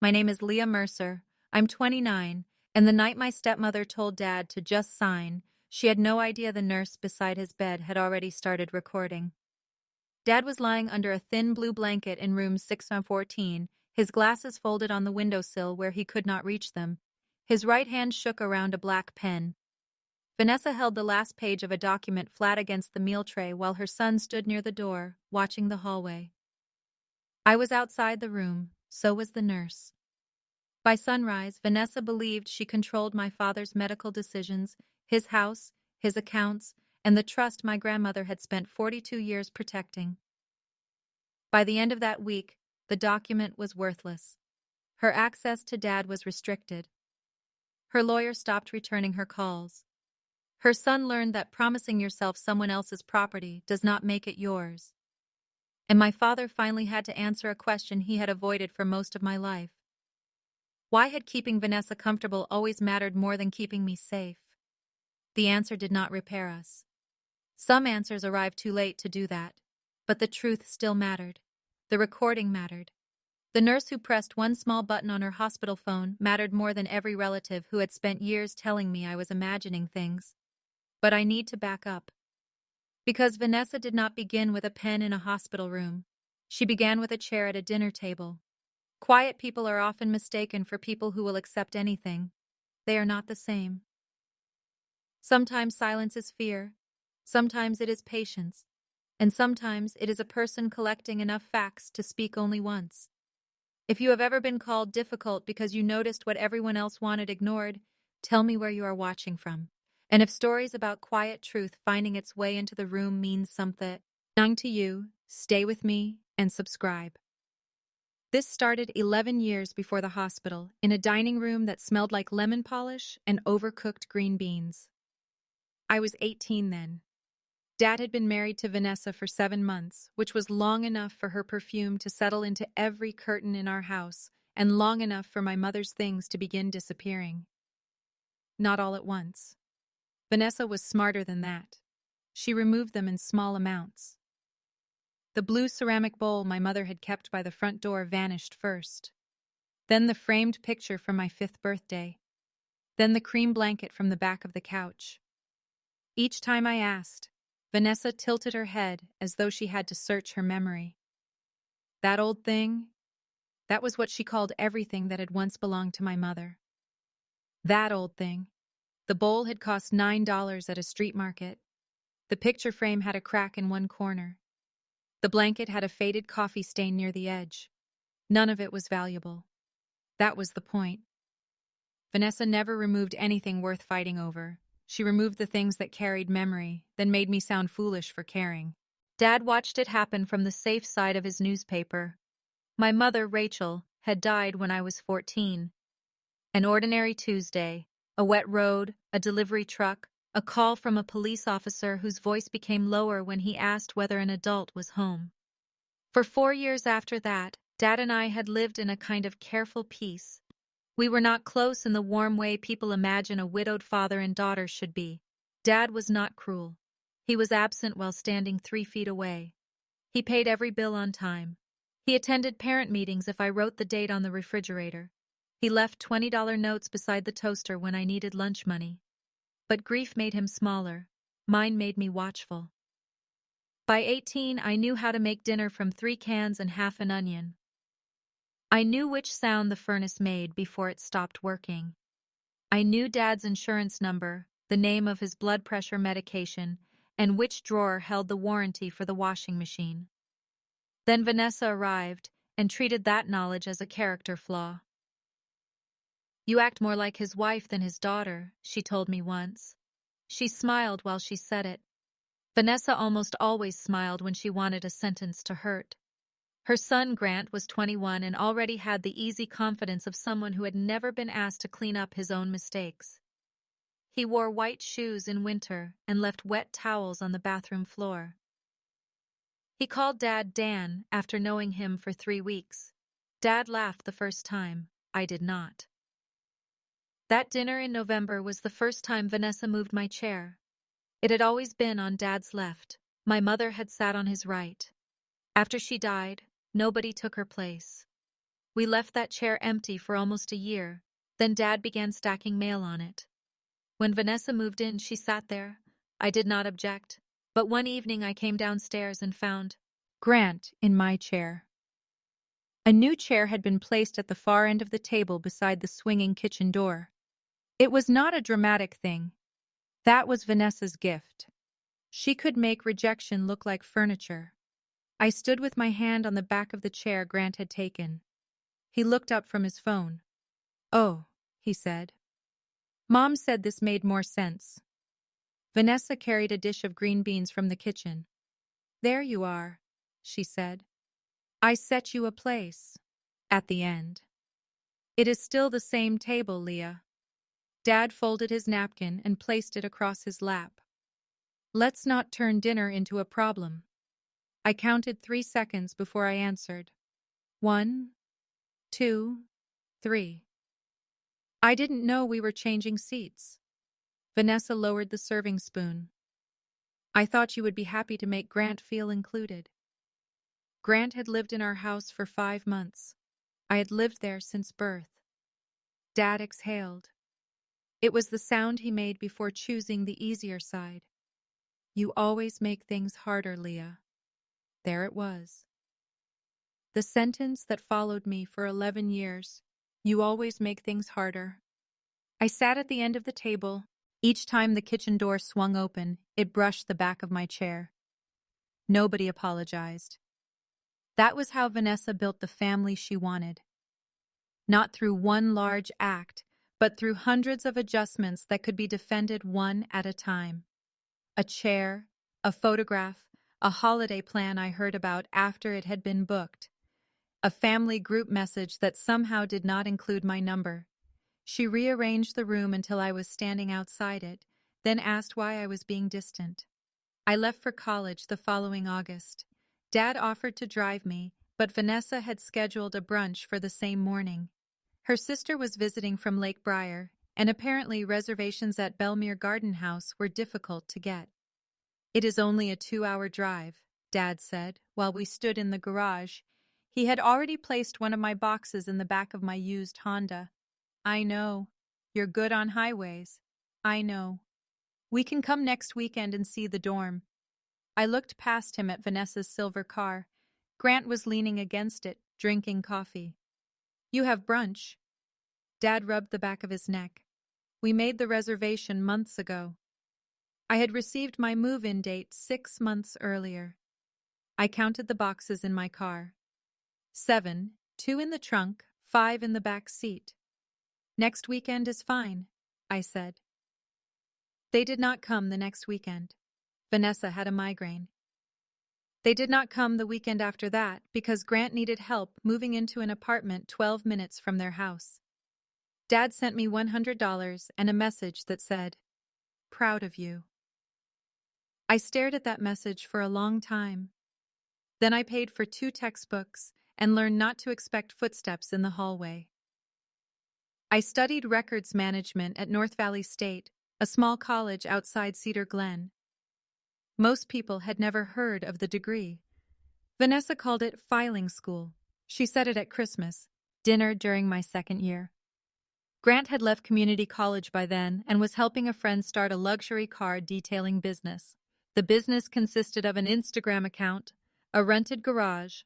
My name is Leah Mercer. I'm 29, and the night my stepmother told Dad to just sign, she had no idea the nurse beside his bed had already started recording. Dad was lying under a thin blue blanket in room 614, his glasses folded on the windowsill where he could not reach them. His right hand shook around a black pen. Vanessa held the last page of a document flat against the meal tray while her son stood near the door, watching the hallway. I was outside the room, so was the nurse. By sunrise, Vanessa believed she controlled my father's medical decisions, his house, his accounts, and the trust my grandmother had spent 42 years protecting. By the end of that week, the document was worthless. Her access to Dad was restricted. Her lawyer stopped returning her calls. Her son learned that promising yourself someone else's property does not make it yours. And my father finally had to answer a question he had avoided for most of my life. Why had keeping Vanessa comfortable always mattered more than keeping me safe? The answer did not repair us. Some answers arrived too late to do that, but the truth still mattered. The recording mattered. The nurse who pressed one small button on her hospital phone mattered more than every relative who had spent years telling me I was imagining things. But I need to back up. Because Vanessa did not begin with a pen in a hospital room. She began with a chair at a dinner table. Quiet people are often mistaken for people who will accept anything. They are not the same. Sometimes silence is fear, sometimes it is patience, and sometimes it is a person collecting enough facts to speak only once. If you have ever been called difficult because you noticed what everyone else wanted ignored, tell me where you are watching from. And if stories about quiet truth finding its way into the room means something to you, stay with me and subscribe. This started 11 years before the hospital, in a dining room that smelled like lemon polish and overcooked green beans. I was 18 then. Dad had been married to Vanessa for 7 months, which was long enough for her perfume to settle into every curtain in our house, and long enough for my mother's things to begin disappearing. Not all at once. Vanessa was smarter than that. She removed them in small amounts. The blue ceramic bowl my mother had kept by the front door vanished first. Then the framed picture from my 5th birthday. Then the cream blanket from the back of the couch. Each time I asked, Vanessa tilted her head as though she had to search her memory. That old thing? That was what she called everything that had once belonged to my mother. That old thing. The bowl had cost $9 at a street market. The picture frame had a crack in one corner. The blanket had a faded coffee stain near the edge. None of it was valuable. That was the point. Vanessa never removed anything worth fighting over. She removed the things that carried memory, then made me sound foolish for caring. Dad watched it happen from the safe side of his newspaper. My mother, Rachel, had died when I was 14. An ordinary Tuesday, a wet road, a delivery truck, a call from a police officer whose voice became lower when he asked whether an adult was home. For 4 years after that, Dad and I had lived in a kind of careful peace. We were not close in the warm way people imagine a widowed father and daughter should be. Dad was not cruel. He was absent while standing 3 feet away. He paid every bill on time. He attended parent meetings if I wrote the date on the refrigerator. He left $20 notes beside the toaster when I needed lunch money. But grief made him smaller. Mine made me watchful. By 18, I knew how to make dinner from 3 cans and half an onion. I knew which sound the furnace made before it stopped working. I knew Dad's insurance number, the name of his blood pressure medication, and which drawer held the warranty for the washing machine. Then Vanessa arrived and treated that knowledge as a character flaw. "You act more like his wife than his daughter," she told me once. She smiled while she said it. Vanessa almost always smiled when she wanted a sentence to hurt. Her son, Grant, was 21 and already had the easy confidence of someone who had never been asked to clean up his own mistakes. He wore white shoes in winter and left wet towels on the bathroom floor. He called Dad Dan after knowing him for 3 weeks. Dad laughed the first time. I did not. That dinner in November was the first time Vanessa moved my chair. It had always been on Dad's left. My mother had sat on his right. After she died, nobody took her place. We left that chair empty for almost a year. Then Dad began stacking mail on it. When Vanessa moved in, she sat there. I did not object. But one evening I came downstairs and found Grant in my chair. A new chair had been placed at the far end of the table beside the swinging kitchen door. It was not a dramatic thing. That was Vanessa's gift. She could make rejection look like furniture. I stood with my hand on the back of the chair Grant had taken. He looked up from his phone. "Oh," he said. "Mom said this made more sense." Vanessa carried a dish of green beans from the kitchen. "There you are," she said. "I set you a place." At the end. "It is still the same table, Leah." Dad folded his napkin and placed it across his lap. "Let's not turn dinner into a problem." I counted 3 seconds before I answered. 1, 2, 3. I didn't know we were changing seats. Vanessa lowered the serving spoon. "I thought you would be happy to make Grant feel included." Grant had lived in our house for 5 months. I had lived there since birth. Dad exhaled. It was the sound he made before choosing the easier side. "You always make things harder, Leah." There it was. The sentence that followed me for 11 years. You always make things harder. I sat at the end of the table. Each time the kitchen door swung open, it brushed the back of my chair. Nobody apologized. That was how Vanessa built the family she wanted. Not through one large act, but through hundreds of adjustments that could be defended one at a time. A chair, a photograph, a holiday plan I heard about after it had been booked. A family group message that somehow did not include my number. She rearranged the room until I was standing outside it, then asked why I was being distant. I left for college the following August. Dad offered to drive me, but Vanessa had scheduled a brunch for the same morning. Her sister was visiting from Lake Briar, and apparently reservations at Belmere Garden House were difficult to get. "It is only a 2-hour drive," Dad said, while we stood in the garage. He had already placed one of my boxes in the back of my used Honda. "I know. You're good on highways." "I know. We can come next weekend and see the dorm." I looked past him at Vanessa's silver car. Grant was leaning against it, drinking coffee. "You have brunch." Dad rubbed the back of his neck. "We made the reservation months ago." I had received my move-in date 6 months earlier. I counted the boxes in my car. 7, 2 in the trunk, 5 in the back seat. "Next weekend is fine," I said. They did not come the next weekend. Vanessa had a migraine. They did not come the weekend after that because Grant needed help moving into an apartment 12 minutes from their house. Dad sent me $100 and a message that said, "Proud of you." I stared at that message for a long time. Then I paid for 2 textbooks and learned not to expect footsteps in the hallway. I studied records management at North Valley State, a small college outside Cedar Glen. Most people had never heard of the degree. Vanessa called it filing school. She said it at Christmas, dinner during my 2nd year. Grant had left community college by then and was helping a friend start a luxury car detailing business. The business consisted of an Instagram account, a rented garage,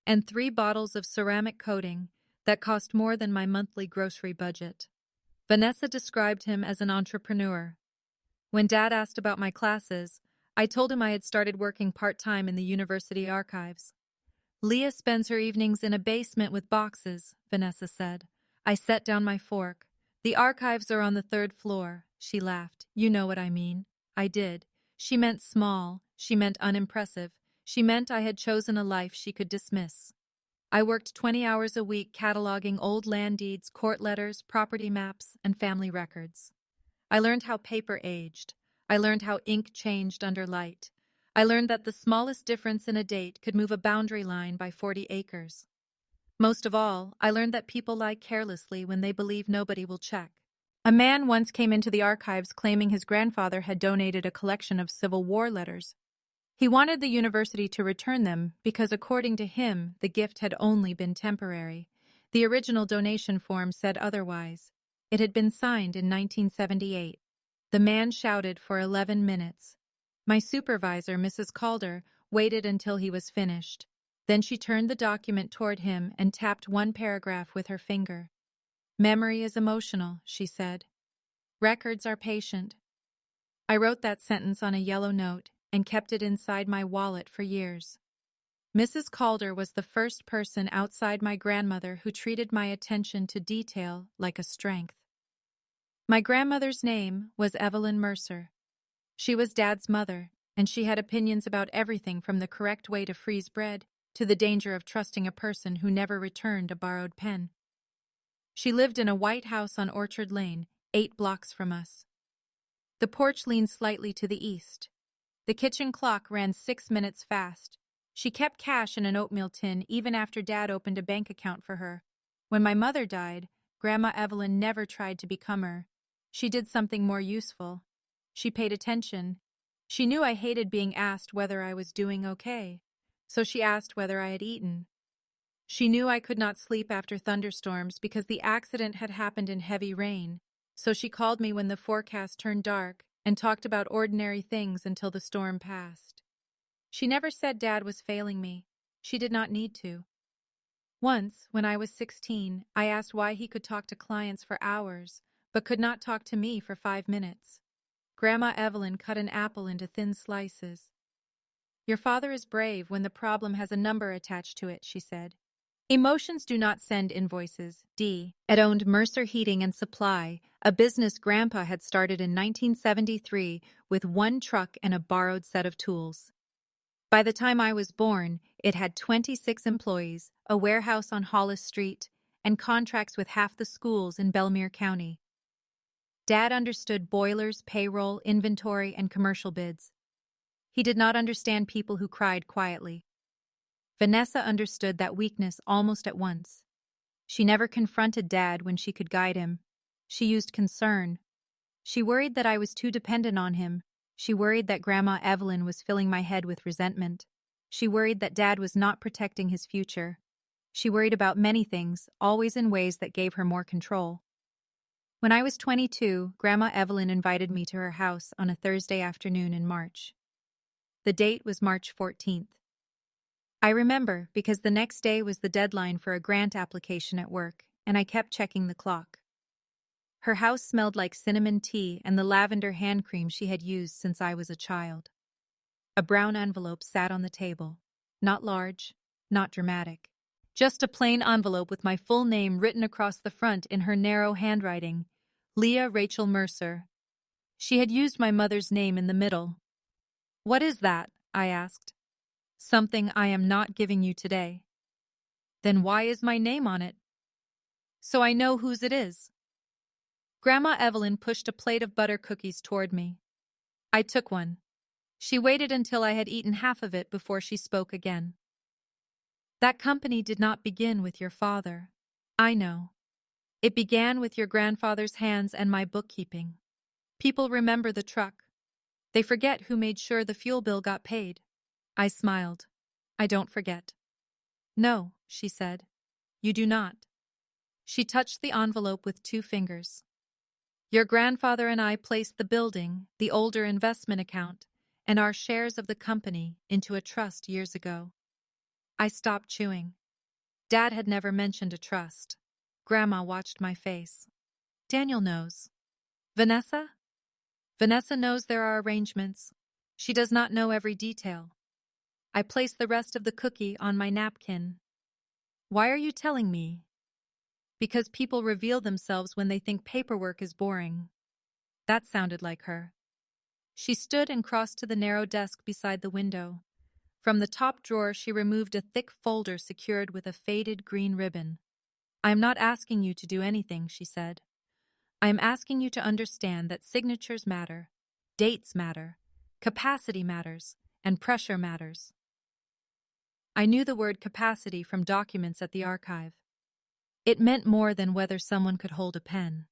and 3 bottles of ceramic coating that cost more than my monthly grocery budget. Vanessa described him as an entrepreneur. When Dad asked about my classes, I told him I had started working part-time in the university archives. "Leah spends her evenings in a basement with boxes," Vanessa said. I set down my fork. "The archives are on the 3rd floor," she laughed. "You know what I mean." I did. She meant small. She meant unimpressive. She meant I had chosen a life she could dismiss. I worked 20 hours a week cataloging old land deeds, court letters, property maps, and family records. I learned how paper aged. I learned how ink changed under light. I learned that the smallest difference in a date could move a boundary line by 40 acres. Most of all, I learned that people lie carelessly when they believe nobody will check. A man once came into the archives claiming his grandfather had donated a collection of Civil War letters. He wanted the university to return them because, according to him, the gift had only been temporary. The original donation form said otherwise. It had been signed in 1978. The man shouted for 11 minutes. My supervisor, Mrs. Calder, waited until he was finished. Then she turned the document toward him and tapped one paragraph with her finger. "Memory is emotional," she said. "Records are patient." I wrote that sentence on a yellow note and kept it inside my wallet for years. Mrs. Calder was the first person outside my grandmother who treated my attention to detail like a strength. My grandmother's name was Evelyn Mercer. She was Dad's mother, and she had opinions about everything from the correct way to freeze bread to the danger of trusting a person who never returned a borrowed pen. She lived in a white house on Orchard Lane, 8 blocks from us. The porch leaned slightly to the east. The kitchen clock ran 6 minutes fast. She kept cash in an oatmeal tin even after Dad opened a bank account for her. When my mother died, Grandma Evelyn never tried to become her. She did something more useful. She paid attention. She knew I hated being asked whether I was doing okay, so she asked whether I had eaten. She knew I could not sleep after thunderstorms because the accident had happened in heavy rain, so she called me when the forecast turned dark and talked about ordinary things until the storm passed. She never said Dad was failing me. She did not need to. Once, when I was 16, I asked why he could talk to clients for hours, but could not talk to me for 5 minutes. Grandma Evelyn cut an apple into thin slices. "Your father is brave when the problem has a number attached to it," she said. "Emotions do not send invoices." Ed owned Mercer Heating and Supply, a business Grandpa had started in 1973 with 1 truck and a borrowed set of tools. By the time I was born, it had 26 employees, a warehouse on Hollis Street, and contracts with half the schools in Belmere County. Dad understood boilers, payroll, inventory, and commercial bids. He did not understand people who cried quietly. Vanessa understood that weakness almost at once. She never confronted Dad when she could guide him. She used concern. She worried that I was too dependent on him. She worried that Grandma Evelyn was filling my head with resentment. She worried that Dad was not protecting his future. She worried about many things, always in ways that gave her more control. When I was 22, Grandma Evelyn invited me to her house on a Thursday afternoon in March. The date was March 14th. I remember because the next day was the deadline for a grant application at work, and I kept checking the clock. Her house smelled like cinnamon tea and the lavender hand cream she had used since I was a child. A brown envelope sat on the table. Not large, not dramatic. Just a plain envelope with my full name written across the front in her narrow handwriting. Leah Rachel Mercer. She had used my mother's name in the middle. "What is that?" I asked. "Something I am not giving you today." "Then why is my name on it?" "So I know whose it is." Grandma Evelyn pushed a plate of butter cookies toward me. I took one. She waited until I had eaten half of it before she spoke again. "That company did not begin with your father. I know. It began with your grandfather's hands and my bookkeeping. People remember the truck. They forget who made sure the fuel bill got paid." I smiled. "I don't forget." "No," she said. "You do not." She touched the envelope with 2 fingers. "Your grandfather and I placed the building, the older investment account, and our shares of the company into a trust years ago." I stopped chewing. Dad had never mentioned a trust. Grandma watched my face. "Daniel knows." "Vanessa?" "Vanessa knows there are arrangements. She does not know every detail." I placed the rest of the cookie on my napkin. "Why are you telling me?" "Because people reveal themselves when they think paperwork is boring." That sounded like her. She stood and crossed to the narrow desk beside the window. From the top drawer, she removed a thick folder secured with a faded green ribbon. "I am not asking you to do anything," she said. "I am asking you to understand that signatures matter, dates matter, capacity matters, and pressure matters." I knew the word capacity from documents at the archive. It meant more than whether someone could hold a pen.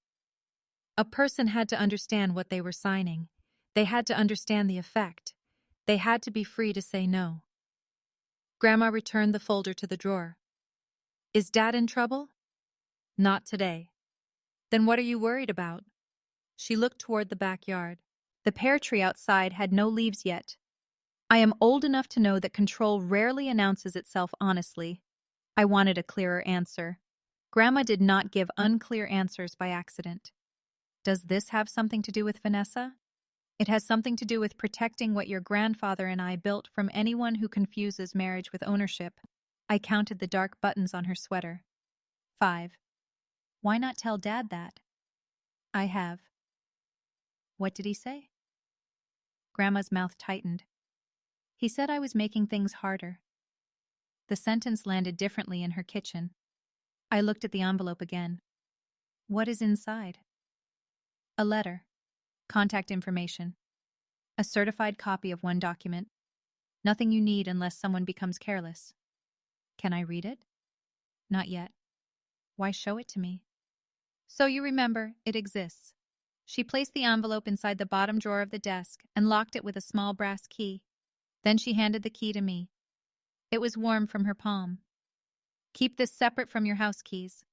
A person had to understand what they were signing. They had to understand the effect. They had to be free to say no. Grandma returned the folder to the drawer. "Is Dad in trouble?" Not today. Then what are you worried about? She looked toward the backyard. The pear tree outside had no leaves yet. I am old enough to know that control rarely announces itself honestly. I wanted a clearer answer. Grandma did not give unclear answers by accident. Does this have something to do with Vanessa? It has something to do with protecting what your grandfather and I built from anyone who confuses marriage with ownership. I counted the dark buttons on her sweater. 5. Why not tell Dad that? I have. What did he say? Grandma's mouth tightened. He said I was making things harder. The sentence landed differently in her kitchen. I looked at the envelope again. What is inside? A letter. Contact information. A certified copy of one document. Nothing you need unless someone becomes careless. Can I read it? Not yet. Why show it to me? So you remember, it exists. She placed the envelope inside the bottom drawer of the desk and locked it with a small brass key. Then she handed the key to me. It was warm from her palm. Keep this separate from your house keys.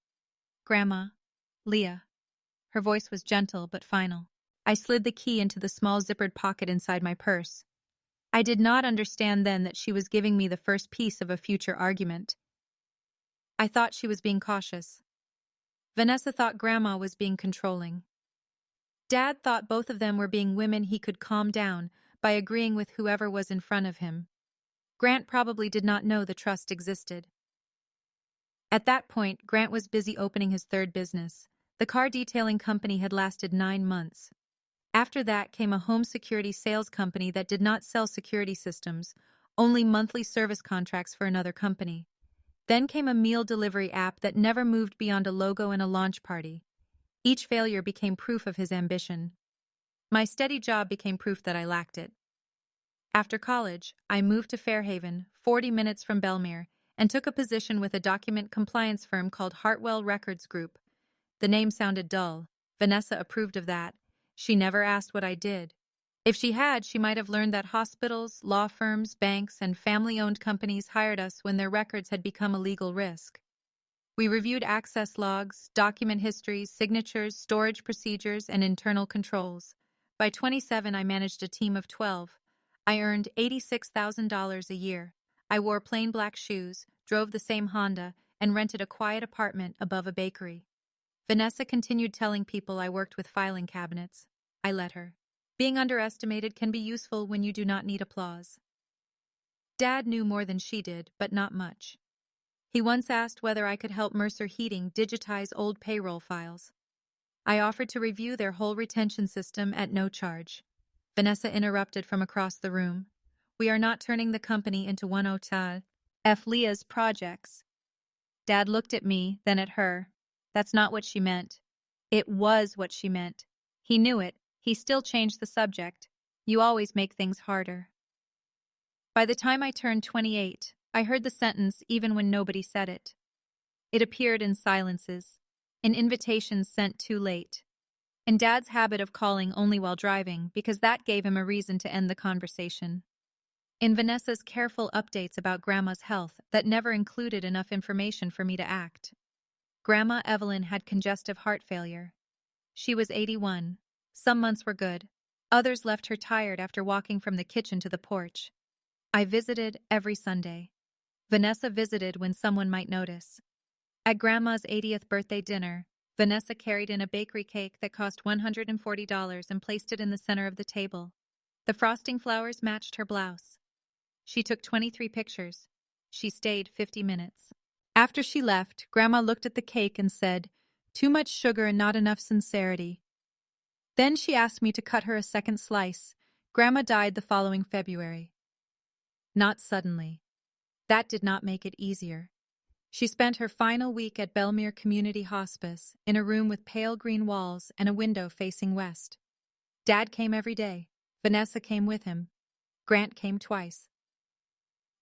Grandma, Leah. Her voice was gentle but final. I slid the key into the small zippered pocket inside my purse. I did not understand then that she was giving me the first piece of a future argument. I thought she was being cautious. Vanessa thought Grandma was being controlling. Dad thought both of them were being women he could calm down by agreeing with whoever was in front of him. Grant probably did not know the trust existed. At that point, Grant was busy opening his third business. The car detailing company had lasted 9 months. After that came a home security sales company that did not sell security systems, only monthly service contracts for another company. Then came a meal delivery app that never moved beyond a logo and a launch party. Each failure became proof of his ambition. My steady job became proof that I lacked it. After college, I moved to Fairhaven, 40 minutes from Belmere, and took a position with a document compliance firm called Hartwell Records Group. The name sounded dull. Vanessa approved of that. She never asked what I did. If she had, she might have learned that hospitals, law firms, banks, and family-owned companies hired us when their records had become a legal risk. We reviewed access logs, document histories, signatures, storage procedures, and internal controls. By 27, I managed a team of 12. I earned $86,000 a year. I wore plain black shoes, drove the same Honda, and rented a quiet apartment above a bakery. Vanessa continued telling people I worked with filing cabinets. I let her. Being underestimated can be useful when you do not need applause. Dad knew more than she did, but not much. He once asked whether I could help Mercer Heating digitize old payroll files. I offered to review their whole retention system at no charge. Vanessa interrupted from across the room. We are not turning the company into one hotel. F. Leah's projects. Dad looked at me, then at her. That's not what she meant. It was what she meant. He knew it. He still changed the subject. You always make things harder. By the time I turned 28, I heard the sentence even when nobody said it. It appeared in silences, in invitations sent too late, in Dad's habit of calling only while driving because that gave him a reason to end the conversation, in Vanessa's careful updates about Grandma's health that never included enough information for me to act. Grandma Evelyn had congestive heart failure. She was 81. Some months were good. Others left her tired after walking from the kitchen to the porch. I visited every Sunday. Vanessa visited when someone might notice. At Grandma's 80th birthday dinner, Vanessa carried in a bakery cake that cost $140 and placed it in the center of the table. The frosting flowers matched her blouse. She took 23 pictures. She stayed 50 minutes. After she left, Grandma looked at the cake and said, "Too much sugar and not enough sincerity." Then she asked me to cut her a second slice. Grandma died the following February. Not suddenly. That did not make it easier. She spent her final week at Belmere Community Hospice in a room with pale green walls and a window facing west. Dad came every day. Vanessa came with him. Grant came twice.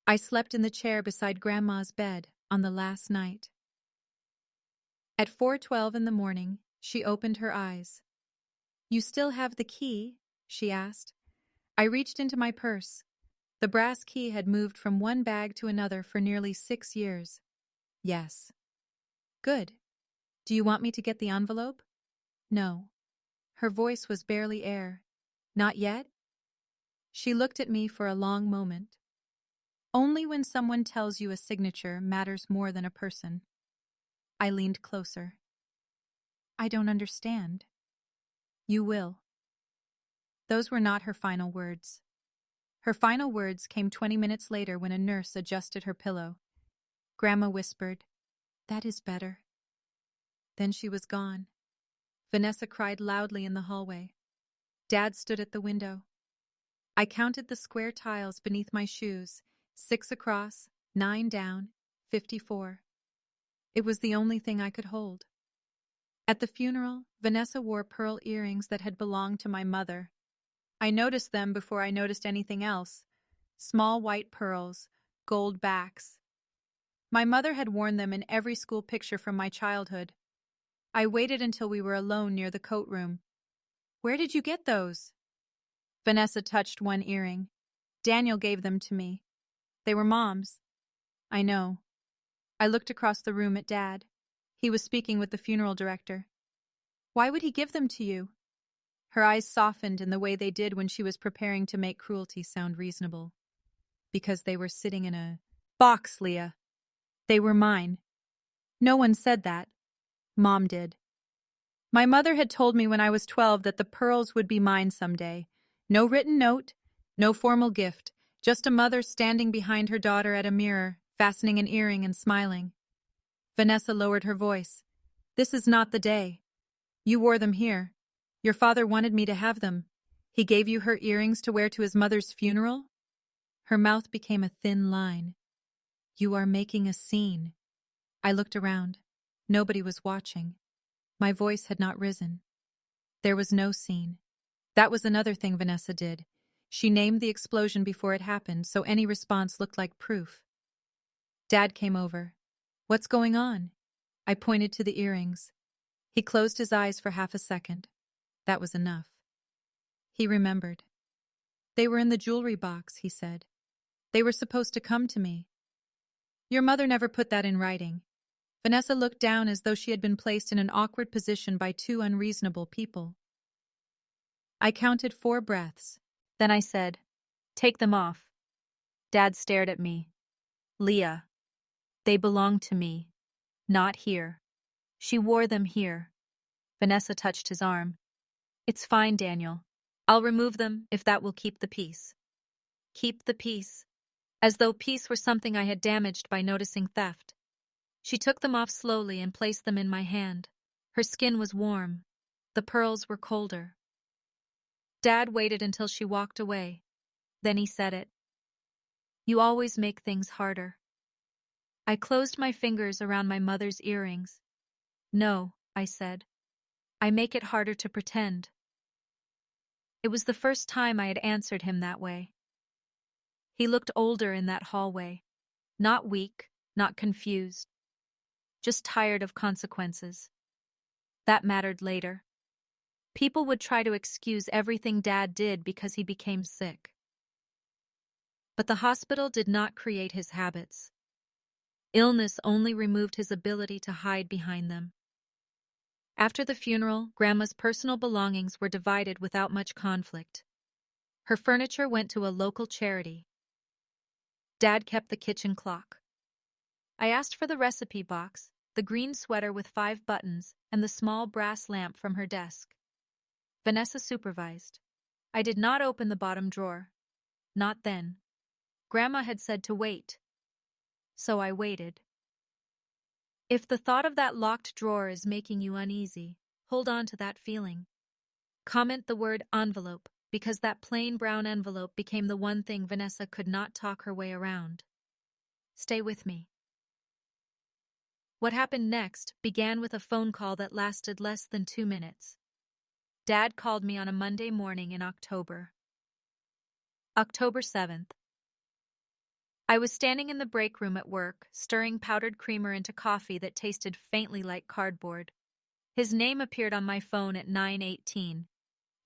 I slept in the chair beside Grandma's bed on the last night. At 4:12 in the morning, she opened her eyes. "You still have the key?" she asked. I reached into my purse. The brass key had moved from one bag to another for nearly 6 years. Yes. Good. Do you want me to get the envelope? No. Her voice was barely air. Not yet? She looked at me for a long moment. Only when someone tells you a signature matters more than a person. I leaned closer. I don't understand. You will. Those were not her final words. Her final words came 20 minutes later when a nurse adjusted her pillow. Grandma whispered, "That is better." Then she was gone. Vanessa cried loudly in the hallway. Dad stood at the window. I counted the square tiles beneath my shoes, 6 across, 9 down, 54. It was the only thing I could hold. At the funeral, Vanessa wore pearl earrings that had belonged to my mother. I noticed them before I noticed anything else. Small white pearls, gold backs. My mother had worn them in every school picture from my childhood. I waited until we were alone near the coat room. "Where did you get those?" Vanessa touched one earring. "Daniel gave them to me. They were Mom's." "I know." I looked across the room at Dad. He was speaking with the funeral director. "Why would he give them to you?" Her eyes softened in the way they did when she was preparing to make cruelty sound reasonable. "Because they were sitting in a box, Leah. They were mine." "No one said that." "Mom did. My mother had told me when I was 12 that the pearls would be mine someday. No written note, no formal gift, just a mother standing behind her daughter at a mirror, fastening an earring and smiling." Vanessa lowered her voice. "This is not the day. You wore them here. Your father wanted me to have them. He gave you her earrings to wear to his mother's funeral?" Her mouth became a thin line. "You are making a scene." I looked around. Nobody was watching. My voice had not risen. There was no scene. That was another thing Vanessa did. She named the explosion before it happened, so any response looked like proof. Dad came over. "What's going on?" I pointed to the earrings. He closed his eyes for half a second. That was enough. He remembered. "They were in the jewelry box," he said. "They were supposed to come to me." "Your mother never put that in writing." Vanessa looked down as though she had been placed in an awkward position by two unreasonable people. I counted 4 breaths. Then I said, "Take them off." Dad stared at me. "Leah, they belong to me. Not here. She wore them here." Vanessa touched his arm. "It's fine, Daniel. I'll remove them if that will keep the peace." Keep the peace. As though peace were something I had damaged by noticing theft. She took them off slowly and placed them in my hand. Her skin was warm. The pearls were colder. Dad waited until she walked away. Then he said it. "You always make things harder." I closed my fingers around my mother's earrings. "No," I said. "I make it harder to pretend." It was the first time I had answered him that way. He looked older in that hallway. Not weak, not confused. Just tired of consequences. That mattered later. People would try to excuse everything Dad did because he became sick. But the hospital did not create his habits. Illness only removed his ability to hide behind them. After the funeral, Grandma's personal belongings were divided without much conflict. Her furniture went to a local charity. Dad kept the kitchen clock. I asked for the recipe box, the green sweater with 5 buttons, and the small brass lamp from her desk. Vanessa supervised. I did not open the bottom drawer. Not then. Grandma had said to wait. So I waited. If the thought of that locked drawer is making you uneasy, hold on to that feeling. Comment the word envelope, because that plain brown envelope became the one thing Vanessa could not talk her way around. Stay with me. What happened next began with a phone call that lasted less than 2 minutes. Dad called me on a Monday morning in October. October 7th. I was standing in the break room at work, stirring powdered creamer into coffee that tasted faintly like cardboard. His name appeared on my phone at 9:18.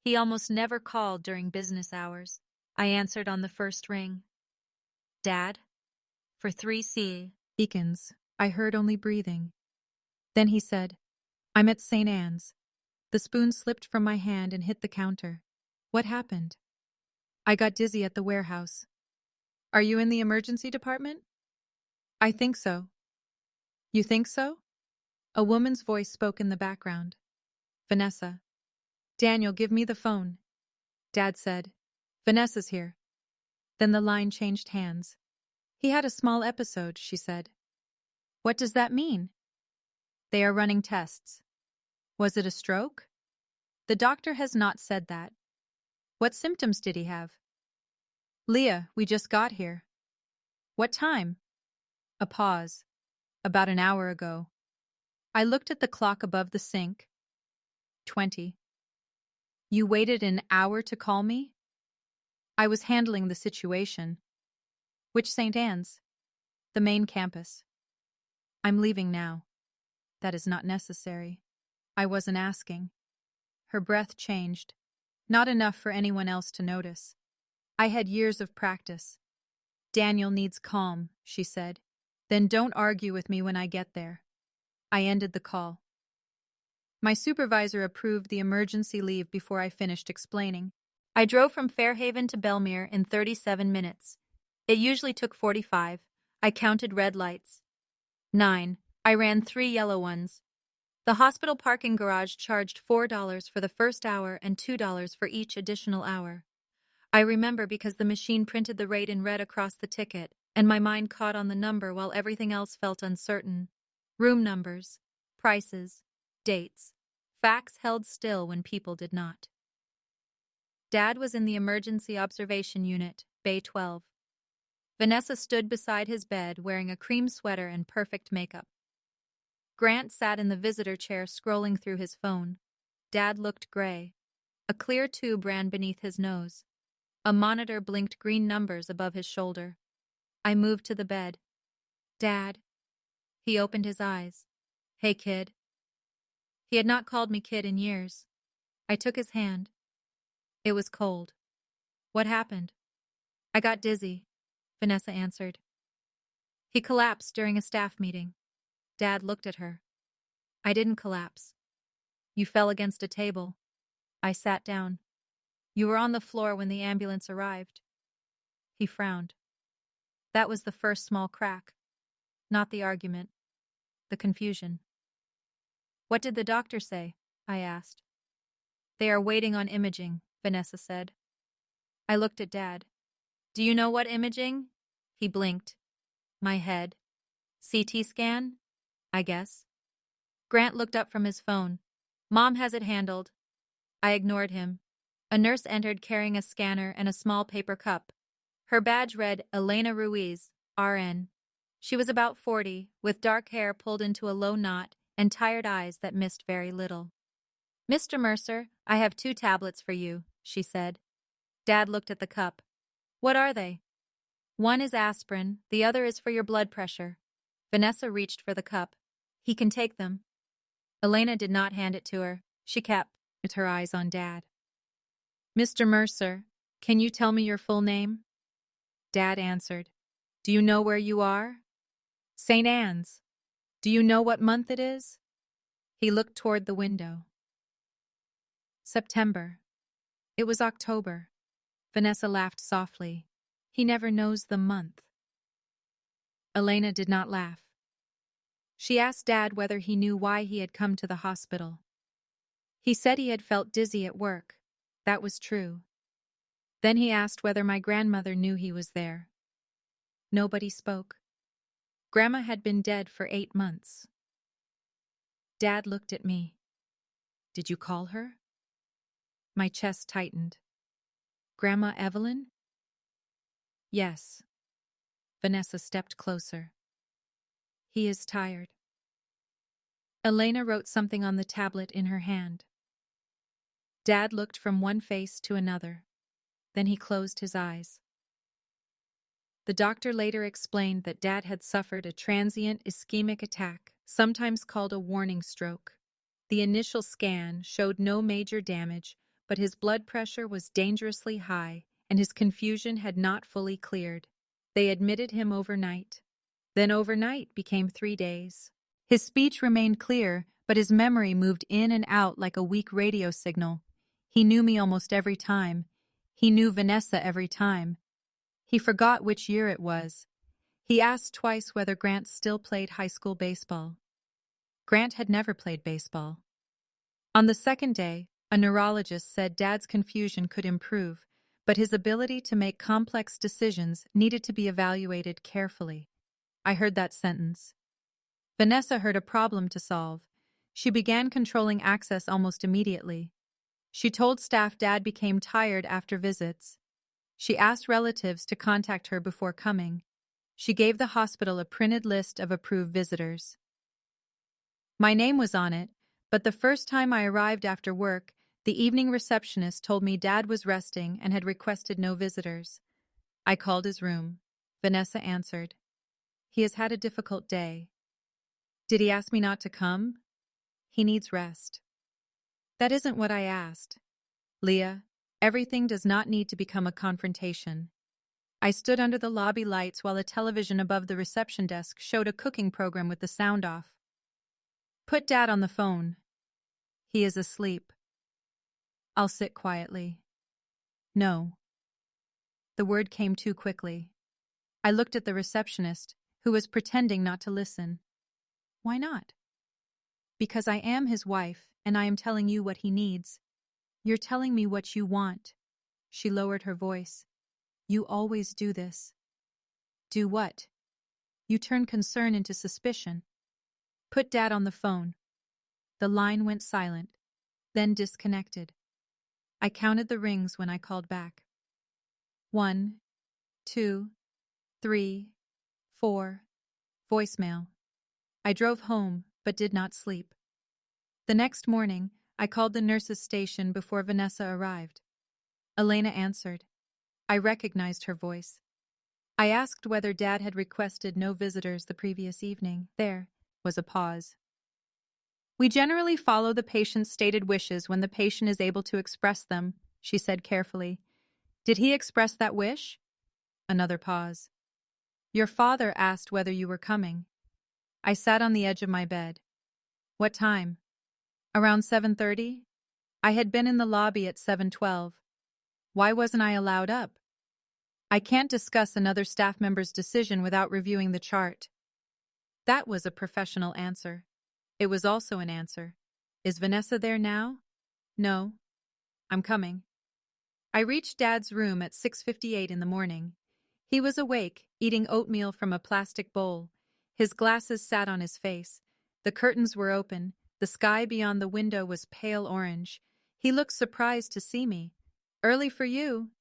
He almost never called during business hours. I answered on the first ring. "Dad?" For 3 seconds, I heard only breathing. Then he said, I'm at St. Anne's. The spoon slipped from my hand and hit the counter. What happened? I got dizzy at the warehouse. Are you in the emergency department? I think so. You think so? A woman's voice spoke in the background. Vanessa. Daniel, give me the phone. Dad said. Vanessa's here. Then the line changed hands. He had a small episode, she said. What does that mean? They are running tests. Was it a stroke? The doctor has not said that. What symptoms did he have? Leah, we just got here. What time? A pause. About an hour ago. I looked at the clock above the sink. 20. You waited an hour to call me? I was handling the situation. Which St. Anne's? The main campus. I'm leaving now. That is not necessary. I wasn't asking. Her breath changed. Not enough for anyone else to notice. I had years of practice. Daniel needs calm, she said. Then don't argue with me when I get there. I ended the call. My supervisor approved the emergency leave before I finished explaining. I drove from Fairhaven to Belmere in 37 minutes. It usually took 45. I counted red lights. 9. I ran 3 yellow ones. The hospital parking garage charged $4 for the first hour and $2 for each additional hour. I remember because the machine printed the rate in red across the ticket, and my mind caught on the number while everything else felt uncertain. Room numbers, prices, dates. Facts held still when people did not. Dad was in the emergency observation unit, Bay 12. Vanessa stood beside his bed wearing a cream sweater and perfect makeup. Grant sat in the visitor chair scrolling through his phone. Dad looked gray. A clear tube ran beneath his nose. A monitor blinked green numbers above his shoulder. I moved to the bed. Dad. He opened his eyes. Hey, kid. He had not called me kid in years. I took his hand. It was cold. What happened? I got dizzy, Vanessa answered. He collapsed during a staff meeting. Dad looked at her. I didn't collapse. You fell against a table. I sat down. You were on the floor when the ambulance arrived. He frowned. That was the first small crack. Not the argument. The confusion. What did the doctor say? I asked. They are waiting on imaging, Vanessa said. I looked at Dad. Do you know what imaging? He blinked. My head. CT scan? I guess. Grant looked up from his phone. Mom has it handled. I ignored him. A nurse entered carrying a scanner and a small paper cup. Her badge read Elena Ruiz, RN. She was about 40, with dark hair pulled into a low knot and tired eyes that missed very little. Mr. Mercer, I have 2 tablets for you, she said. Dad looked at the cup. What are they? One is aspirin, the other is for your blood pressure. Vanessa reached for the cup. He can take them. Elena did not hand it to her. She kept with her eyes on Dad. Mr. Mercer, can you tell me your full name? Dad answered. Do you know where you are? St. Anne's. Do you know what month it is? He looked toward the window. September. It was October. Vanessa laughed softly. He never knows the month. Elena did not laugh. She asked Dad whether he knew why he had come to the hospital. He said he had felt dizzy at work. That was true. Then he asked whether my grandmother knew he was there. Nobody spoke. Grandma had been dead for 8 months. Dad looked at me. Did you call her? My chest tightened. Grandma Evelyn? Yes. Vanessa stepped closer. He is tired. Elena wrote something on the tablet in her hand. Dad looked from one face to another. Then he closed his eyes. The doctor later explained that Dad had suffered a transient ischemic attack, sometimes called a warning stroke. The initial scan showed no major damage, but his blood pressure was dangerously high, and his confusion had not fully cleared. They admitted him overnight. Then overnight became 3 days. His speech remained clear, but his memory moved in and out like a weak radio signal. He knew me almost every time. He knew Vanessa every time. He forgot which year it was. He asked twice whether Grant still played high school baseball. Grant had never played baseball. On the second day, a neurologist said Dad's confusion could improve, but his ability to make complex decisions needed to be evaluated carefully. I heard that sentence. Vanessa heard a problem to solve. She began controlling access almost immediately. She told staff Dad became tired after visits. She asked relatives to contact her before coming. She gave the hospital a printed list of approved visitors. My name was on it, but the first time I arrived after work, the evening receptionist told me Dad was resting and had requested no visitors. I called his room. Vanessa answered. He has had a difficult day. Did he ask me not to come? He needs rest. That isn't what I asked. Leah, everything does not need to become a confrontation. I stood under the lobby lights while a television above the reception desk showed a cooking program with the sound off. Put Dad on the phone. He is asleep. I'll sit quietly. No. The word came too quickly. I looked at the receptionist, who was pretending not to listen. Why not? Because I am his wife, and I am telling you what he needs. You're telling me what you want. She lowered her voice. You always do this. Do what? You turn concern into suspicion. Put Dad on the phone. The line went silent, then disconnected. I counted the rings when I called back. 1, 2, 3, 4. Voicemail. I drove home, but did not sleep. The next morning, I called the nurse's station before Vanessa arrived. Elena answered. I recognized her voice. I asked whether Dad had requested no visitors the previous evening. There was a pause. We generally follow the patient's stated wishes when the patient is able to express them, she said carefully. Did he express that wish? Another pause. Your father asked whether you were coming. I sat on the edge of my bed. What time? Around 7:30? I had been in the lobby at 7:12. Why wasn't I allowed up? I can't discuss another staff member's decision without reviewing the chart. That was a professional answer. It was also an answer. Is Vanessa there now? No. I'm coming. I reached Dad's room at 6:58 in the morning. He was awake, eating oatmeal from a plastic bowl. His glasses sat on his face. The curtains were open. The sky beyond the window was pale orange. He looked surprised to see me. Early for you.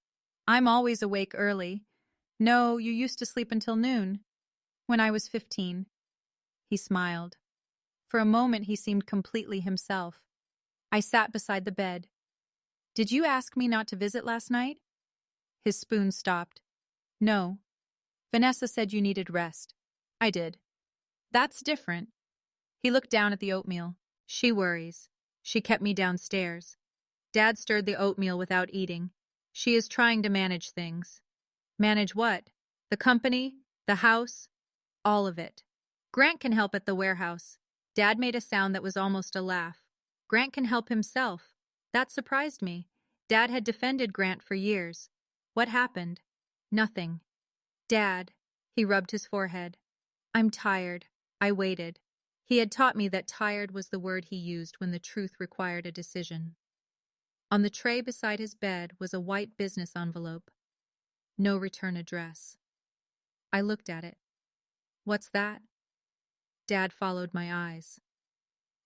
I'm always awake early. No, you used to sleep until noon. When I was 15. He smiled. For a moment he seemed completely himself. I sat beside the bed. Did you ask me not to visit last night? His spoon stopped. No. Vanessa said you needed rest. I did. That's different. He looked down at the oatmeal. She worries. She kept me downstairs. Dad stirred the oatmeal without eating. She is trying to manage things. Manage what? The company? The house? All of it. Grant can help at the warehouse. Dad made a sound that was almost a laugh. Grant can help himself. That surprised me. Dad had defended Grant for years. What happened? Nothing. Dad. He rubbed his forehead. I'm tired. I waited. He had taught me that tired was the word he used when the truth required a decision. On the tray beside his bed was a white business envelope. No return address. I looked at it. What's that? Dad followed my eyes.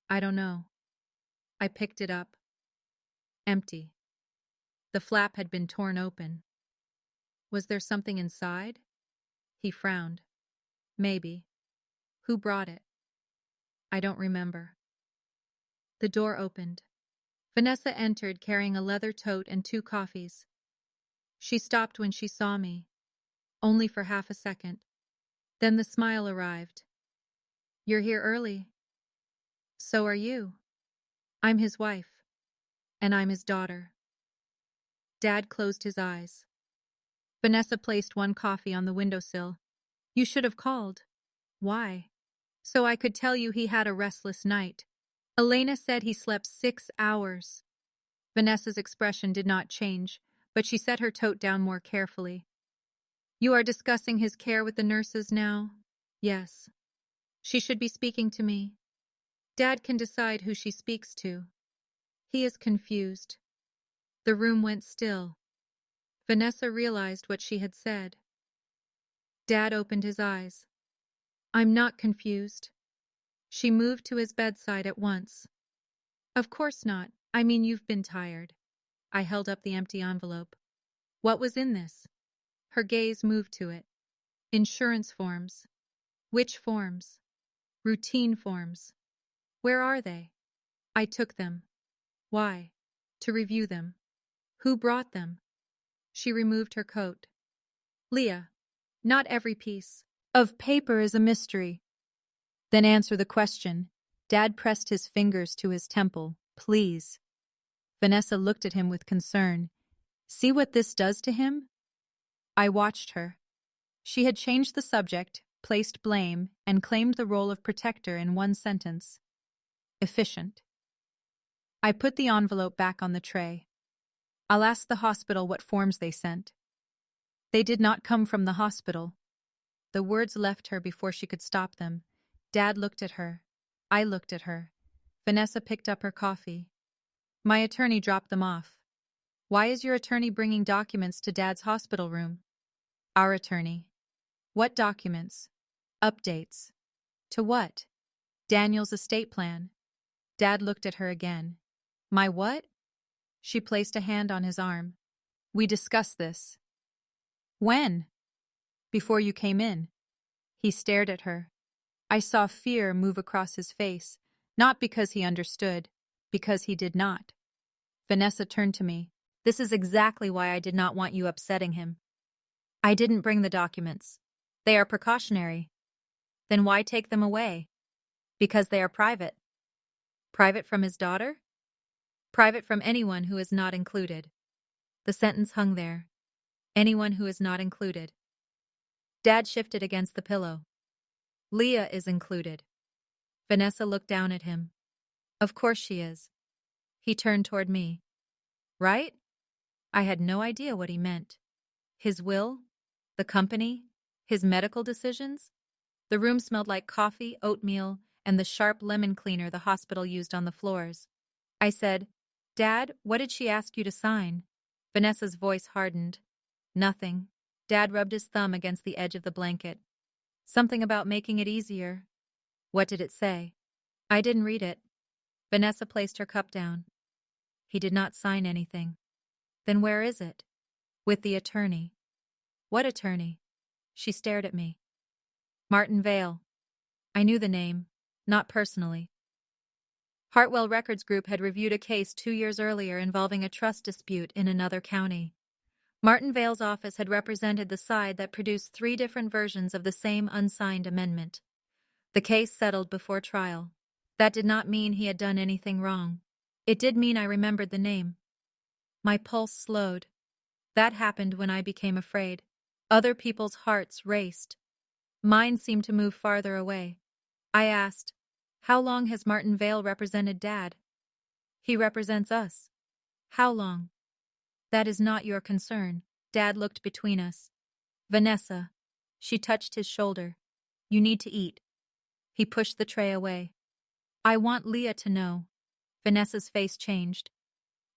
I don't know. I picked it up. Empty. The flap had been torn open. Was there something inside? He frowned. Maybe. Who brought it? I don't remember. The door opened. Vanessa entered carrying a leather tote and 2 coffees. She stopped when she saw me, only for half a second. Then the smile arrived. You're here early. So are you. I'm his wife. And I'm his daughter. Dad closed his eyes. Vanessa placed 1 coffee on the windowsill. You should have called. Why? So I could tell you he had a restless night. Elena said he slept 6 hours. Vanessa's expression did not change, but she set her tote down more carefully. You are discussing his care with the nurses now? Yes. She should be speaking to me. Dad can decide who she speaks to. He is confused. The room went still. Vanessa realized what she had said. Dad opened his eyes. I'm not confused. She moved to his bedside at once. Of course not. I mean, you've been tired. I held up the empty envelope. What was in this? Her gaze moved to it. Insurance forms. Which forms? Routine forms. Where are they? I took them. Why? To review them. Who brought them? She removed her coat. Leah, not every piece of paper is a mystery. Then answer the question. Dad pressed his fingers to his temple. Please. Vanessa looked at him with concern. See what this does to him? I watched her. She had changed the subject, placed blame, and claimed the role of protector in one sentence. Efficient. I put the envelope back on the tray. I'll ask the hospital what forms they sent. They did not come from the hospital. The words left her before she could stop them. Dad looked at her. I looked at her. Vanessa picked up her coffee. My attorney dropped them off. Why is your attorney bringing documents to Dad's hospital room? Our attorney. What documents? Updates. To what? Daniel's estate plan. Dad looked at her again. My what? She placed a hand on his arm. We discussed this. When? Before you came in. He stared at her. I saw fear move across his face, not because he understood, because he did not. Vanessa turned to me. This is exactly why I did not want you upsetting him. I didn't bring the documents. They are precautionary. Then why take them away? Because they are private. Private from his daughter? Private from anyone who is not included. The sentence hung there. Anyone who is not included. Dad shifted against the pillow. Leah is included. Vanessa looked down at him. Of course she is. He turned toward me. Right? I had no idea what he meant. His will? The company? His medical decisions? The room smelled like coffee, oatmeal, and the sharp lemon cleaner the hospital used on the floors. I said, Dad, what did she ask you to sign? Vanessa's voice hardened. Nothing. Dad rubbed his thumb against the edge of the blanket. Something about making it easier. What did it say? I didn't read it. Vanessa placed her cup down. He did not sign anything. Then where is it? With the attorney. What attorney? She stared at me. Martin Vale. I knew the name, not personally. Hartwell Records Group had reviewed a case 2 years earlier involving a trust dispute in another county. Martin Vale's office had represented the side that produced 3 different versions of the same unsigned amendment. The case settled before trial. That did not mean he had done anything wrong. It did mean I remembered the name. My pulse slowed. That happened when I became afraid. Other people's hearts raced. Mine seemed to move farther away. I asked, how long has Martin Vale represented Dad? He represents us. How long? That is not your concern. Dad looked between us. Vanessa. She touched his shoulder. You need to eat. He pushed the tray away. I want Leah to know. Vanessa's face changed.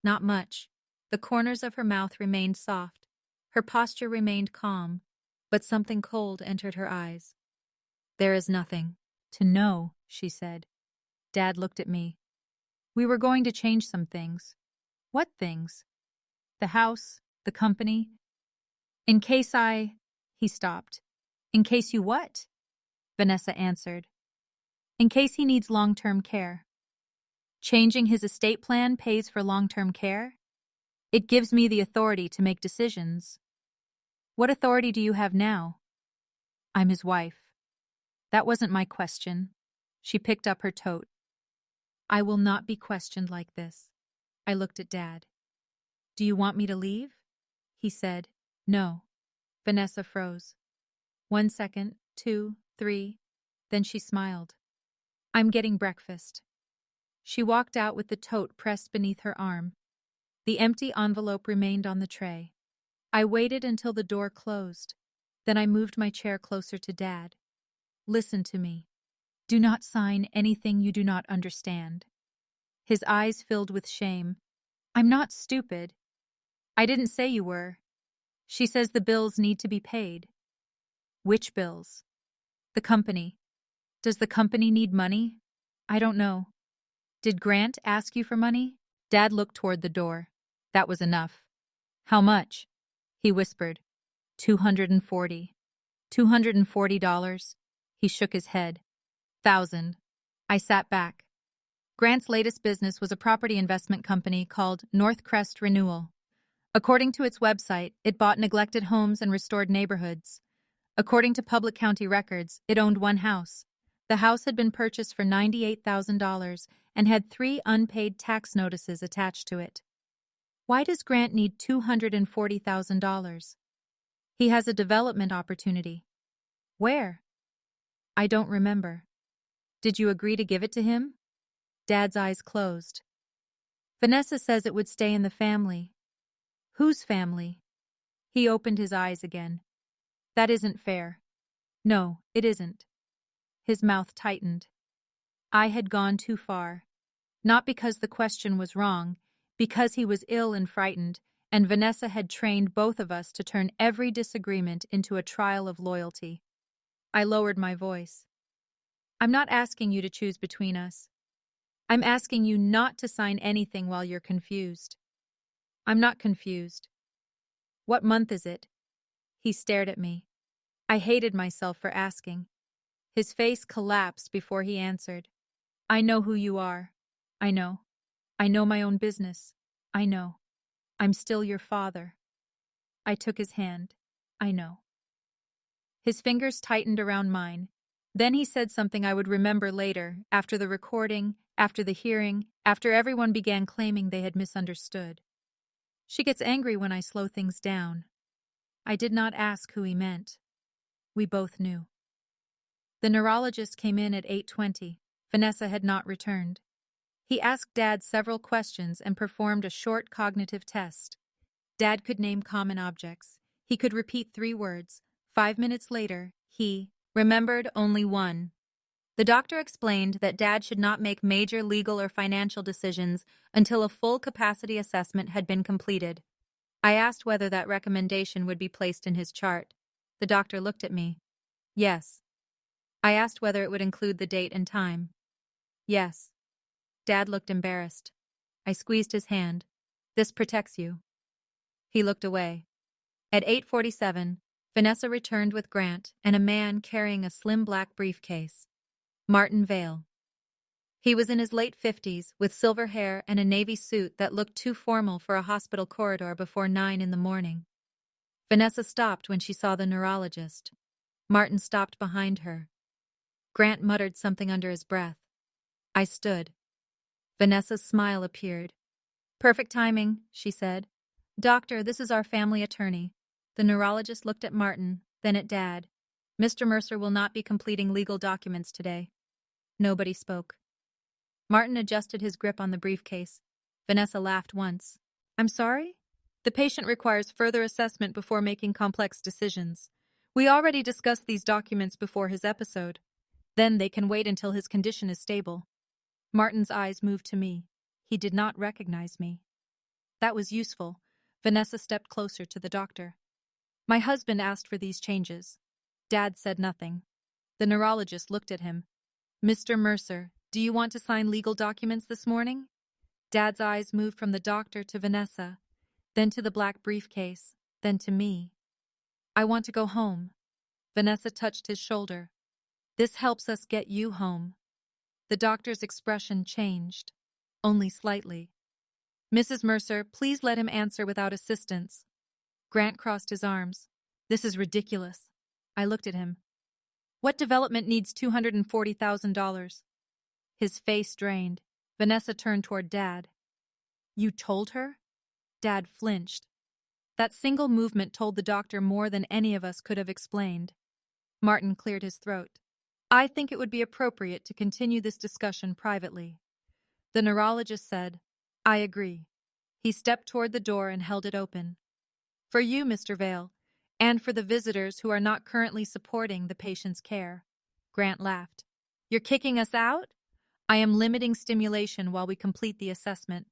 Not much. The corners of her mouth remained soft. Her posture remained calm, but something cold entered her eyes. There is nothing to know, she said. Dad looked at me. We were going to change some things. What things? The house, the company. In case He stopped. In case you what? Vanessa answered. In case he needs long-term care. Changing his estate plan pays for long-term care? It gives me the authority to make decisions. What authority do you have now? I'm his wife. That wasn't my question. She picked up her tote. I will not be questioned like this. I looked at Dad. Do you want me to leave? He said, no. Vanessa froze. 1 second, 2, 3. Then she smiled. I'm getting breakfast. She walked out with the tote pressed beneath her arm. The empty envelope remained on the tray. I waited until the door closed. Then I moved my chair closer to Dad. Listen to me. Do not sign anything you do not understand. His eyes filled with shame. I'm not stupid. I didn't say you were. She says the bills need to be paid. Which bills? The company. Does the company need money? I don't know. Did Grant ask you for money? Dad looked toward the door. That was enough. How much? He whispered. 240. $240. He shook his head. 1,000. I sat back. Grant's latest business was a property investment company called Northcrest Renewal. According to its website, it bought neglected homes and restored neighborhoods. According to public county records, it owned one house. The house had been purchased for $98,000 and had 3 unpaid tax notices attached to it. Why does Grant need $240,000? He has a development opportunity. Where? I don't remember. Did you agree to give it to him? Dad's eyes closed. Vanessa says it would stay in the family. Whose family? He opened his eyes again. That isn't fair. No, it isn't. His mouth tightened. I had gone too far. Not because the question was wrong, because he was ill and frightened, and Vanessa had trained both of us to turn every disagreement into a trial of loyalty. I lowered my voice. I'm not asking you to choose between us. I'm asking you not to sign anything while you're confused. I'm not confused. What month is it? He stared at me. I hated myself for asking. His face collapsed before he answered. I know who you are. I know. I know my own business. I know. I'm still your father. I took his hand. I know. His fingers tightened around mine. Then he said something I would remember later, after the recording, after the hearing, after everyone began claiming they had misunderstood. She gets angry when I slow things down. I did not ask who he meant. We both knew. The neurologist came in at 8:20. Vanessa had not returned. He asked Dad several questions and performed a short cognitive test. Dad could name common objects. He could repeat 3 words. 5 minutes later, he remembered only one. The doctor explained that Dad should not make major legal or financial decisions until a full capacity assessment had been completed. I asked whether that recommendation would be placed in his chart. The doctor looked at me. Yes. I asked whether it would include the date and time. Yes. Dad looked embarrassed. I squeezed his hand. This protects you. He looked away. At 8:47, Vanessa returned with Grant and a man carrying a slim black briefcase. Martin Vale. He was in his late 50s, with silver hair and a navy suit that looked too formal for a hospital corridor before 9 in the morning. Vanessa stopped when she saw the neurologist. Martin stopped behind her. Grant muttered something under his breath. I stood. Vanessa's smile appeared. Perfect timing, she said. Doctor, this is our family attorney. The neurologist looked at Martin, then at Dad. Mr. Mercer will not be completing legal documents today. Nobody spoke. Martin adjusted his grip on the briefcase. Vanessa laughed once. I'm sorry? The patient requires further assessment before making complex decisions. We already discussed these documents before his episode. Then they can wait until his condition is stable. Martin's eyes moved to me. He did not recognize me. That was useful. Vanessa stepped closer to the doctor. My husband asked for these changes. Dad said nothing. The neurologist looked at him. Mr. Mercer, do you want to sign legal documents this morning? Dad's eyes moved from the doctor to Vanessa, then to the black briefcase, then to me. I want to go home. Vanessa touched his shoulder. This helps us get you home. The doctor's expression changed, only slightly. Mrs. Mercer, please let him answer without assistance. Grant crossed his arms. This is ridiculous. I looked at him. What development needs $240,000? His face drained. Vanessa turned toward Dad. You told her? Dad flinched. That single movement told the doctor more than any of us could have explained. Martin cleared his throat. I think it would be appropriate to continue this discussion privately. The neurologist said, "I agree." He stepped toward the door and held it open. "For you, Mr. Vale, and for the visitors who are not currently supporting the patient's care." Grant laughed. "You're kicking us out?" "I am limiting stimulation while we complete the assessment."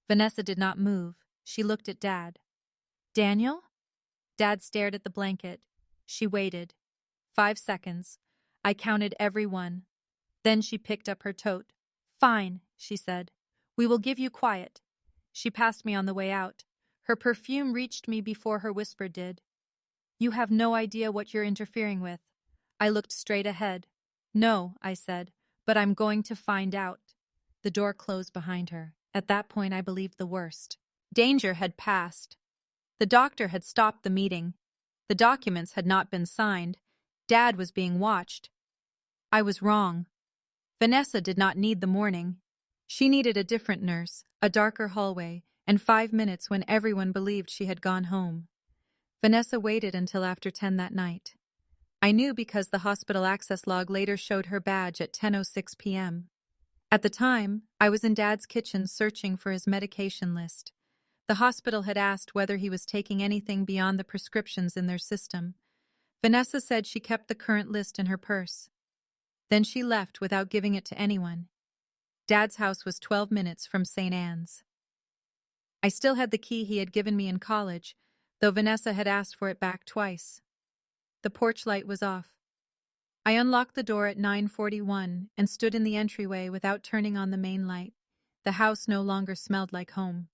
Vanessa did not move. She looked at Dad. "Daniel?" Dad stared at the blanket. She waited. 5 seconds. I counted every one. Then she picked up her tote. "Fine," she said. "We will give you quiet." She passed me on the way out. Her perfume reached me before her whisper did. "You have no idea what you're interfering with." I looked straight ahead. "No," I said, "but I'm going to find out." The door closed behind her. At that point, I believed the worst. Danger had passed. The doctor had stopped the meeting. The documents had not been signed. Dad was being watched. I was wrong. Vanessa did not need the morning. She needed a different nurse, a darker hallway, and 5 minutes when everyone believed she had gone home. Vanessa waited until after 10 that night. I knew because the hospital access log later showed her badge at 10:06 p.m. At the time, I was in Dad's kitchen searching for his medication list. The hospital had asked whether he was taking anything beyond the prescriptions in their system. Vanessa said she kept the current list in her purse. Then she left without giving it to anyone. Dad's house was 12 minutes from St. Anne's. I still had the key he had given me in college, though Vanessa had asked for it back twice. The porch light was off. I unlocked the door at 9:41 and stood in the entryway without turning on the main light. The house no longer smelled like home.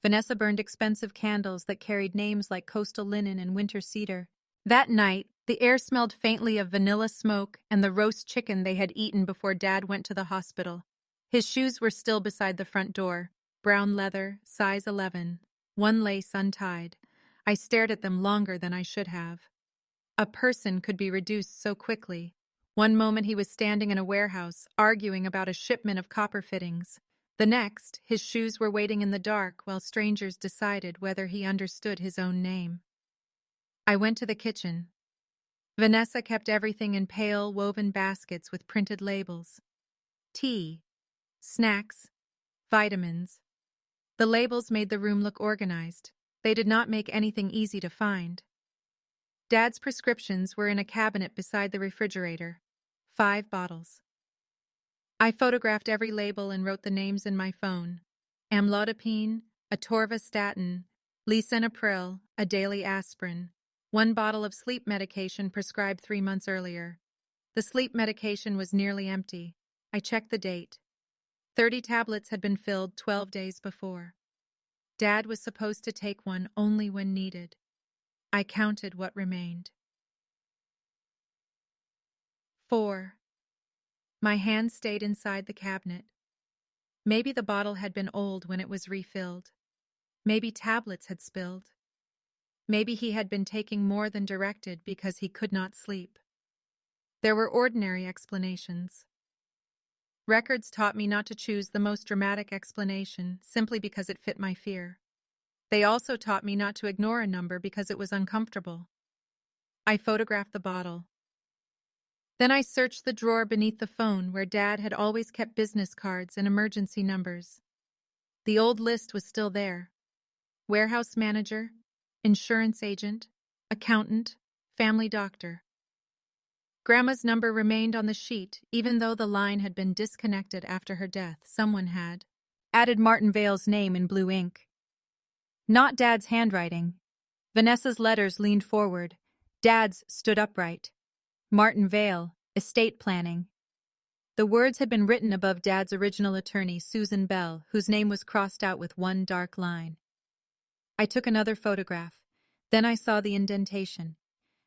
Vanessa burned expensive candles that carried names like Coastal Linen and Winter Cedar. That night, the air smelled faintly of vanilla smoke and the roast chicken they had eaten before Dad went to the hospital. His shoes were still beside the front door, brown leather, size 11, one lace untied. I stared at them longer than I should have. A person could be reduced so quickly. One moment he was standing in a warehouse, arguing about a shipment of copper fittings. The next, his shoes were waiting in the dark while strangers decided whether he understood his own name. I went to the kitchen. Vanessa kept everything in pale, woven baskets with printed labels. Tea, snacks, vitamins. The labels made the room look organized. They did not make anything easy to find. Dad's prescriptions were in a cabinet beside the refrigerator. 5 bottles. I photographed every label and wrote the names in my phone. Amlodipine, atorvastatin, lisinopril, a daily aspirin. 1 bottle of sleep medication prescribed 3 months earlier. The sleep medication was nearly empty. I checked the date. 30 tablets had been filled 12 days before. Dad was supposed to take one only when needed. I counted what remained. 4. My hand stayed inside the cabinet. Maybe the bottle had been old when it was refilled. Maybe tablets had spilled. Maybe he had been taking more than directed because he could not sleep. There were ordinary explanations. Records taught me not to choose the most dramatic explanation simply because it fit my fear. They also taught me not to ignore a number because it was uncomfortable. I photographed the bottle. Then I searched the drawer beneath the phone where Dad had always kept business cards and emergency numbers. The old list was still there. Warehouse manager, insurance agent, accountant, family doctor. Grandma's number remained on the sheet, even though the line had been disconnected after her death. Someone had added Martin Vale's name in blue ink. Not Dad's handwriting. Vanessa's letters leaned forward. Dad's stood upright. Martin Vale, estate planning. The words had been written above Dad's original attorney, Susan Bell, whose name was crossed out with one dark line. I took another photograph. Then I saw the indentation.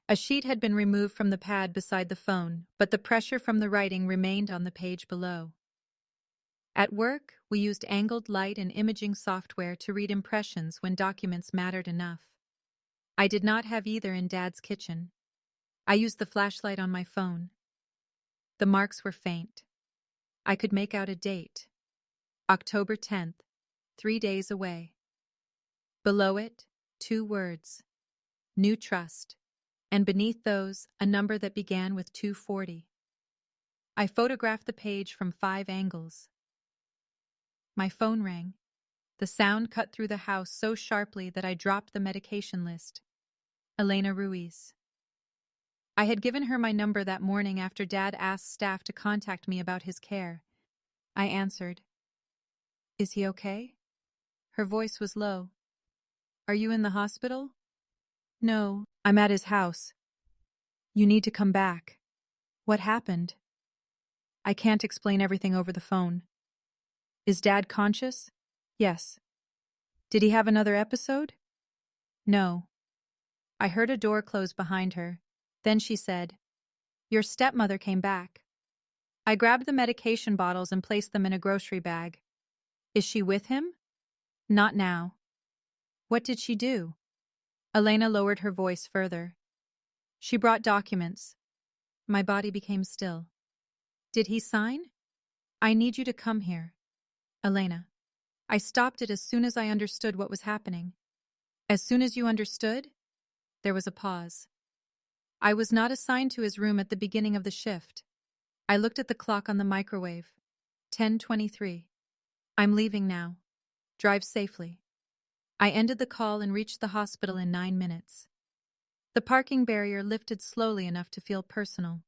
A sheet had been removed from the pad beside the phone, but the pressure from the writing remained on the page below. At work, we used angled light and imaging software to read impressions when documents mattered enough. I did not have either in Dad's kitchen. I used the flashlight on my phone. The marks were faint. I could make out a date. October 10th, 3 days away. Below it, 2 words. New trust. And beneath those, a number that began with 240. I photographed the page from 5 angles. My phone rang. The sound cut through the house so sharply that I dropped the medication list. Elena Ruiz. I had given her my number that morning after Dad asked staff to contact me about his care. I answered. Is he okay? Her voice was low. Are you in the hospital? No, I'm at his house. You need to come back. What happened? I can't explain everything over the phone. Is Dad conscious? Yes. Did he have another episode? No. I heard a door close behind her. Then she said, Your stepmother came back. I grabbed the medication bottles and placed them in a grocery bag. Is she with him? Not now. What did she do? Elena lowered her voice further. She brought documents. My body became still. Did he sign? I need you to come here. Elena. I stopped it as soon as I understood what was happening. As soon as you understood? There was a pause. I was not assigned to his room at the beginning of the shift. I looked at the clock on the microwave. 10:23. I'm leaving now. Drive safely. I ended the call and reached the hospital in 9 minutes. The parking barrier lifted slowly enough to feel personal.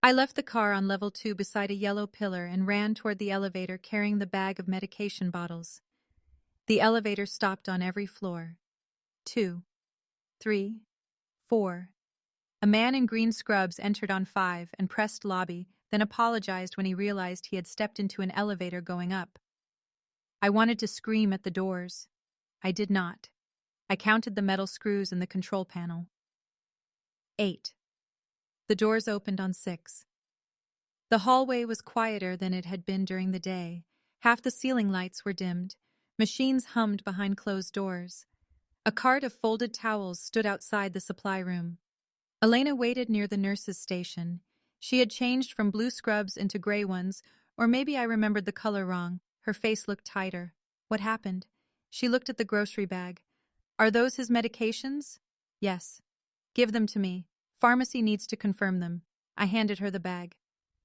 I left the car on level 2 beside a yellow pillar and ran toward the elevator carrying the bag of medication bottles. The elevator stopped on every floor. 2, 3, 4. A man in green scrubs entered on 5 and pressed lobby, then apologized when he realized he had stepped into an elevator going up. I wanted to scream at the doors. I did not. I counted the metal screws in the control panel. 8. The doors opened on 6. The hallway was quieter than it had been during the day. Half the ceiling lights were dimmed. Machines hummed behind closed doors. A cart of folded towels stood outside the supply room. Elena waited near the nurse's station. She had changed from blue scrubs into gray ones, or maybe I remembered the color wrong. Her face looked tighter. What happened? She looked at the grocery bag. Are those his medications? Yes. Give them to me. Pharmacy needs to confirm them. I handed her the bag.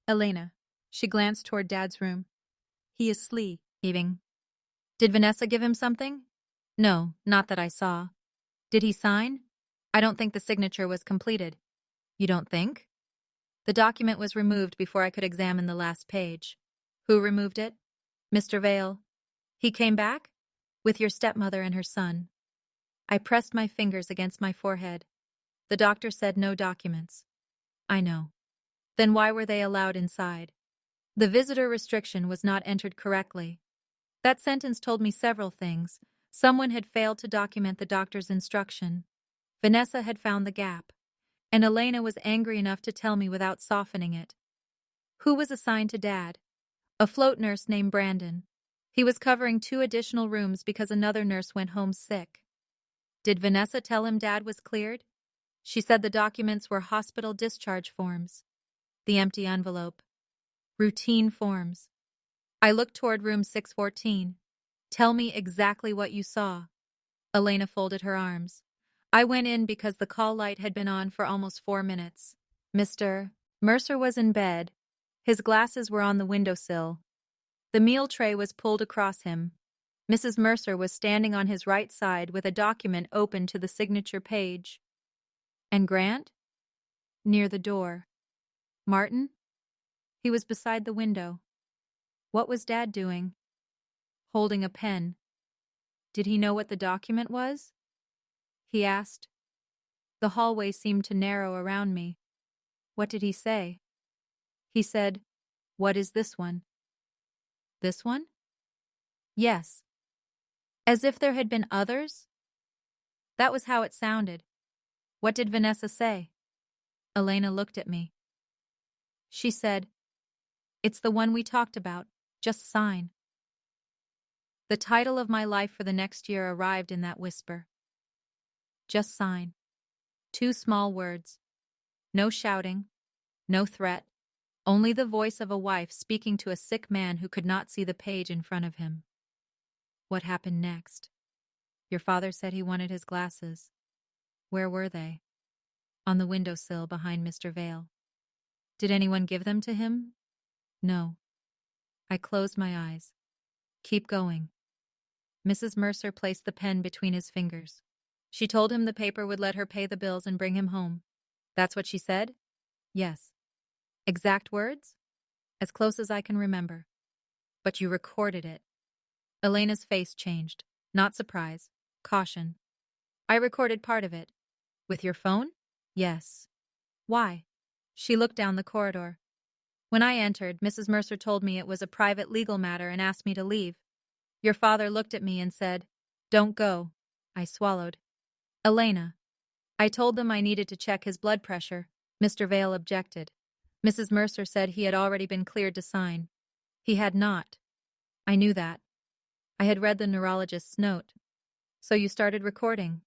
Elena. She glanced toward Dad's room. He is sleeping. Did Vanessa give him something? No, not that I saw. Did he sign? I don't think the signature was completed. You don't think? The document was removed before I could examine the last page. Who removed it? Mr. Vale. He came back? With your stepmother and her son. I pressed my fingers against my forehead. The doctor said no documents. I know. Then why were they allowed inside? The visitor restriction was not entered correctly. That sentence told me several things. Someone had failed to document the doctor's instruction. Vanessa had found the gap. And Elena was angry enough to tell me without softening it. Who was assigned to Dad? A float nurse named Brandon. He was covering 2 additional rooms because another nurse went home sick. Did Vanessa tell him Dad was cleared? She said the documents were hospital discharge forms. The empty envelope. Routine forms. I looked toward room 614. Tell me exactly what you saw. Elena folded her arms. I went in because the call light had been on for almost 4 minutes. Mr. Mercer was in bed. His glasses were on the windowsill. The meal tray was pulled across him. Mrs. Mercer was standing on his right side with a document open to the signature page. And Grant? Near the door. Martin? He was beside the window. What was Dad doing? Holding a pen. Did he know what the document was? He asked. The hallway seemed to narrow around me. What did he say? He said, What is this one? This one? Yes. As if there had been others? That was how it sounded. What did Vanessa say? Elena looked at me. She said, It's the one we talked about. Just sign. The title of my life for the next year arrived in that whisper. Just sign. 2 small words. No shouting. No threat. Only the voice of a wife speaking to a sick man who could not see the page in front of him. What happened next? Your father said he wanted his glasses. Where were they? On the windowsill behind Mr. Vale. Did anyone give them to him? No. I closed my eyes. Keep going. Mrs. Mercer placed the pen between his fingers. She told him the paper would let her pay the bills and bring him home. That's what she said? Yes. Exact words? As close as I can remember. But you recorded it. Elena's face changed. Not surprise. Caution. I recorded part of it. With your phone? Yes. Why? She looked down the corridor. When I entered, Mrs. Mercer told me it was a private legal matter and asked me to leave. Your father looked at me and said, "Don't go." I swallowed. Elena. I told them I needed to check his blood pressure. Mr. Vale objected. Mrs. Mercer said he had already been cleared to sign. He had not. I knew that. I had read the neurologist's note. So you started recording.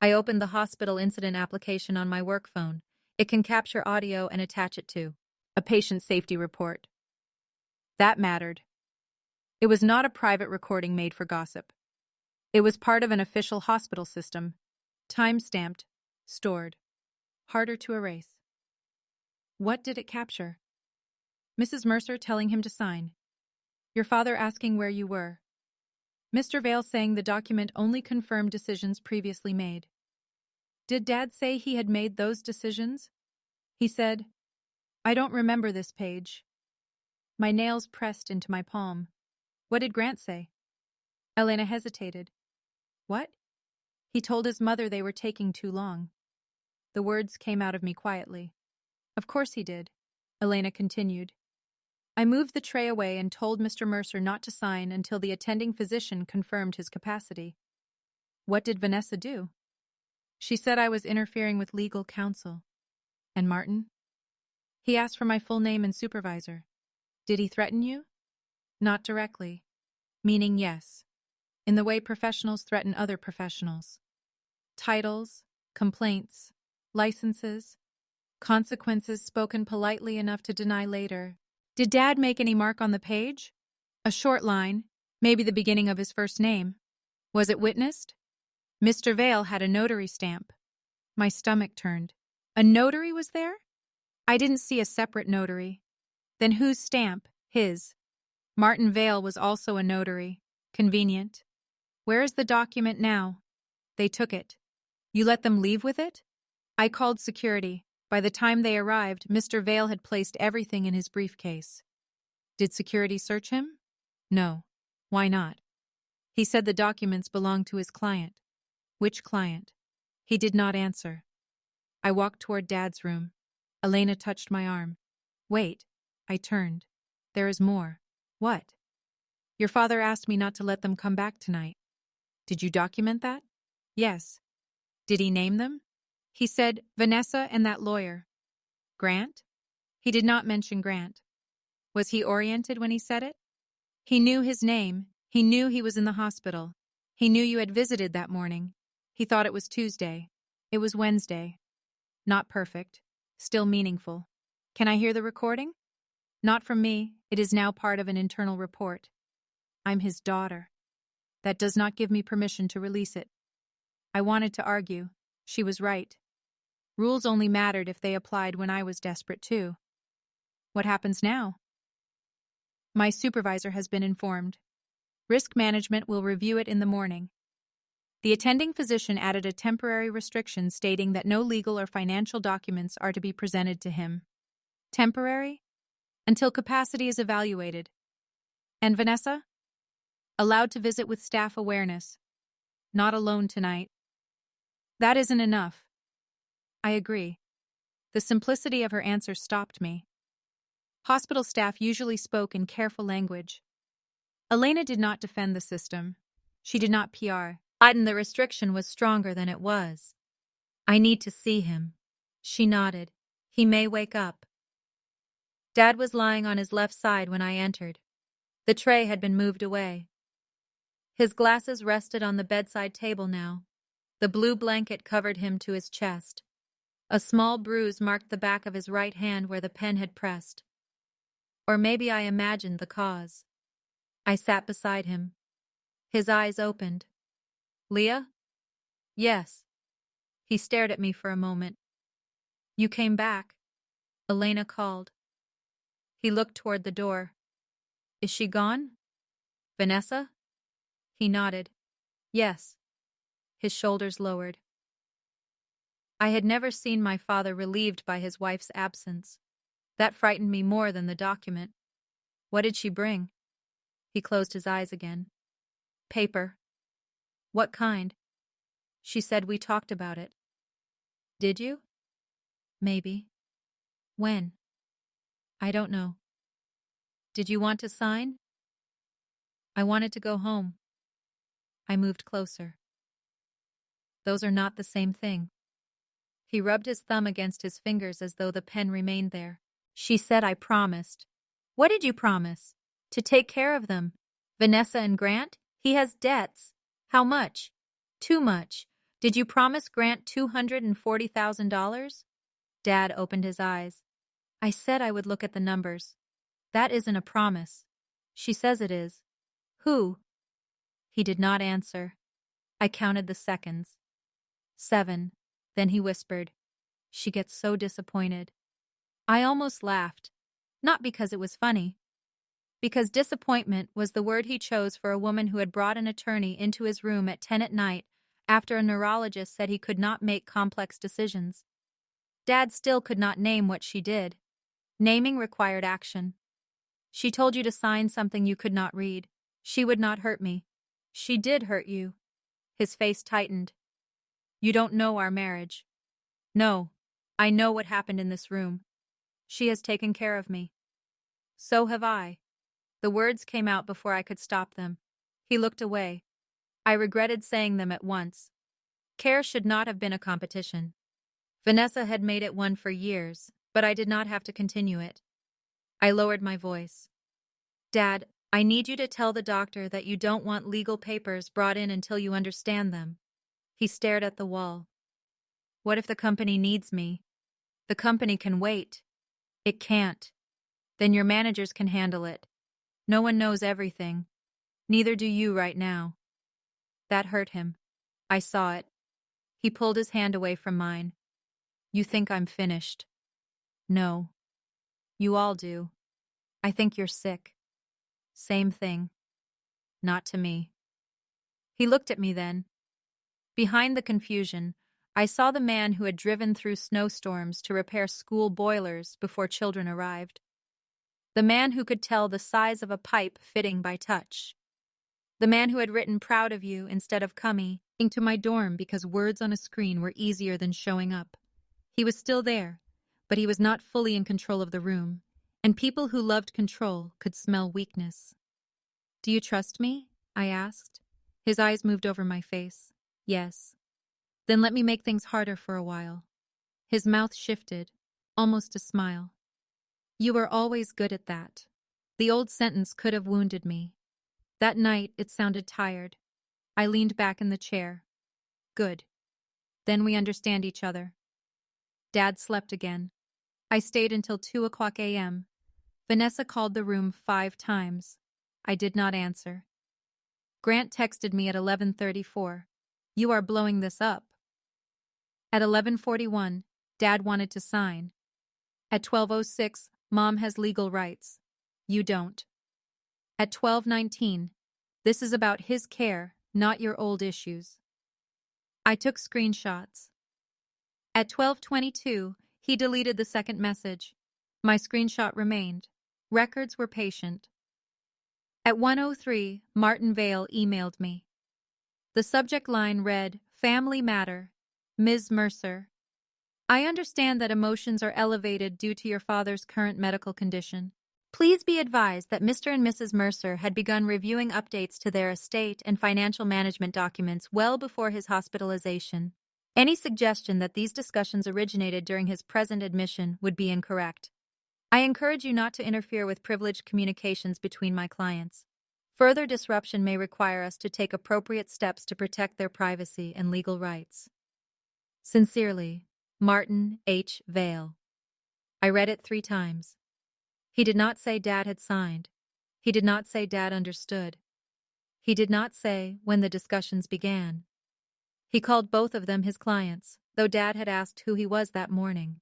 I opened the hospital incident application on my work phone. It can capture audio and attach it to a patient safety report. That mattered. It was not a private recording made for gossip. It was part of an official hospital system, time-stamped, stored, harder to erase. What did it capture? Mrs. Mercer telling him to sign. Your father asking where you were. Mr. Vale saying the document only confirmed decisions previously made. Did Dad say he had made those decisions? He said, "I don't remember this page." My nails pressed into my palm. What did Grant say? Elena hesitated. What? He told his mother they were taking too long. The words came out of me quietly. Of course he did, Elena continued. I moved the tray away and told Mr. Mercer not to sign until the attending physician confirmed his capacity. What did Vanessa do? She said I was interfering with legal counsel. And Martin? He asked for my full name and supervisor. Did he threaten you? Not directly. Meaning yes. In the way professionals threaten other professionals. Titles, complaints, licenses, consequences spoken politely enough to deny later. Did Dad make any mark on the page? A short line, maybe the beginning of his first name. Was it witnessed? Mr. Vale had a notary stamp. My stomach turned. A notary was there? I didn't see a separate notary. Then whose stamp? His. Martin Vale was also a notary. Convenient. Where is the document now? They took it. You let them leave with it? I called security. By the time they arrived, Mr. Vale had placed everything in his briefcase. Did security search him? No. Why not? He said the documents belonged to his client. Which client? He did not answer. I walked toward Dad's room. Elena touched my arm. Wait. I turned. There is more. What? Your father asked me not to let them come back tonight. Did you document that? Yes. Did he name them? He said, Vanessa and that lawyer. Grant? He did not mention Grant. Was he oriented when he said it? He knew his name. He knew he was in the hospital. He knew you had visited that morning. He thought it was Tuesday. It was Wednesday. Not perfect. Still meaningful. Can I hear the recording? Not from me. It is now part of an internal report. I'm his daughter. That does not give me permission to release it. I wanted to argue. She was right. Rules only mattered if they applied when I was desperate too. What happens now? My supervisor has been informed. Risk management will review it in the morning. The attending physician added a temporary restriction stating that no legal or financial documents are to be presented to him. Temporary? Until capacity is evaluated. And Vanessa? Allowed to visit with staff awareness. Not alone tonight. That isn't enough. I agree. The simplicity of her answer stopped me. Hospital staff usually spoke in careful language. Elena did not defend the system. She did not PR. The restriction was stronger than it was. I need to see him. She nodded. He may wake up. Dad was lying on his left side when I entered. The tray had been moved away. His glasses rested on the bedside table now. The blue blanket covered him to his chest. A small bruise marked the back of his right hand where the pen had pressed. Or maybe I imagined the cause. I sat beside him. His eyes opened. Leah? Yes. He stared at me for a moment. You came back. Elena called. He looked toward the door. Is she gone? Vanessa? He nodded. Yes. His shoulders lowered. I had never seen my father relieved by his wife's absence. That frightened me more than the document. What did she bring? He closed his eyes again. Paper. What kind? She said we talked about it. Did you? Maybe. When? I don't know. Did you want to sign? I wanted to go home. I moved closer. Those are not the same thing. He rubbed his thumb against his fingers as though the pen remained there. She said I promised. What did you promise? To take care of them. Vanessa and Grant? He has debts. How much? Too much. Did you promise Grant $240,000? Dad opened his eyes. I said I would look at the numbers. That isn't a promise. She says it is. Who? He did not answer. I counted the seconds. 7. Then he whispered, she gets so disappointed. I almost laughed. Not because it was funny. Because disappointment was the word he chose for a woman who had brought an attorney into his room at 10 at night after a neurologist said he could not make complex decisions. Dad still could not name what she did. Naming required action. She told you to sign something you could not read. She would not hurt me. She did hurt you. His face tightened. You don't know our marriage. No, I know what happened in this room. She has taken care of me. So have I. The words came out before I could stop them. He looked away. I regretted saying them at once. Care should not have been a competition. Vanessa had made it one for years, but I did not have to continue it. I lowered my voice. Dad, I need you to tell the doctor that you don't want legal papers brought in until you understand them. He stared at the wall. What if the company needs me? The company can wait. It can't. Then your managers can handle it. No one knows everything. Neither do you right now. That hurt him. I saw it. He pulled his hand away from mine. You think I'm finished. No. You all do. I think you're sick. Same thing. Not to me. He looked at me then. Behind the confusion, I saw the man who had driven through snowstorms to repair school boilers before children arrived. The man who could tell the size of a pipe fitting by touch. The man who had written proud of you instead of coming to my dorm because words on a screen were easier than showing up. He was still there, but he was not fully in control of the room, and people who loved control could smell weakness. Do you trust me? I asked. His eyes moved over my face. Yes. Then let me make things harder for a while. His mouth shifted, almost a smile. You were always good at that. The old sentence could have wounded me. That night, it sounded tired. I leaned back in the chair. Good. Then we understand each other. Dad slept again. I stayed until 2:00 a.m. Vanessa called the room 5 times. I did not answer. Grant texted me at 11:34. You are blowing this up. At 11:41, Dad wanted to sign. At 12:06, Mom has legal rights. You don't. At 12:19, this is about his care, not your old issues. I took screenshots. At 12:22, he deleted the second message. My screenshot remained. Records were patient. At 1:03, Martin Vale emailed me. The subject line read, Family Matter, Ms. Mercer. I understand that emotions are elevated due to your father's current medical condition. Please be advised that Mr. and Mrs. Mercer had begun reviewing updates to their estate and financial management documents well before his hospitalization. Any suggestion that these discussions originated during his present admission would be incorrect. I encourage you not to interfere with privileged communications between my clients. Further disruption may require us to take appropriate steps to protect their privacy and legal rights. Sincerely, Martin H. Vale. I read it 3 times. He did not say Dad had signed. He did not say Dad understood. He did not say when the discussions began. He called both of them his clients, though Dad had asked who he was that morning.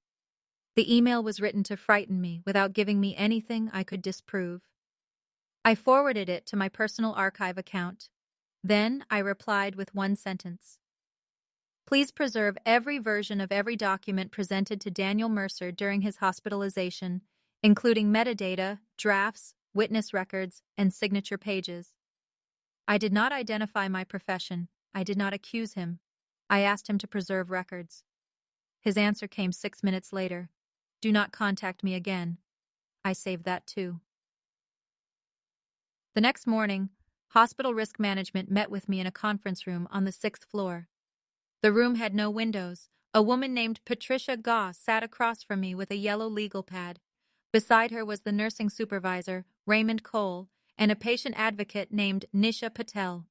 The email was written to frighten me without giving me anything I could disprove. I forwarded it to my personal archive account. Then I replied with one sentence. Please preserve every version of every document presented to Daniel Mercer during his hospitalization, including metadata, drafts, witness records, and signature pages. I did not identify my profession. I did not accuse him. I asked him to preserve records. His answer came 6 minutes later. Do not contact me again. I saved that too. The next morning, hospital risk management met with me in a conference room on the 6th floor. The room had no windows. A woman named Patricia Goss sat across from me with a yellow legal pad. Beside her was the nursing supervisor, Raymond Cole, and a patient advocate named Nisha Patel.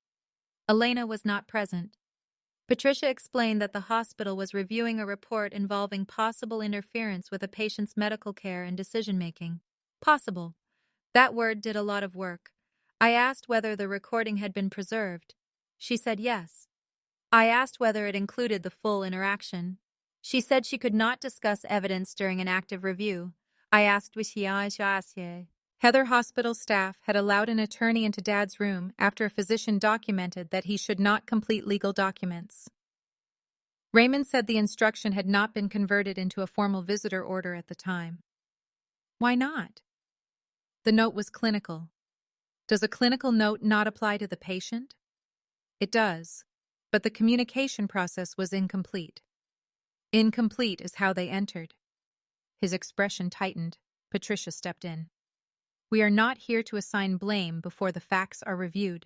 Elena was not present. Patricia explained that the hospital was reviewing a report involving possible interference with a patient's medical care and decision-making. Possible. That word did a lot of work. I asked whether the recording had been preserved. She said yes. I asked whether it included the full interaction. She said she could not discuss evidence during an active review. I asked Heather hospital staff had allowed an attorney into Dad's room after a physician documented that he should not complete legal documents. Raymond said the instruction had not been converted into a formal visitor order at the time. Why not? The note was clinical. Does a clinical note not apply to the patient? It does, but the communication process was incomplete. Incomplete is how they entered. His expression tightened. Patricia stepped in. We are not here to assign blame before the facts are reviewed.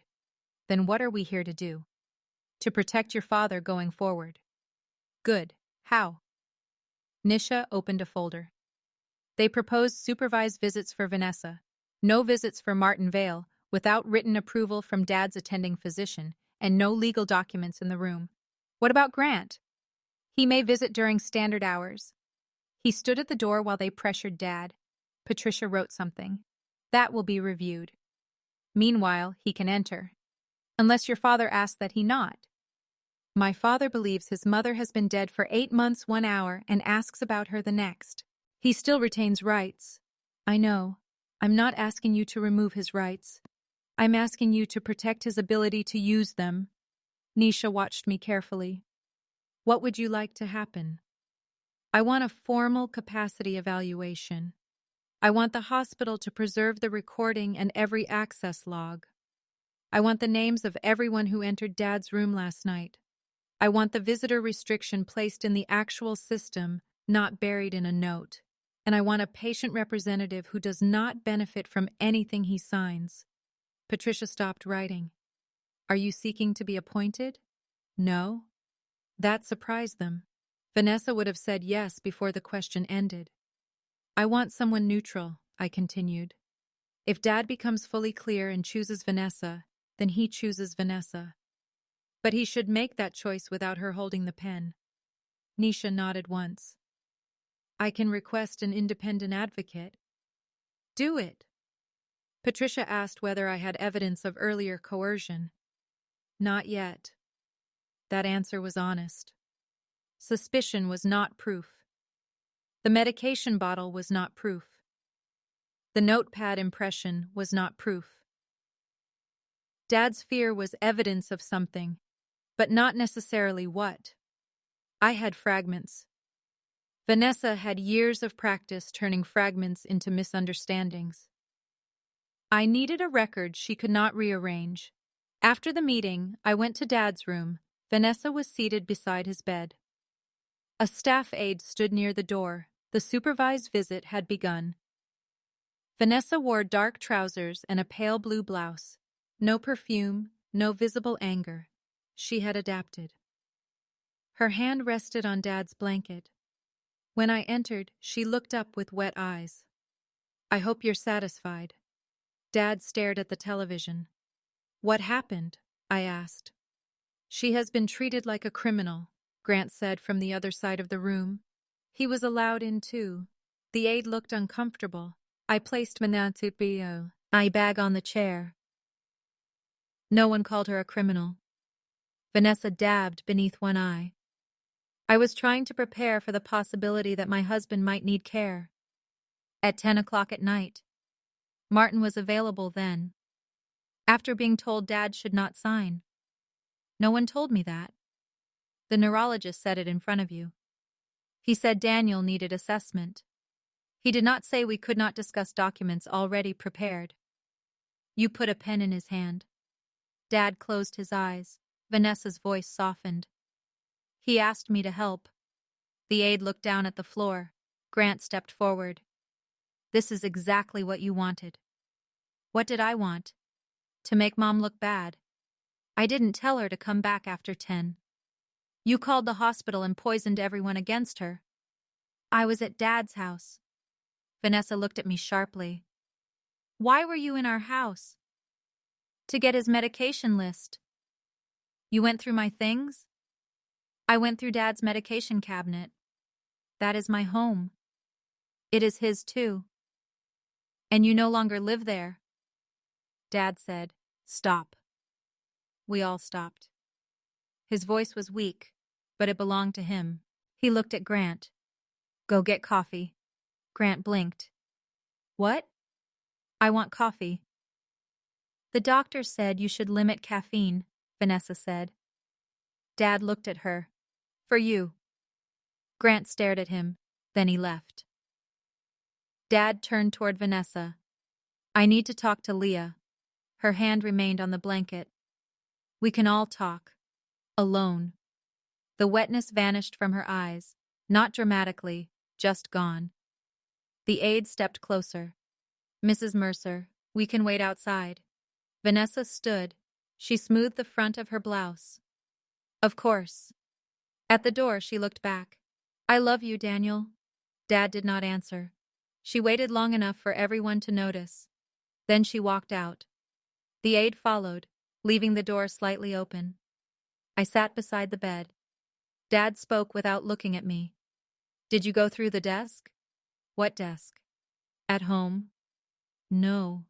Then what are we here to do? To protect your father going forward. Good. How? Nisha opened a folder. They proposed supervised visits for Vanessa, no visits for Martin Vale, without written approval from Dad's attending physician, and no legal documents in the room. What about Grant? He may visit during standard hours. He stood at the door while they pressured Dad. Patricia wrote something. That will be reviewed. Meanwhile, he can enter. Unless your father asks that he not. My father believes his mother has been dead for 8 months 1 hour and asks about her the next. He still retains rights. I know. I'm not asking you to remove his rights. I'm asking you to protect his ability to use them. Nisha watched me carefully. What would you like to happen? I want a formal capacity evaluation. I want the hospital to preserve the recording and every access log. I want the names of everyone who entered Dad's room last night. I want the visitor restriction placed in the actual system, not buried in a note. And I want a patient representative who does not benefit from anything he signs. Patricia stopped writing. Are you seeking to be appointed? No? That surprised them. Vanessa would have said yes before the question ended. I want someone neutral, I continued. If Dad becomes fully clear and chooses Vanessa, then he chooses Vanessa. But he should make that choice without her holding the pen. Nisha nodded once. I can request an independent advocate. Do it. Patricia asked whether I had evidence of earlier coercion. Not yet. That answer was honest. Suspicion was not proof. The medication bottle was not proof. The notepad impression was not proof. Dad's fear was evidence of something, but not necessarily what. I had fragments. Vanessa had years of practice turning fragments into misunderstandings. I needed a record she could not rearrange. After the meeting, I went to Dad's room. Vanessa was seated beside his bed. A staff aide stood near the door. The supervised visit had begun. Vanessa wore dark trousers and a pale blue blouse. No perfume, no visible anger. She had adapted. Her hand rested on Dad's blanket. When I entered, she looked up with wet eyes. I hope you're satisfied. Dad stared at the television. What happened? I asked. She has been treated like a criminal, Grant said from the other side of the room. He was allowed in too. The aide looked uncomfortable. I placed Manatupio, my bag on the chair. No one called her a criminal. Vanessa dabbed beneath one eye. I was trying to prepare for the possibility that my husband might need care. At 10 o'clock at night. Martin was available then. After being told Dad should not sign. No one told me that. The neurologist said it in front of you. He said Daniel needed assessment. He did not say we could not discuss documents already prepared. You put a pen in his hand. Dad closed his eyes. Vanessa's voice softened. He asked me to help. The aide looked down at the floor. Grant stepped forward. This is exactly what you wanted. What did I want? To make Mom look bad. I didn't tell her to come back after 10. You called the hospital and poisoned everyone against her. I was at Dad's house. Vanessa looked at me sharply. Why were you in our house? To get his medication list. You went through my things? I went through Dad's medication cabinet. That is my home. It is his too. And you no longer live there. Dad said, Stop. We all stopped. His voice was weak, but it belonged to him. He looked at Grant. Go get coffee. Grant blinked. What? I want coffee. The doctor said you should limit caffeine, Vanessa said. Dad looked at her. For you. Grant stared at him, then he left. Dad turned toward Vanessa. I need to talk to Leah. Her hand remained on the blanket. We can all talk. Alone. The wetness vanished from her eyes, not dramatically, just gone. The aide stepped closer. Mrs. Mercer, we can wait outside. Vanessa stood. She smoothed the front of her blouse. Of course. At the door, she looked back. I love you, Daniel. Dad did not answer. She waited long enough for everyone to notice. Then she walked out. The aide followed, leaving the door slightly open. I sat beside the bed. Dad spoke without looking at me. Did you go through the desk? What desk? At home? No.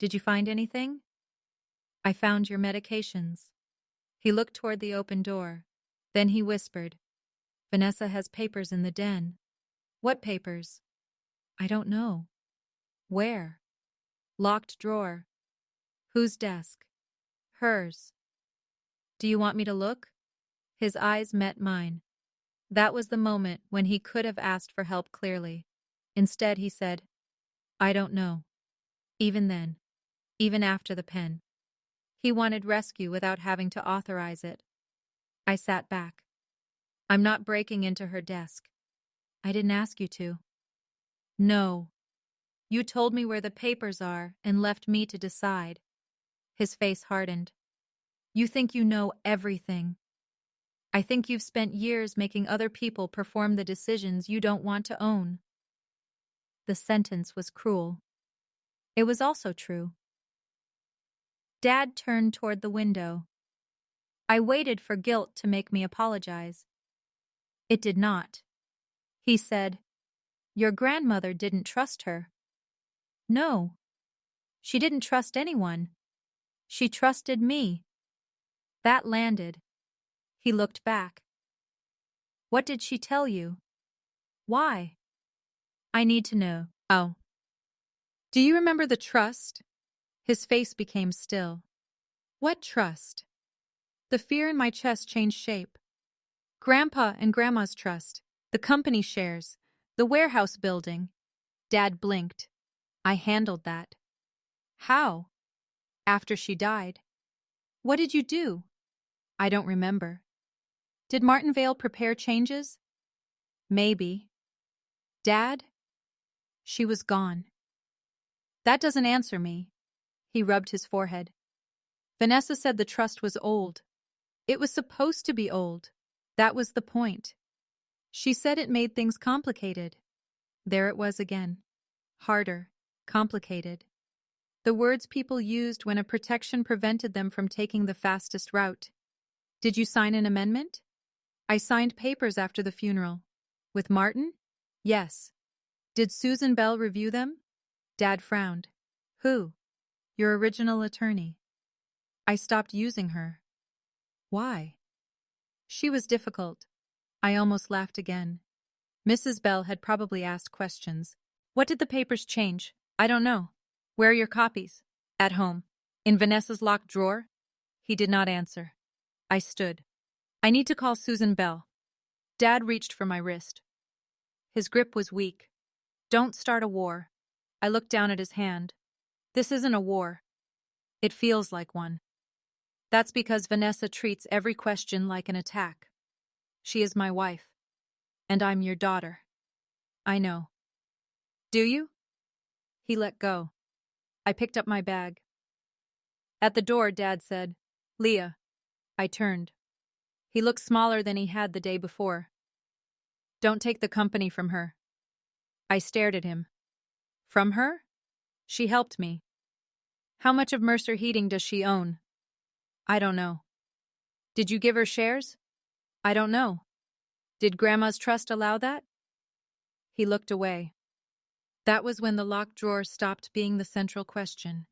Did you find anything? I found your medications. He looked toward the open door. Then he whispered, Vanessa has papers in the den. What papers? I don't know. Where? Locked drawer. Whose desk? Hers. Do you want me to look? His eyes met mine. That was the moment when he could have asked for help clearly. Instead, he said, I don't know. Even then. Even after the pen. He wanted rescue without having to authorize it. I sat back. I'm not breaking into her desk. I didn't ask you to. No. You told me where the papers are and left me to decide. His face hardened. You think you know everything. I think you've spent years making other people perform the decisions you don't want to own. The sentence was cruel. It was also true. Dad turned toward the window. I waited for guilt to make me apologize. It did not. He said, Your grandmother didn't trust her. No. She didn't trust anyone. She trusted me. That landed. He looked back. What did she tell you? Why? I need to know. Oh. Do you remember the trust? His face became still. What trust? The fear in my chest changed shape. Grandpa and Grandma's trust, the company shares, the warehouse building. Dad blinked. I handled that. How? After she died. What did you do? I don't remember. Did Martinvale prepare changes? Maybe. Dad? She was gone. That doesn't answer me. He rubbed his forehead. Vanessa said the trust was old. It was supposed to be old. That was the point. She said it made things complicated. There it was again. Harder. Complicated. The words people used when a protection prevented them from taking the fastest route. Did you sign an amendment? I signed papers after the funeral. With Martin? Yes. Did Susan Bell review them? Dad frowned. Who? Your original attorney. I stopped using her. Why? She was difficult. I almost laughed again. Mrs. Bell had probably asked questions. What did the papers change? I don't know. Where are your copies? At home. In Vanessa's locked drawer? He did not answer. I stood. I need to call Susan Bell. Dad reached for my wrist. His grip was weak. Don't start a war. I looked down at his hand. This isn't a war. It feels like one. That's because Vanessa treats every question like an attack. She is my wife. And I'm your daughter. I know. Do you? He let go. I picked up my bag. At the door, Dad said, Leah. I turned. He looked smaller than he had the day before. Don't take the company from her. I stared at him. From her? She helped me. How much of Mercer Heating does she own? I don't know. Did you give her shares? I don't know. Did Grandma's trust allow that? He looked away. That was when the locked drawer stopped being the central question.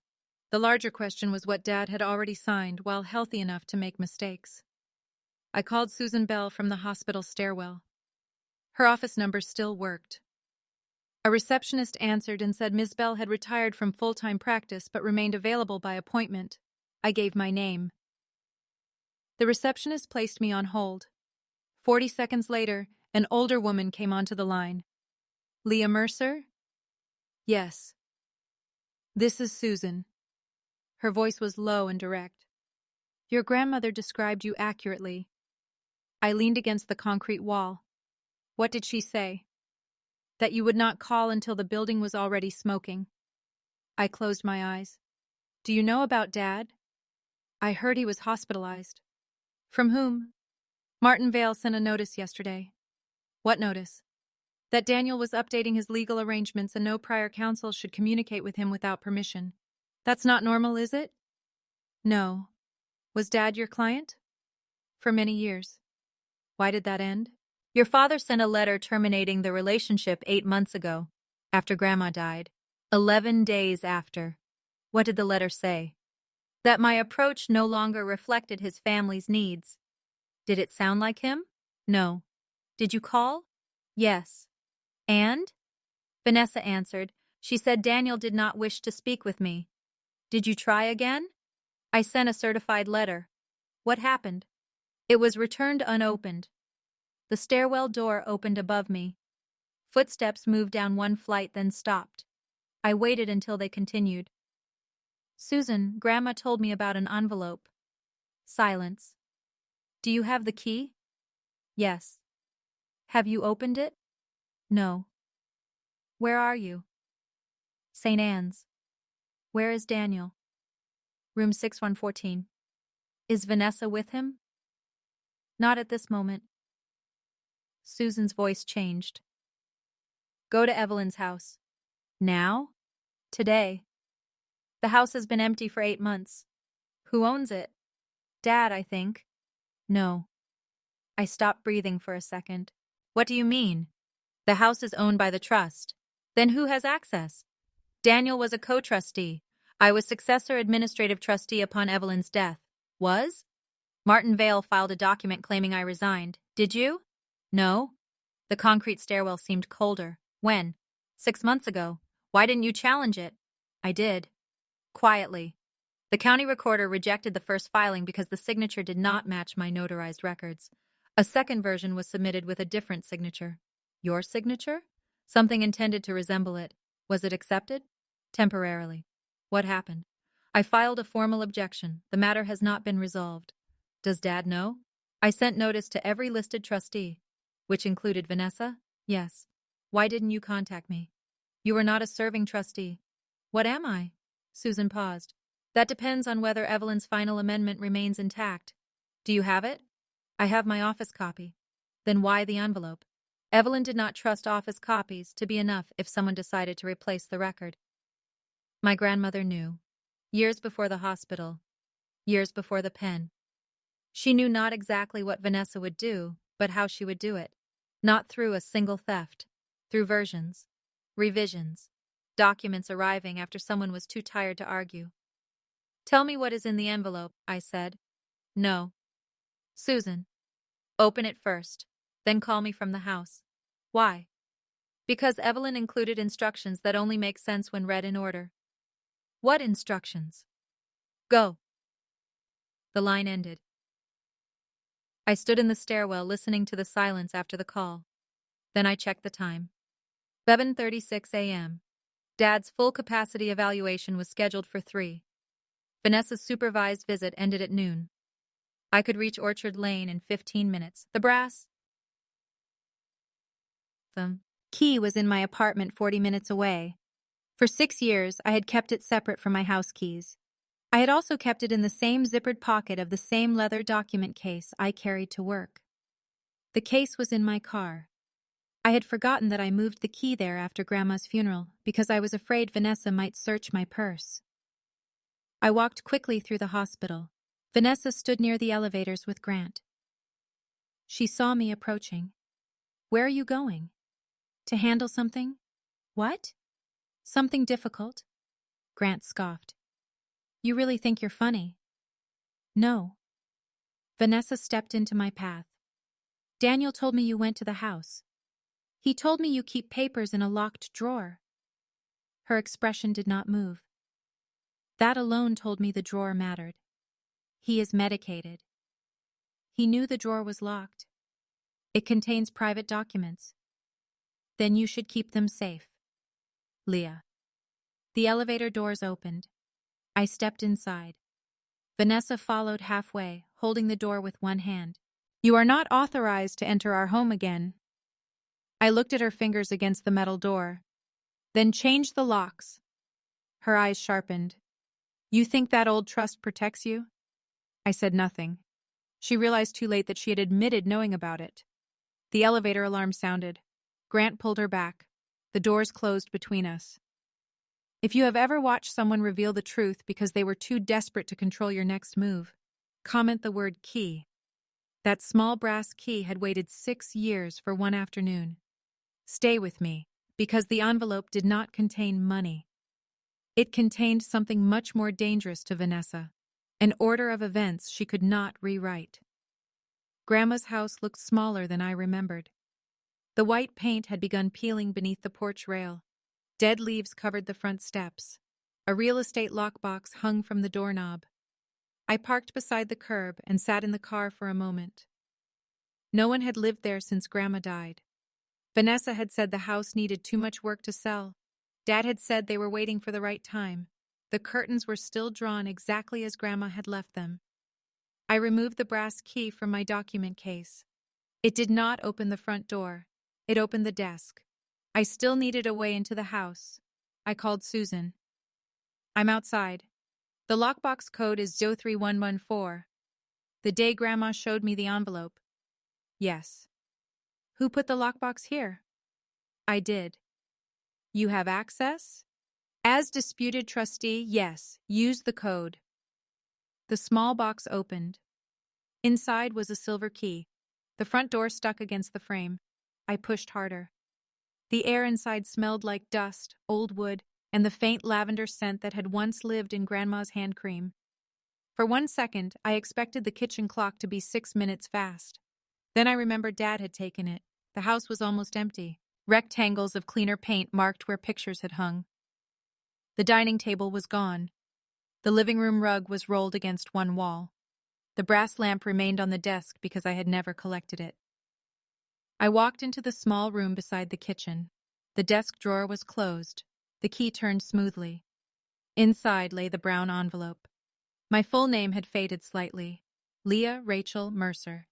The larger question was what Dad had already signed while healthy enough to make mistakes. I called Susan Bell from the hospital stairwell. Her office number still worked. A receptionist answered and said Ms. Bell had retired from full-time practice but remained available by appointment. I gave my name. The receptionist placed me on hold. 40 seconds later, an older woman came onto the line. Leah Mercer? Yes. This is Susan. Her voice was low and direct. Your grandmother described you accurately. I leaned against the concrete wall. What did she say? That you would not call until the building was already smoking. I closed my eyes. Do you know about Dad? I heard he was hospitalized. From whom? Martin Vale sent a notice yesterday. What notice? That Daniel was updating his legal arrangements and no prior counsel should communicate with him without permission. That's not normal, is it? No. Was Dad your client? For many years. Why did that end? Your father sent a letter terminating the relationship 8 months ago, after Grandma died. 11 days after. What did the letter say? That my approach no longer reflected his family's needs. Did it sound like him? No. Did you call? Yes. And? Vanessa answered. She said Daniel did not wish to speak with me. Did you try again? I sent a certified letter. What happened? It was returned unopened. The stairwell door opened above me. Footsteps moved down one flight, then stopped. I waited until they continued. Susan, Grandma told me about an envelope. Silence. Do you have the key? Yes. Have you opened it? No. Where are you? St. Anne's. Where is Daniel? Room 6114. Is Vanessa with him? Not at this moment. Susan's voice changed. Go to Evelyn's house. Now? Today. The house has been empty for 8 months. Who owns it? Dad, I think. No. I stopped breathing for a second. What do you mean? The house is owned by the trust. Then who has access? Daniel was a co-trustee. I was successor administrative trustee upon Evelyn's death. Was? Martin Vale filed a document claiming I resigned. Did you? No. The concrete stairwell seemed colder. When? 6 months ago. Why didn't you challenge it? I did. Quietly. The county recorder rejected the first filing because the signature did not match my notarized records. A second version was submitted with a different signature. Your signature? Something intended to resemble it. Was it accepted? Temporarily. What happened? I filed a formal objection. The matter has not been resolved. Does Dad know? I sent notice to every listed trustee. Which included Vanessa? Yes. Why didn't you contact me? You are not a serving trustee. What am I? Susan paused. That depends on whether Evelyn's final amendment remains intact. Do you have it? I have my office copy. Then why the envelope? Evelyn did not trust office copies to be enough if someone decided to replace the record. My grandmother knew. Years before the hospital. Years before the pen. She knew not exactly what Vanessa would do, but how she would do it. Not through a single theft. Through versions. Revisions. Documents arriving after someone was too tired to argue. Tell me what is in the envelope, I said. No. Susan. Open it first. Then call me from the house. Why? Because Evelyn included instructions that only make sense when read in order. What instructions? Go. The line ended. I stood in the stairwell listening to the silence after the call. Then I checked the time. 7:36 a.m. Dad's full capacity evaluation was scheduled for 3. Vanessa's supervised visit ended at noon. I could reach Orchard Lane in 15 minutes. The key was in my apartment 40 minutes away. For 6 years, I had kept it separate from my house keys. I had also kept it in the same zippered pocket of the same leather document case I carried to work. The case was in my car. I had forgotten that I moved the key there after Grandma's funeral because I was afraid Vanessa might search my purse. I walked quickly through the hospital. Vanessa stood near the elevators with Grant. She saw me approaching. "Where are you going?" "To handle something." "What?" "Something difficult." Grant scoffed. "You really think you're funny?" "No." Vanessa stepped into my path. "Daniel told me you went to the house. He told me you keep papers in a locked drawer." Her expression did not move. That alone told me the drawer mattered. He is medicated. He knew the drawer was locked. It contains private documents. Then you should keep them safe. Leah. The elevator doors opened. I stepped inside. Vanessa followed halfway, holding the door with one hand. "You are not authorized to enter our home again." I looked at her fingers against the metal door. "Then change the locks." Her eyes sharpened. "You think that old trust protects you?" I said nothing. She realized too late that she had admitted knowing about it. The elevator alarm sounded. Grant pulled her back. The doors closed between us. If you have ever watched someone reveal the truth because they were too desperate to control your next move, comment the word key. That small brass key had waited 6 years for one afternoon. Stay with me, because the envelope did not contain money. It contained something much more dangerous to Vanessa, an order of events she could not rewrite. Grandma's house looked smaller than I remembered. The white paint had begun peeling beneath the porch rail. Dead leaves covered the front steps. A real estate lockbox hung from the doorknob. I parked beside the curb and sat in the car for a moment. No one had lived there since Grandma died. Vanessa had said the house needed too much work to sell. Dad had said they were waiting for the right time. The curtains were still drawn exactly as Grandma had left them. I removed the brass key from my document case. It did not open the front door. It opened the desk. I still needed a way into the house. I called Susan. "I'm outside. The lockbox code is 03114. The day Grandma showed me the envelope." "Yes." "Who put the lockbox here?" "I did." "You have access?" "As disputed trustee, yes. Use the code." The small box opened. Inside was a silver key. The front door stuck against the frame. I pushed harder. The air inside smelled like dust, old wood, and the faint lavender scent that had once lived in Grandma's hand cream. For 1 second, I expected the kitchen clock to be 6 minutes fast. Then I remembered Dad had taken it. The house was almost empty. Rectangles of cleaner paint marked where pictures had hung. The dining table was gone. The living room rug was rolled against one wall. The brass lamp remained on the desk because I had never collected it. I walked into the small room beside the kitchen. The desk drawer was closed. The key turned smoothly. Inside lay the brown envelope. My full name had faded slightly. Leah Rachel Mercer.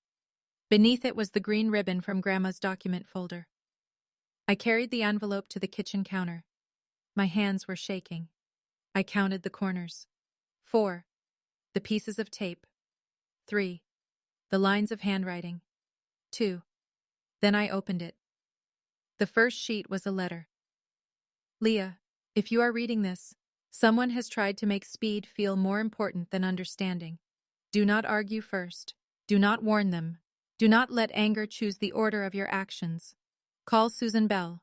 Beneath it was the green ribbon from Grandma's document folder. I carried the envelope to the kitchen counter. My hands were shaking. I counted the corners. 4. The pieces of tape. 3. The lines of handwriting. 2. Then I opened it. The first sheet was a letter. "Leah, if you are reading this, someone has tried to make speed feel more important than understanding. Do not argue first. Do not warn them. Do not let anger choose the order of your actions. Call Susan Bell.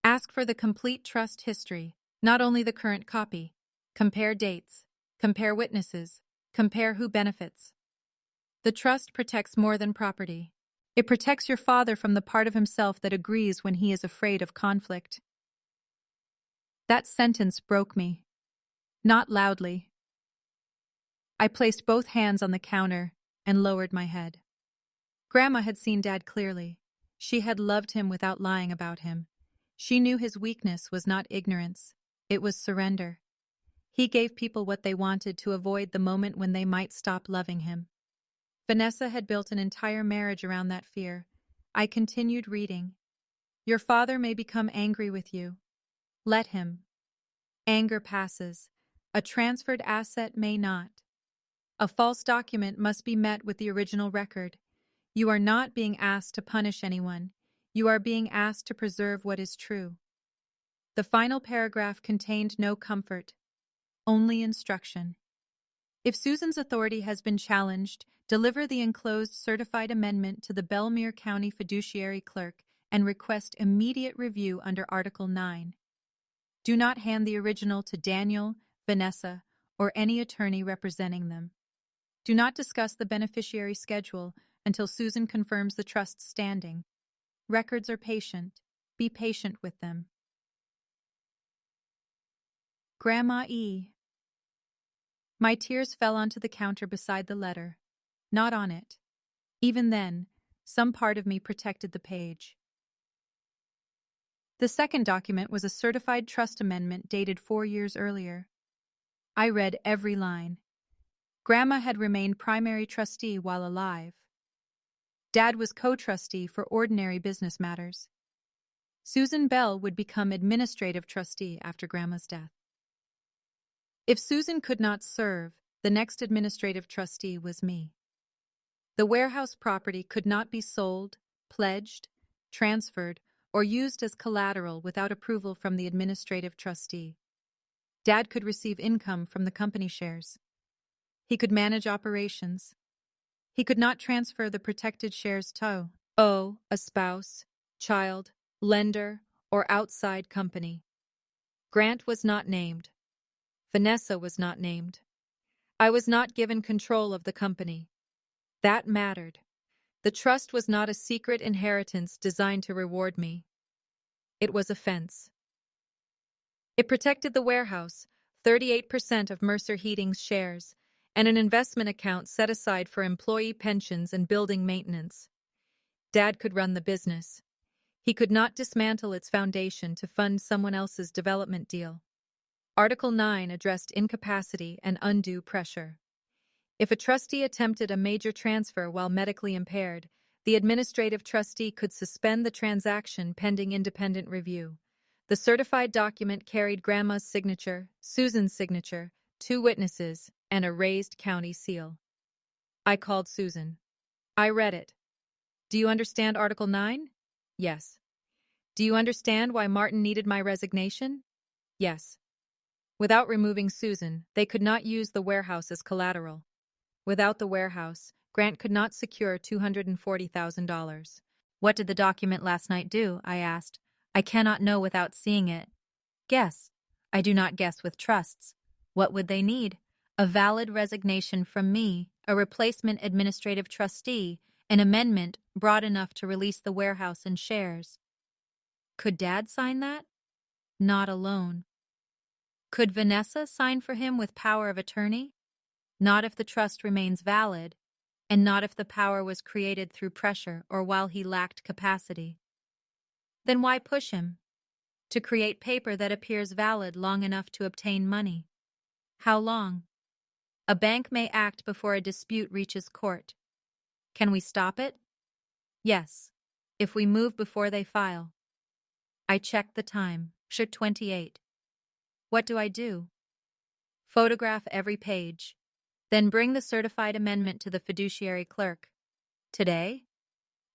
Ask for the complete trust history, not only the current copy. Compare dates. Compare witnesses. Compare who benefits. The trust protects more than property. It protects your father from the part of himself that agrees when he is afraid of conflict." That sentence broke me. Not loudly. I placed both hands on the counter and lowered my head. Grandma had seen Dad clearly. She had loved him without lying about him. She knew his weakness was not ignorance. It was surrender. He gave people what they wanted to avoid the moment when they might stop loving him. Vanessa had built an entire marriage around that fear. I continued reading. Your father may become angry with you. Let him. Anger passes. A transferred asset may not. A false document must be met with the original record. You are not being asked to punish anyone. You are being asked to preserve what is true. The final paragraph contained no comfort, only instruction. If Susan's authority has been challenged, deliver the enclosed certified amendment to the Belmere County Fiduciary Clerk and request immediate review under Article 9. Do not hand the original to Daniel, Vanessa, or any attorney representing them. Do not discuss the beneficiary schedule until Susan confirms the trust's standing. Records are patient. Be patient with them. Grandma E. My tears fell onto the counter beside the letter, not on it. Even then, some part of me protected the page. The second document was a certified trust amendment dated 4 years earlier. I read every line. Grandma had remained primary trustee while alive. Dad was co-trustee for ordinary business matters. Susan Bell would become administrative trustee after Grandma's death. If Susan could not serve, the next administrative trustee was me. The warehouse property could not be sold, pledged, transferred, or used as collateral without approval from the administrative trustee. Dad could receive income from the company shares. He could manage operations. He could not transfer the protected shares to a spouse, child, lender, or outside company. Grant was not named. Vanessa was not named. I was not given control of the company. That mattered. The trust was not a secret inheritance designed to reward me. It was a fence. It protected the warehouse, 38% of Mercer Heating's shares, and an investment account set aside for employee pensions and building maintenance. Dad could run the business. He could not dismantle its foundation to fund someone else's development deal. Article 9 addressed incapacity and undue pressure. If a trustee attempted a major transfer while medically impaired, the administrative trustee could suspend the transaction pending independent review. The certified document carried Grandma's signature, Susan's signature, 2 witnesses, and a raised county seal. I called Susan. I read it. Do you understand Article 9? Yes. Do you understand why Martin needed my resignation? Yes. Without removing Susan, they could not use the warehouse as collateral. Without the warehouse, Grant could not secure $240,000. What did the document last night do? I asked. I cannot know without seeing it. Guess. I do not guess with trusts. What would they need? A valid resignation from me, a replacement administrative trustee, an amendment broad enough to release the warehouse and shares. Could Dad sign that? Not alone. Could Vanessa sign for him with power of attorney? Not if the trust remains valid, and not if the power was created through pressure or while he lacked capacity. Then why push him? To create paper that appears valid long enough to obtain money. How long? A bank may act before a dispute reaches court. Can we stop it? Yes, if we move before they file. I checked the time. 28. What do I do? Photograph every page. Then bring the certified amendment to the fiduciary clerk. Today?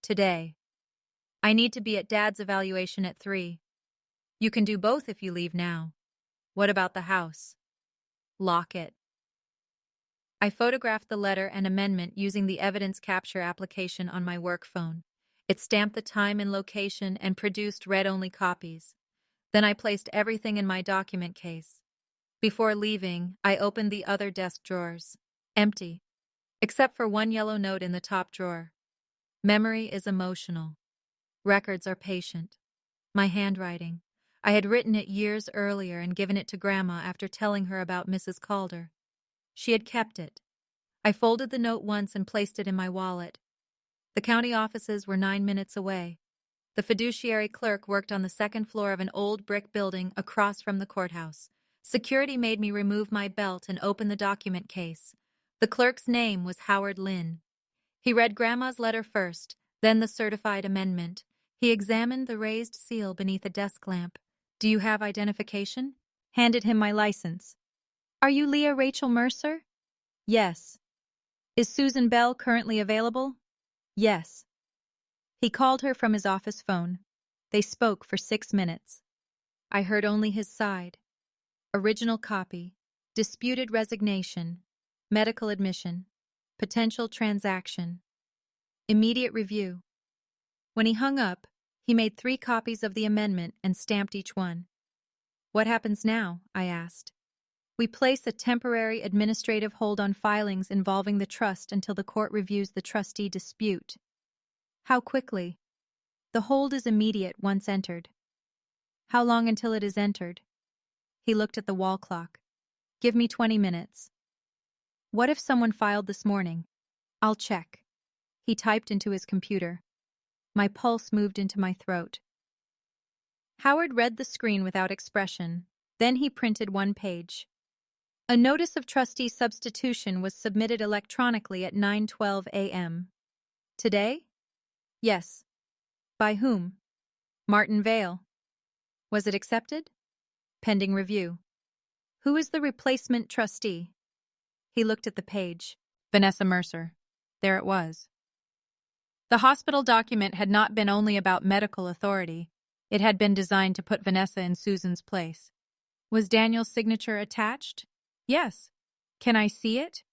Today. I need to be at Dad's evaluation at 3. You can do both if you leave now. What about the house? Lock it. I photographed the letter and amendment using the evidence capture application on my work phone. It stamped the time and location and produced read-only copies. Then I placed everything in my document case. Before leaving, I opened the other desk drawers. Empty. Except for one yellow note in the top drawer. Memory is emotional. Records are patient. My handwriting. I had written it years earlier and given it to Grandma after telling her about Mrs. Calder. She had kept it. I folded the note once and placed it in my wallet. The county offices were 9 minutes away. The fiduciary clerk worked on the second floor of an old brick building across from the courthouse. Security made me remove my belt and open the document case. The clerk's name was Howard Lynn. He read Grandma's letter first, then the certified amendment. He examined the raised seal beneath a desk lamp. "Do you have identification?" Handed him my license. "Are you Leah Rachel Mercer?" "Yes." "Is Susan Bell currently available?" "Yes." He called her from his office phone. They spoke for 6 minutes. I heard only his side. Original copy, disputed resignation, medical admission, potential transaction, immediate review. When he hung up, he made 3 copies of the amendment and stamped each one. "What happens now?" I asked. "We place a temporary administrative hold on filings involving the trust until the court reviews the trustee dispute." "How quickly?" "The hold is immediate once entered." "How long until it is entered?" He looked at the wall clock. "Give me 20 minutes. "What if someone filed this morning?" "I'll check." He typed into his computer. My pulse moved into my throat. Howard read the screen without expression. Then he printed 1 page. "A notice of trustee substitution was submitted electronically at 9:12 a.m. "Today?" "Yes." "By whom?" "Martin Vale." "Was it accepted?" "Pending review." "Who is the replacement trustee?" He looked at the page. "Vanessa Mercer." There it was. The hospital document had not been only about medical authority. It had been designed to put Vanessa in Susan's place. Was Daniel's signature attached? Yes. "Can I see it?"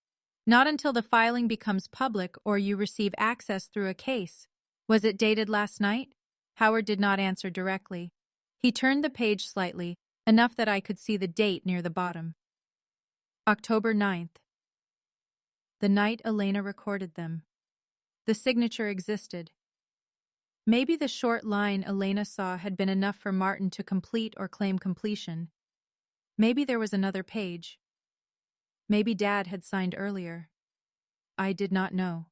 "Not until the filing becomes public or you receive access through a case." "Was it dated last night?" Howard did not answer directly. He turned the page slightly, enough that I could see the date near the bottom. October 9th. The night Elena recorded them. The signature existed. Maybe the short line Elena saw had been enough for Martin to complete or claim completion. Maybe there was another page. Maybe Dad had signed earlier. I did not know.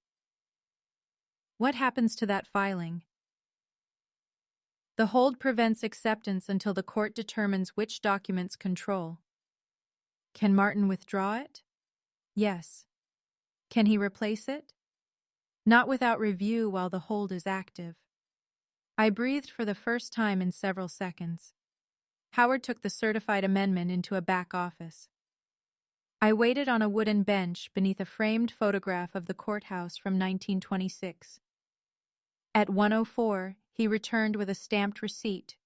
What happens to that filing? The hold prevents acceptance until the court determines which documents control. Can Martin withdraw it? Yes. Can he replace it? Not without review while the hold is active. I breathed for the first time in several seconds. Howard took the certified amendment into a back office. I waited on a wooden bench beneath a framed photograph of the courthouse from 1926. At 1:04, he returned with a stamped receipt.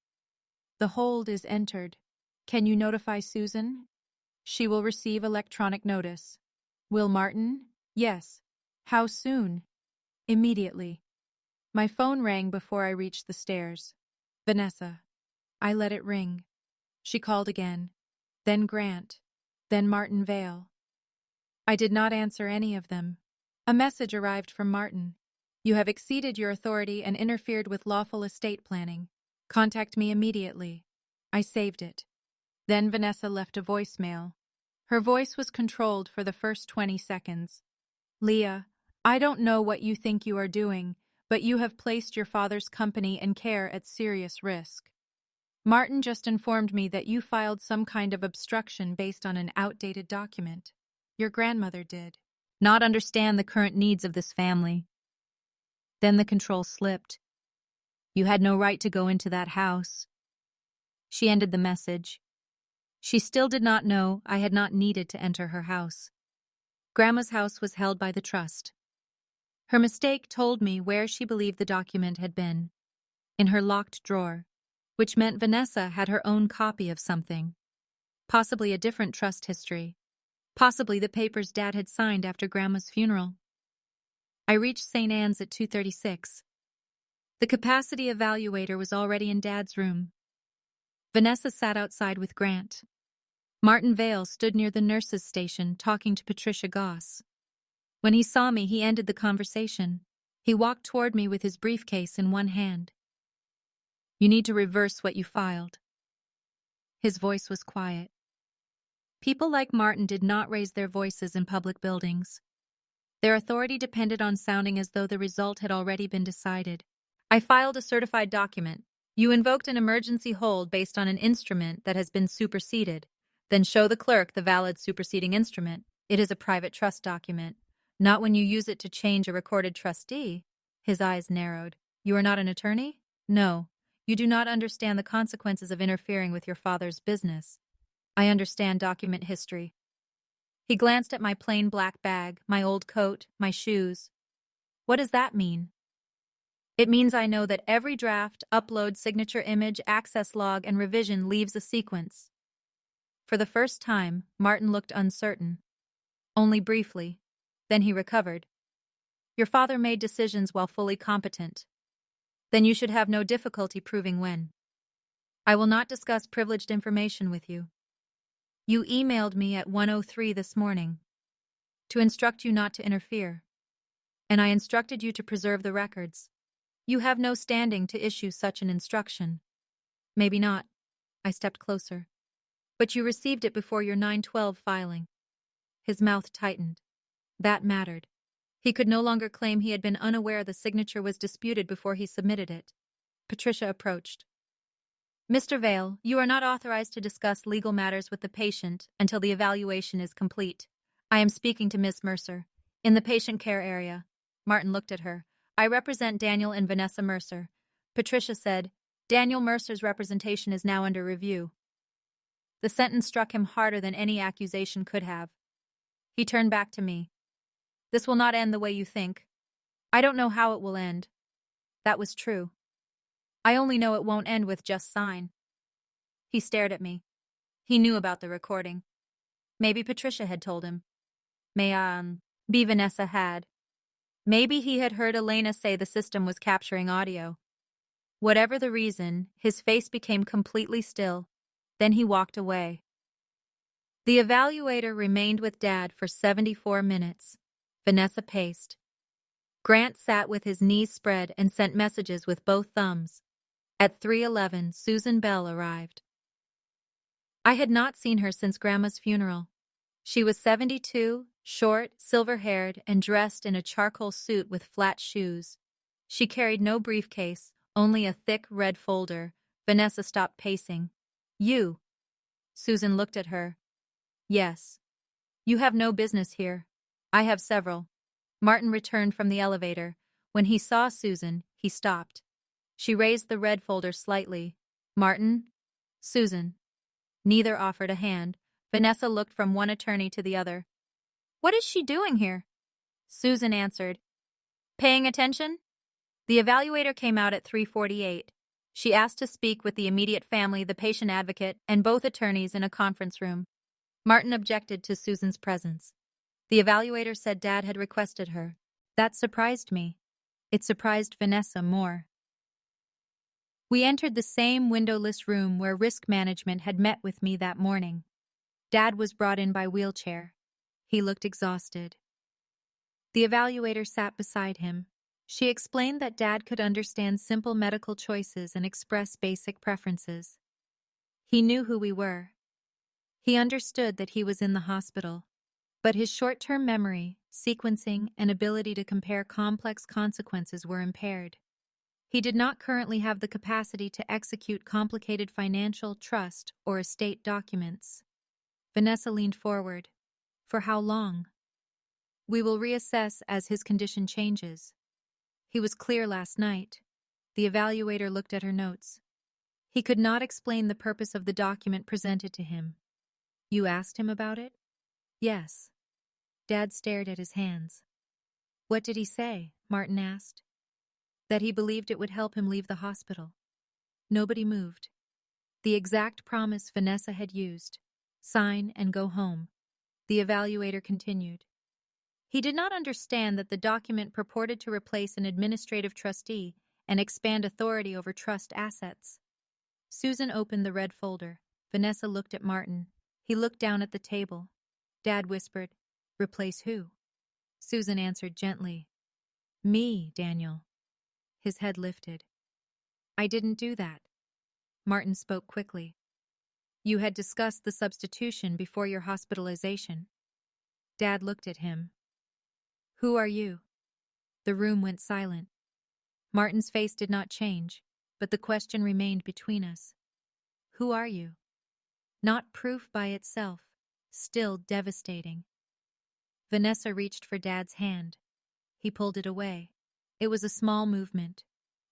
"The hold is entered. Can you notify Susan? She will receive electronic notice." "Will Martin?" "Yes." "How soon?" "Immediately." My phone rang before I reached the stairs. Vanessa. I let it ring. She called again. Then Grant. Then Martin Vale. I did not answer any of them. A message arrived from Martin. "You have exceeded your authority and interfered with lawful estate planning. Contact me immediately." I saved it. Then Vanessa left a voicemail. Her voice was controlled for the first 20 seconds. "Leah, I don't know what you think you are doing, but you have placed your father's company and care at serious risk. Martin just informed me that you filed some kind of obstruction based on an outdated document. Your grandmother did not understand the current needs of this family." Then the control slipped. "You had no right to go into that house." She ended the message. She still did not know I had not needed to enter her house. Grandma's house was held by the trust. Her mistake told me where she believed the document had been. In her locked drawer, which meant Vanessa had her own copy of something. Possibly a different trust history. Possibly the papers Dad had signed after Grandma's funeral. I reached St. Anne's at 2:36. The capacity evaluator was already in Dad's room. Vanessa sat outside with Grant. Martin Vale stood near the nurse's station talking to Patricia Goss. When he saw me, he ended the conversation. He walked toward me with his briefcase in one hand. "You need to reverse what you filed." His voice was quiet. People like Martin did not raise their voices in public buildings. Their authority depended on sounding as though the result had already been decided. I filed a certified document. You invoked an emergency hold based on an instrument that has been superseded. Then show the clerk the valid superseding instrument. It is a private trust document. Not when you use it to change a recorded trustee. His eyes narrowed. You are not an attorney? No. You do not understand the consequences of interfering with your father's business. I understand document history. He glanced at my plain black bag, my old coat, my shoes. What does that mean? It means I know that every draft, upload, signature image, access log, and revision leaves a sequence. For the first time, Martin looked uncertain. Only briefly. Then he recovered. Your father made decisions while fully competent. Then you should have no difficulty proving when. I will not discuss privileged information with you. You emailed me at 1:03 this morning to instruct you not to interfere, and I instructed you to preserve the records. You have no standing to issue such an instruction. Maybe not. I stepped closer. But you received it before your 9/12 filing. His mouth tightened. That mattered. He could no longer claim he had been unaware the signature was disputed before he submitted it. Patricia approached. Mr. Vale, you are not authorized to discuss legal matters with the patient until the evaluation is complete. I am speaking to Miss Mercer. In the patient care area. Martin looked at her. I represent Daniel and Vanessa Mercer. Patricia said, Daniel Mercer's representation is now under review. The sentence struck him harder than any accusation could have. He turned back to me. This will not end the way you think. I don't know how it will end. That was true. I only know it won't end with just sign. He stared at me. He knew about the recording. Maybe Patricia had told him. Be Vanessa had. Maybe he had heard Elena say the system was capturing audio. Whatever the reason, his face became completely still. Then he walked away. The evaluator remained with Dad for 74 minutes. Vanessa paced. Grant sat with his knees spread and sent messages with both thumbs. At 3:11, Susan Bell arrived. I had not seen her since Grandma's funeral. She was 72, short, silver-haired, and dressed in a charcoal suit with flat shoes. She carried no briefcase, only a thick red folder. Vanessa stopped pacing. You. Susan looked at her. Yes. You have no business here. I have several. Martin returned from the elevator. When he saw Susan, he stopped. She raised the red folder slightly. Martin? Susan. Neither offered a hand. Vanessa looked from one attorney to the other. What is she doing here? Susan answered. Paying attention? The evaluator came out at 3:48. She asked to speak with the immediate family, the patient advocate, and both attorneys in a conference room. Martin objected to Susan's presence. The evaluator said Dad had requested her. That surprised me. It surprised Vanessa more. We entered the same windowless room where risk management had met with me that morning. Dad was brought in by wheelchair. He looked exhausted. The evaluator sat beside him. She explained that Dad could understand simple medical choices and express basic preferences. He knew who we were. He understood that he was in the hospital, but his short-term memory, sequencing, and ability to compare complex consequences were impaired. He did not currently have the capacity to execute complicated financial, trust, or estate documents. Vanessa leaned forward. For how long? We will reassess as his condition changes. He was clear last night. The evaluator looked at her notes. He could not explain the purpose of the document presented to him. You asked him about it? Yes. Dad stared at his hands. What did he say? Martin asked. That he believed it would help him leave the hospital. Nobody moved. The exact promise Vanessa had used. Sign and go home. The evaluator continued. He did not understand that the document purported to replace an administrative trustee and expand authority over trust assets. Susan opened the red folder. Vanessa looked at Martin. He looked down at the table. Dad whispered, Replace who? Susan answered gently, Me, Daniel. His head lifted. I didn't do that. Martin spoke quickly. You had discussed the substitution before your hospitalization. Dad looked at him. Who are you? The room went silent. Martin's face did not change, but the question remained between us. Who are you? Not proof by itself, still devastating. Vanessa reached for Dad's hand. He pulled it away. It was a small movement,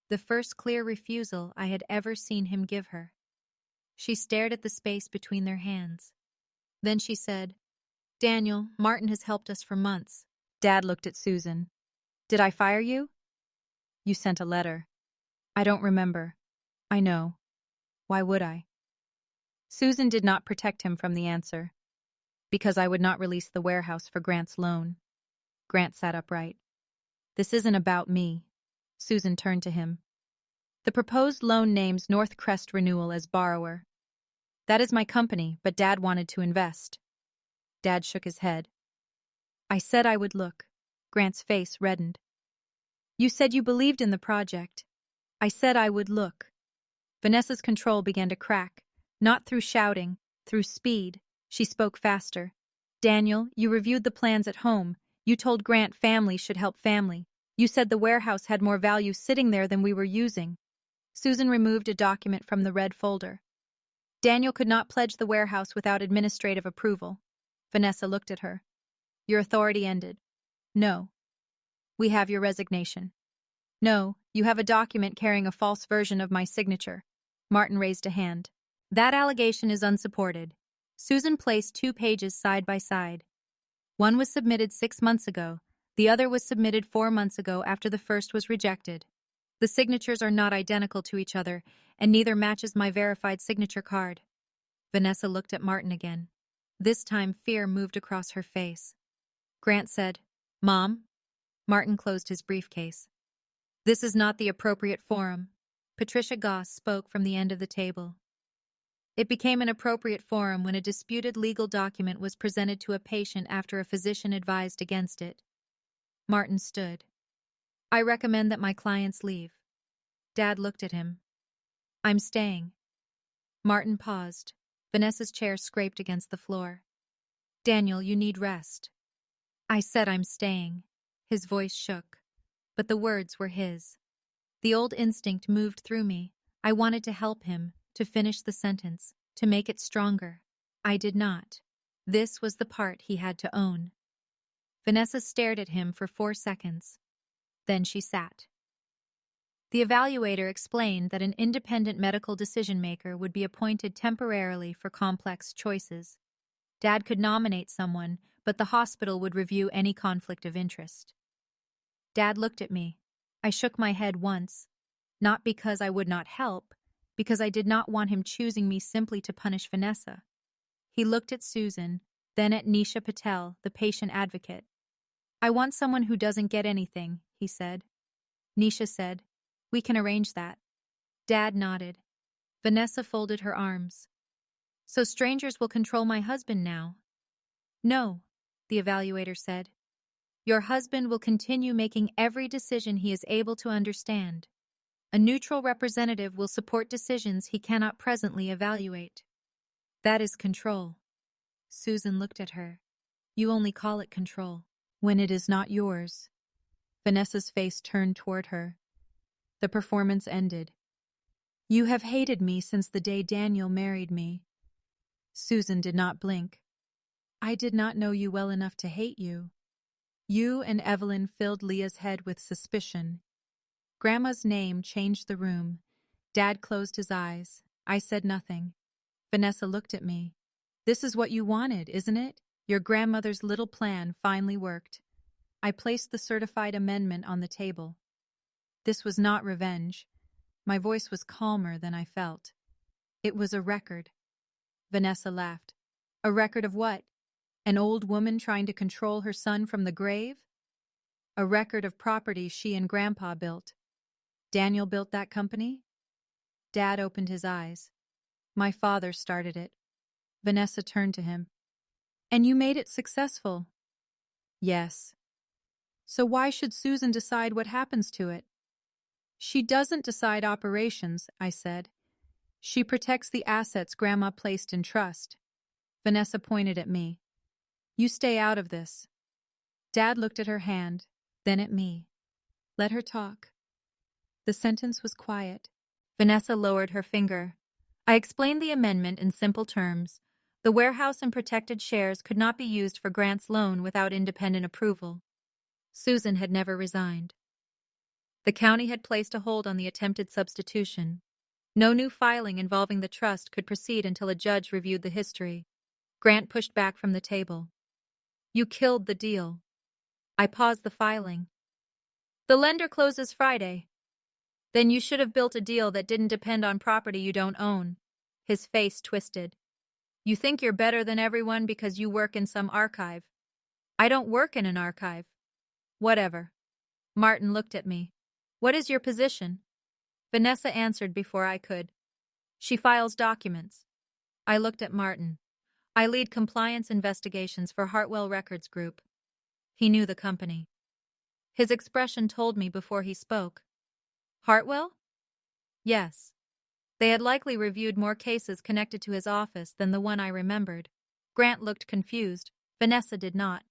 the first clear refusal I had ever seen him give her. She stared at the space between their hands. Then she said, Daniel, Martin has helped us for months. Dad looked at Susan. Did I fire you? You sent a letter. I don't remember. I know. Why would I? Susan did not protect him from the answer. Because I would not release the warehouse for Grant's loan. Grant sat upright. This isn't about me. Susan turned to him. The proposed loan names North Crest Renewal as borrower. That is my company, but Dad wanted to invest. Dad shook his head. I said I would look. Grant's face reddened. You said you believed in the project. I said I would look. Vanessa's control began to crack, not through shouting, through speed. She spoke faster. Daniel, you reviewed the plans at home. You told Grant family should help family. You said the warehouse had more value sitting there than we were using. Susan removed a document from the red folder. Daniel could not pledge the warehouse without administrative approval. Vanessa looked at her. Your authority ended. No. We have your resignation. No, you have a document carrying a false version of my signature. Martin raised a hand. That allegation is unsupported. Susan placed 2 pages side by side. One was submitted 6 months ago. The other was submitted 4 months ago after the first was rejected. The signatures are not identical to each other, and neither matches my verified signature card. Vanessa looked at Martin again. This time fear moved across her face. Grant said, Mom? Martin closed his briefcase. This is not the appropriate forum. Patricia Goss spoke from the end of the table. It became an appropriate forum when a disputed legal document was presented to a patient after a physician advised against it. Martin stood. I recommend that my clients leave. Dad looked at him. I'm staying. Martin paused. Vanessa's chair scraped against the floor. Daniel, you need rest. I said I'm staying. His voice shook, but the words were his. The old instinct moved through me. I wanted to help him, to finish the sentence, to make it stronger. I did not. This was the part he had to own. Vanessa stared at him for 4 seconds. Then she sat. The evaluator explained that an independent medical decision-maker would be appointed temporarily for complex choices. Dad could nominate someone, but the hospital would review any conflict of interest. Dad looked at me. I shook my head once, not because I would not help, because I did not want him choosing me simply to punish Vanessa. He looked at Susan, then at Nisha Patel, the patient advocate. I want someone who doesn't get anything, he said. Nisha said, we can arrange that. Dad nodded. Vanessa folded her arms. So strangers will control my husband now? No, the evaluator said. Your husband will continue making every decision he is able to understand. A neutral representative will support decisions he cannot presently evaluate. That is control. Susan looked at her. You only call it control when it is not yours. Vanessa's face turned toward her. The performance ended. You have hated me since the day Daniel married me. Susan did not blink. I did not know you well enough to hate you. You and Evelyn filled Leah's head with suspicion. Grandma's name changed the room. Dad closed his eyes. I said nothing. Vanessa looked at me. This is what you wanted, isn't it? Your grandmother's little plan finally worked. I placed the certified amendment on the table. This was not revenge. My voice was calmer than I felt. It was a record. Vanessa laughed. A record of what? An old woman trying to control her son from the grave? A record of property she and Grandpa built. Daniel built that company? Dad opened his eyes. My father started it. Vanessa turned to him. And you made it successful? Yes. So why should Susan decide what happens to it? She doesn't decide operations, I said. She protects the assets Grandma placed in trust. Vanessa pointed at me. You stay out of this. Dad looked at her hand, then at me. Let her talk. The sentence was quiet. Vanessa lowered her finger. I explained the amendment in simple terms. The warehouse and protected shares could not be used for Grant's loan without independent approval. Susan had never resigned. The county had placed a hold on the attempted substitution. No new filing involving the trust could proceed until a judge reviewed the history. Grant pushed back from the table. You killed the deal. I paused the filing. The lender closes Friday. Then you should have built a deal that didn't depend on property you don't own. His face twisted. You think you're better than everyone because you work in some archive. I don't work in an archive. Whatever. Martin looked at me. What is your position? Vanessa answered before I could. She files documents. I looked at Martin. I lead compliance investigations for Hartwell Records Group. He knew the company. His expression told me before he spoke. Hartwell? Yes. They had likely reviewed more cases connected to his office than the one I remembered. Grant looked confused. Vanessa did not.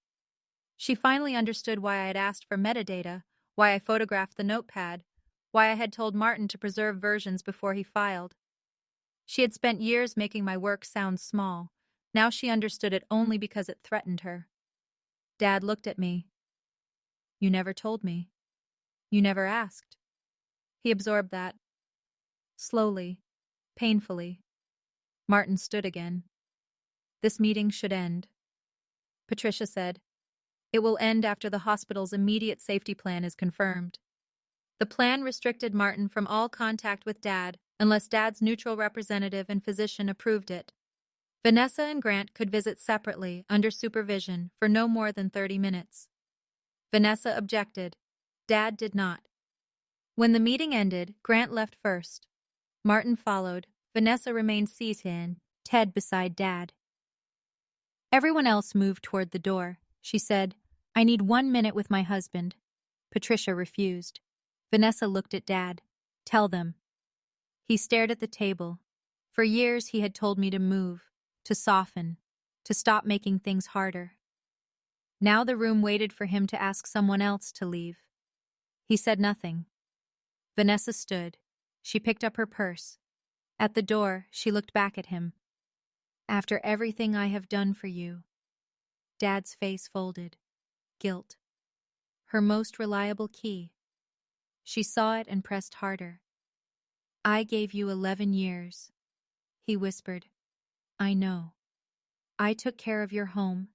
She finally understood why I had asked for metadata, why I photographed the notepad, why I had told Martin to preserve versions before he filed. She had spent years making my work sound small. Now she understood it only because it threatened her. Dad looked at me. You never told me. You never asked. He absorbed that. Slowly, painfully. Martin stood again. This meeting should end. Patricia said. It will end after the hospital's immediate safety plan is confirmed. The plan restricted Martin from all contact with Dad unless Dad's neutral representative and physician approved it. Vanessa and Grant could visit separately, under supervision, for no more than 30 minutes. Vanessa objected. Dad did not. When the meeting ended, Grant left first. Martin followed. Vanessa remained seated, Ted beside Dad. Everyone else moved toward the door. She said, I need 1 minute with my husband. Patricia refused. Vanessa looked at Dad. Tell them. He stared at the table. For years he had told me to move, to soften, to stop making things harder. Now the room waited for him to ask someone else to leave. He said nothing. Vanessa stood. She picked up her purse. At the door, she looked back at him. After everything I have done for you. Dad's face folded. Guilt. Her most reliable key. She saw it and pressed harder. I gave you 11 years. He whispered. I know. I took care of your home,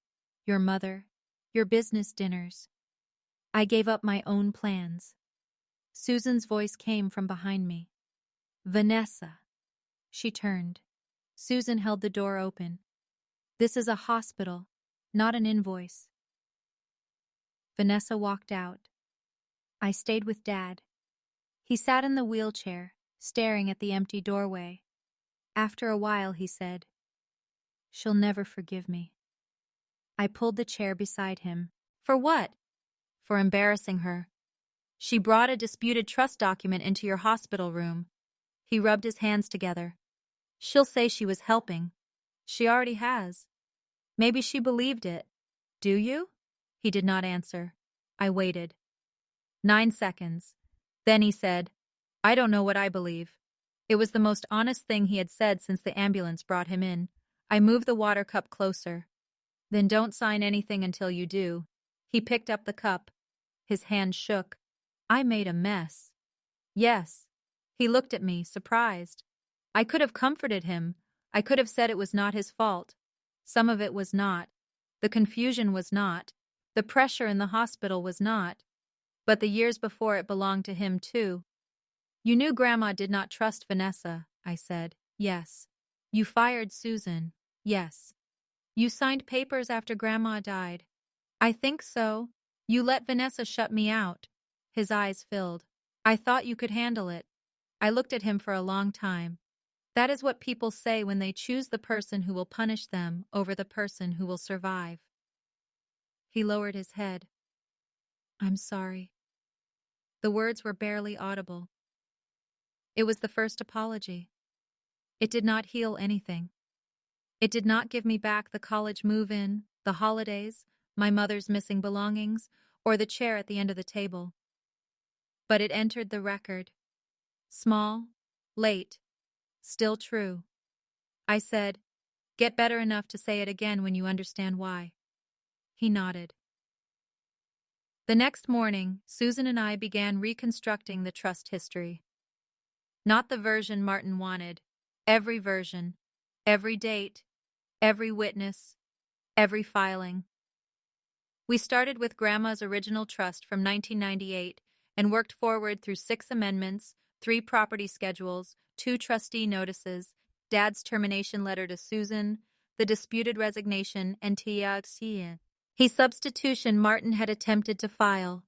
your mother, your business dinners. I gave up my own plans. Susan's voice came from behind me. Vanessa. She turned. Susan held the door open. This is a hospital, not an invoice. Vanessa walked out. I stayed with Dad. He sat in the wheelchair, staring at the empty doorway. After a while, he said, She'll never forgive me. I pulled the chair beside him. For what? For embarrassing her. She brought a disputed trust document into your hospital room. He rubbed his hands together. She'll say she was helping. She already has. Maybe she believed it. Do you? He did not answer. I waited. 9 seconds. Then he said, I don't know what I believe. It was the most honest thing he had said since the ambulance brought him in. I moved the water cup closer. Then don't sign anything until you do. He picked up the cup. His hand shook. I made a mess. Yes. He looked at me, surprised. I could have comforted him. I could have said it was not his fault. Some of it was not. The confusion was not. The pressure in the hospital was not. But the years before it belonged to him too. You knew Grandma did not trust Vanessa, I said. Yes. You fired Susan. Yes. You signed papers after Grandma died. I think so. You let Vanessa shut me out. His eyes filled. I thought you could handle it. I looked at him for a long time. That is what people say when they choose the person who will punish them over the person who will survive. He lowered his head. I'm sorry. The words were barely audible. It was the first apology. It did not heal anything. It did not give me back the college move-in, the holidays, my mother's missing belongings, or the chair at the end of the table. But it entered the record. Small, late, still true. I said, "Get better enough to say it again when you understand why." He nodded. The next morning, Susan and I began reconstructing the trust history. Not the version Martin wanted. Every version. Every date. Every witness. Every filing. We started with Grandma's original trust from 1998 and worked forward through 6 amendments, 3 property schedules, 2 trustee notices, Dad's termination letter to Susan, the disputed resignation, and his substitution Martin had attempted to file.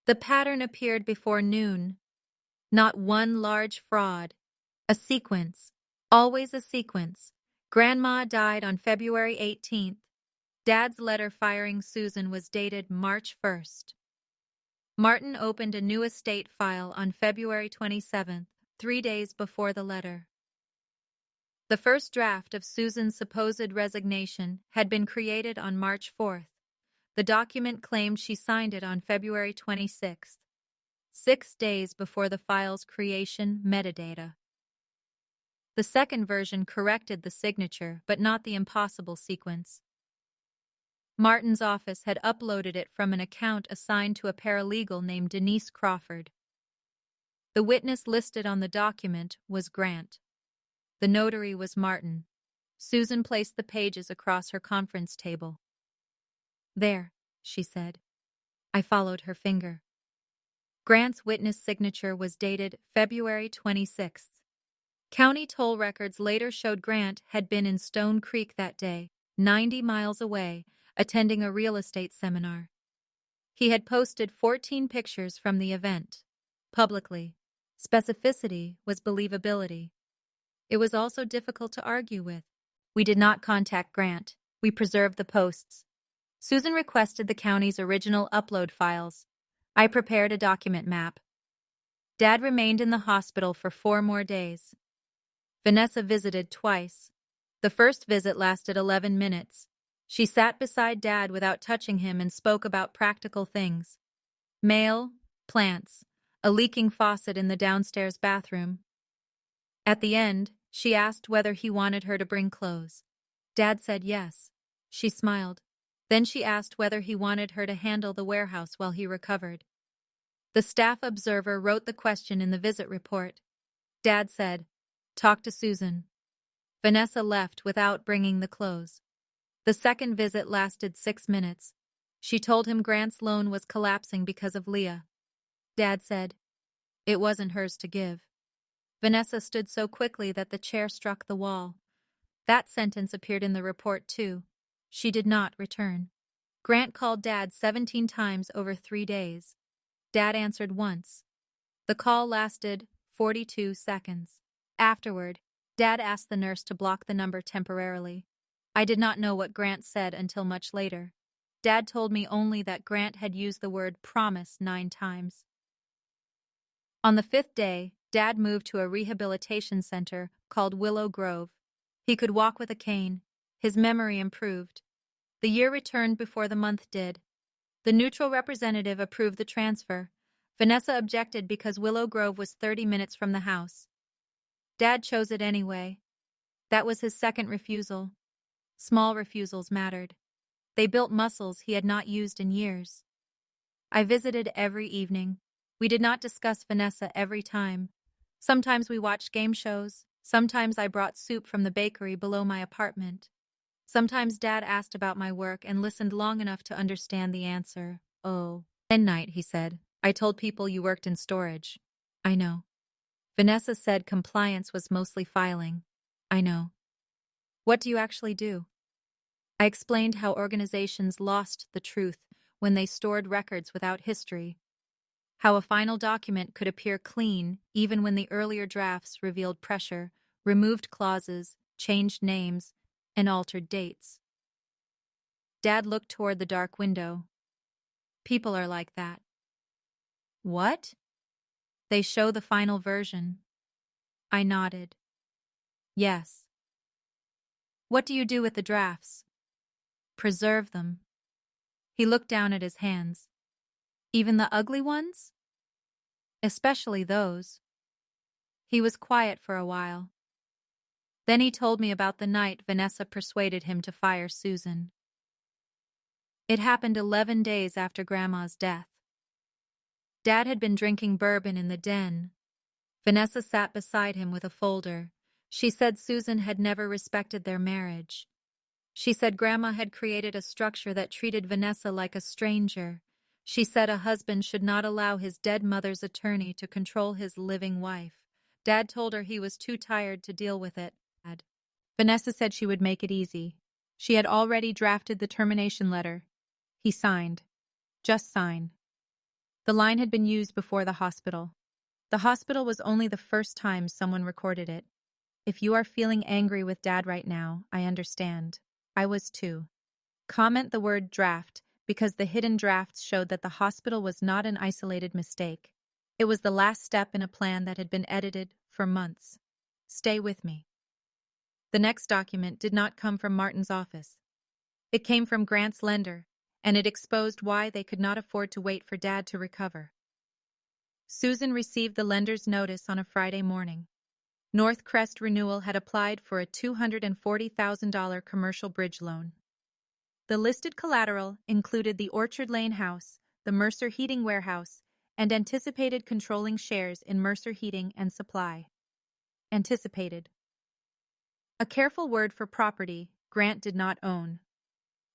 The pattern appeared before noon. Not one large fraud. A sequence. Always a sequence. Grandma died on February 18th. Dad's letter firing Susan was dated March 1st. Martin opened a new estate file on February 27th, 3 days before the letter. The first draft of Susan's supposed resignation had been created on March 4th. The document claimed she signed it on February 26th, 6 days before the file's creation metadata. The second version corrected the signature, but not the impossible sequence. Martin's office had uploaded it from an account assigned to a paralegal named Denise Crawford. The witness listed on the document was Grant. The notary was Martin. Susan placed the pages across her conference table. "There," she said. I followed her finger. Grant's witness signature was dated February 26th. County toll records later showed Grant had been in Stone Creek that day, 90 miles away, attending a real estate seminar. He had posted 14 pictures from the event. Publicly. Specificity was believability. It was also difficult to argue with. We did not contact Grant. We preserved the posts. Susan requested the county's original upload files. I prepared a document map. Dad remained in the hospital for 4 more days. Vanessa visited twice. The first visit lasted 11 minutes. She sat beside Dad without touching him and spoke about practical things. Mail, plants, a leaking faucet in the downstairs bathroom. At the end, she asked whether he wanted her to bring clothes. Dad said yes. She smiled. Then she asked whether he wanted her to handle the warehouse while he recovered. The staff observer wrote the question in the visit report. Dad said, "Talk to Susan." Vanessa left without bringing the clothes. The second visit lasted 6 minutes. She told him Grant's loan was collapsing because of Leah. Dad said, "It wasn't hers to give." Vanessa stood so quickly that the chair struck the wall. That sentence appeared in the report too. She did not return. Grant called Dad 17 times over 3 days. Dad answered once. The call lasted 42 seconds. Afterward, Dad asked the nurse to block the number temporarily. I did not know what Grant said until much later. Dad told me only that Grant had used the word promise 9 times. On the 5th day, Dad moved to a rehabilitation center called Willow Grove. He could walk with a cane. His memory improved. The year returned before the month did. The neutral representative approved the transfer. Vanessa objected because Willow Grove was 30 minutes from the house. Dad chose it anyway. That was his second refusal. Small refusals mattered. They built muscles he had not used in years. I visited every evening. We did not discuss Vanessa every time. Sometimes we watched game shows. Sometimes I brought soup from the bakery below my apartment. Sometimes Dad asked about my work and listened long enough to understand the answer. "Oh." One night, he said, "I told people you worked in storage." "I know." Vanessa said compliance was mostly filing. "I know." "What do you actually do?" I explained how organizations lost the truth when they stored records without history. How a final document could appear clean even when the earlier drafts revealed pressure, removed clauses, changed names, and altered dates. Dad looked toward the dark window. "People are like that." "What?" "They show the final version." I nodded. "Yes." "What do you do with the drafts?" "Preserve them." He looked down at his hands. Even the ugly ones? Especially those. He was quiet for a while. Then he told me about the night Vanessa persuaded him to fire Susan. It happened 11 days after Grandma's death. Dad had been drinking bourbon in the den. Vanessa sat beside him with a folder. She said Susan had never respected their marriage. She said Grandma had created a structure that treated Vanessa like a stranger. She said a husband should not allow his dead mother's attorney to control his living wife. Dad told her he was too tired to deal with it. Vanessa said she would make it easy. She had already drafted the termination letter. He signed. Just sign. The line had been used before the hospital. The hospital was only the first time someone recorded it. If you are feeling angry with Dad right now, I understand. I was too. Comment the word draft, because the hidden drafts showed that the hospital was not an isolated mistake. It was the last step in a plan that had been edited for months. Stay with me. The next document did not come from Martin's office. It came from Grant's lender, and it exposed why they could not afford to wait for Dad to recover. Susan received the lender's notice on a Friday morning. North Crest Renewal had applied for a $240,000 commercial bridge loan. The listed collateral included the Orchard Lane house, the Mercer Heating warehouse, and anticipated controlling shares in Mercer Heating and Supply. Anticipated. A careful word for property Grant did not own.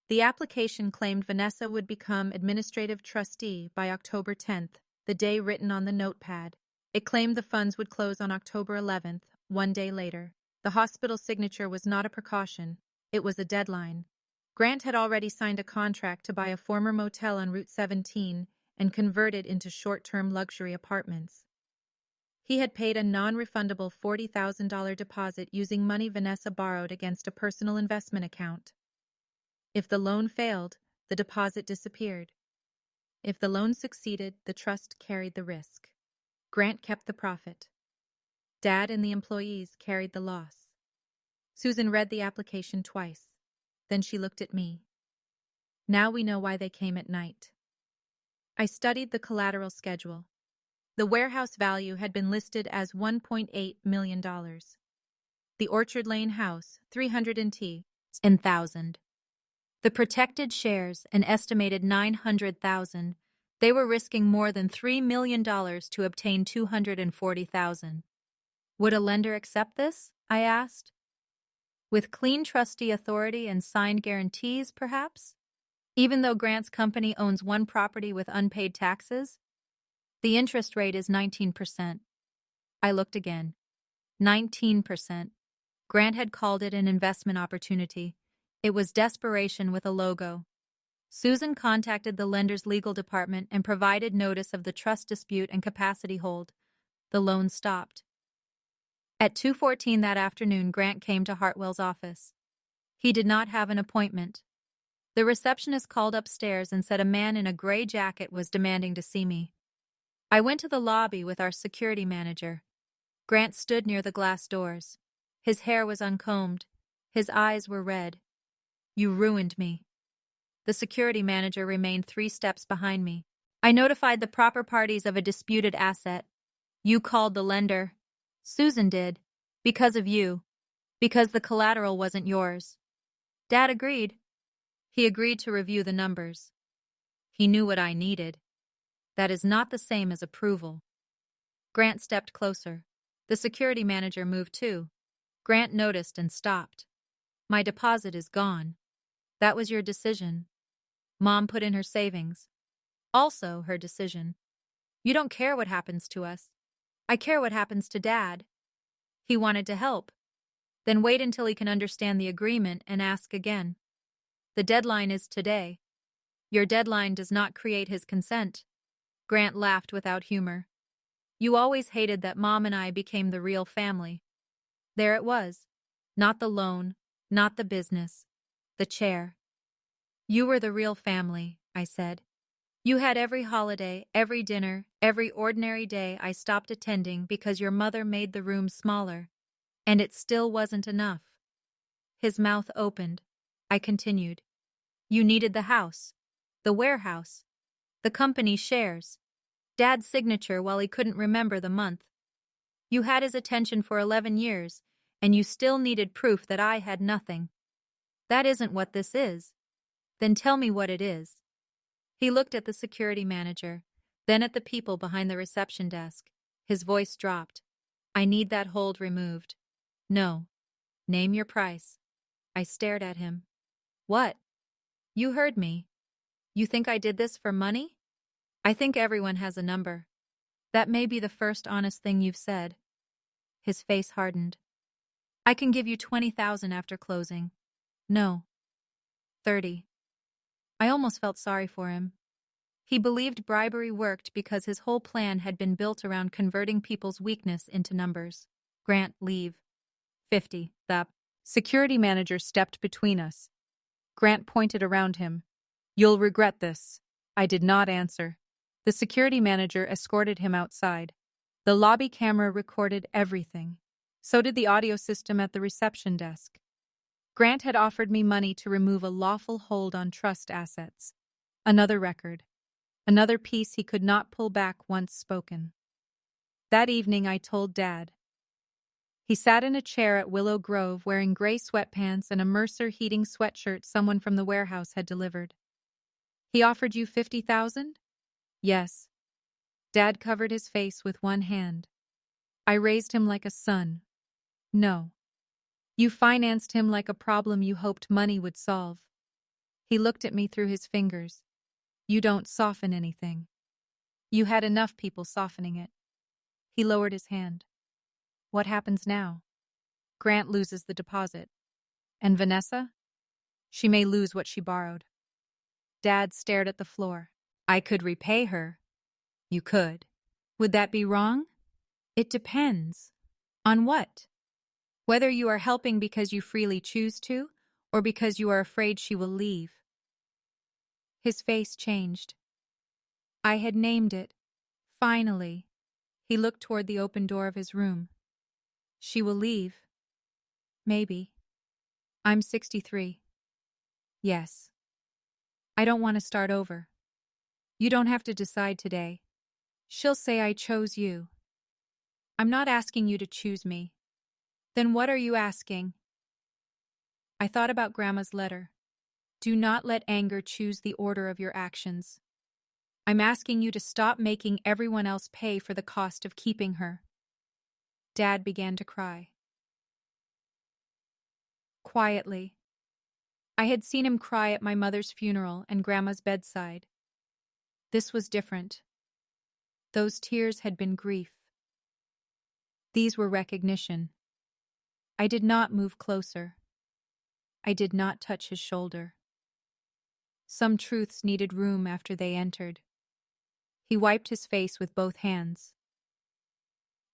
The application claimed Vanessa would become administrative trustee by October 10th, the day written on the notepad. It claimed the funds would close on October 11th, one day later. The hospital's signature was not a precaution. It was a deadline. Grant had already signed a contract to buy a former motel on Route 17 and convert it into short-term luxury apartments. He had paid a non-refundable $40,000 deposit using money Vanessa borrowed against a personal investment account. If the loan failed, the deposit disappeared. If the loan succeeded, the trust carried the risk. Grant kept the profit. Dad and the employees carried the loss. Susan read the application twice. Then she looked at me. Now we know why they came at night. I studied the collateral schedule. The warehouse value had been listed as $1.8 million. The Orchard Lane house, $310,000. The protected shares, an estimated $900,000. They were risking more than $3 million to obtain $240,000. Would a lender accept this? I asked. With clean trustee authority and signed guarantees, perhaps? Even though Grant's company owns one property with unpaid taxes? The interest rate is 19%. I looked again. 19%. Grant had called it an investment opportunity. It was desperation with a logo. Susan contacted the lender's legal department and provided notice of the trust dispute and capacity hold. The loan stopped. At 2:14 that afternoon, Grant came to Hartwell's office. He did not have an appointment. The receptionist called upstairs and said a man in a gray jacket was demanding to see me. I went to the lobby with our security manager. Grant stood near the glass doors. His hair was uncombed. His eyes were red. You ruined me. The security manager remained 3 steps behind me. I notified the proper parties of a disputed asset. You called the lender. Susan did. Because of you. Because the collateral wasn't yours. Dad agreed. He agreed to review the numbers. He knew what I needed. That is not the same as approval. Grant stepped closer. The security manager moved too. Grant noticed and stopped. My deposit is gone. That was your decision. Mom put in her savings. Also her decision. You don't care what happens to us. I care what happens to Dad. He wanted to help. Then wait until he can understand the agreement and ask again. The deadline is today. Your deadline does not create his consent. Grant laughed without humor. You always hated that Mom and I became the real family. There it was. Not the loan, not the business, the chair. You were the real family, I said. You had every holiday, every dinner, every ordinary day I stopped attending because your mother made the room smaller. And it still wasn't enough. His mouth opened. I continued. You needed the house. The warehouse. The company shares. Dad's signature while he couldn't remember the month. You had his attention for 11 years, and you still needed proof that I had nothing. That isn't what this is. Then tell me what it is. He looked at the security manager, then at the people behind the reception desk. His voice dropped. I need that hold removed. No. Name your price. I stared at him. What? You heard me. You think I did this for money? I think everyone has a number. That may be the first honest thing you've said. His face hardened. I can give you 20,000 after closing. No. 30. I almost felt sorry for him. He believed bribery worked because his whole plan had been built around converting people's weakness into numbers. Grant, leave. 50. The security manager stepped between us. Grant pointed around him. You'll regret this. I did not answer. The security manager escorted him outside. The lobby camera recorded everything. So did the audio system at the reception desk. Grant had offered me money to remove a lawful hold on trust assets. Another record. Another piece he could not pull back once spoken. That evening I told Dad. He sat in a chair at Willow Grove wearing gray sweatpants and a Mercer heating sweatshirt someone from the warehouse had delivered. He offered you 50,000? Yes. Dad covered his face with one hand. I raised him like a son. No. You financed him like a problem you hoped money would solve. He looked at me through his fingers. You don't soften anything. You had enough people softening it. He lowered his hand. What happens now? Grant loses the deposit. And Vanessa? She may lose what she borrowed. Dad stared at the floor. I could repay her. You could. Would that be wrong? It depends. On what? Whether you are helping because you freely choose to, or because you are afraid she will leave. His face changed. I had named it. Finally. He looked toward the open door of his room. She will leave. Maybe. I'm 63. Yes. I don't want to start over. You don't have to decide today. She'll say I chose you. I'm not asking you to choose me. Then what are you asking? I thought about Grandma's letter. Do not let anger choose the order of your actions. I'm asking you to stop making everyone else pay for the cost of keeping her. Dad began to cry. Quietly. I had seen him cry at my mother's funeral and Grandma's bedside. This was different. Those tears had been grief. These were recognition. I did not move closer. I did not touch his shoulder. Some truths needed room after they entered. He wiped his face with both hands.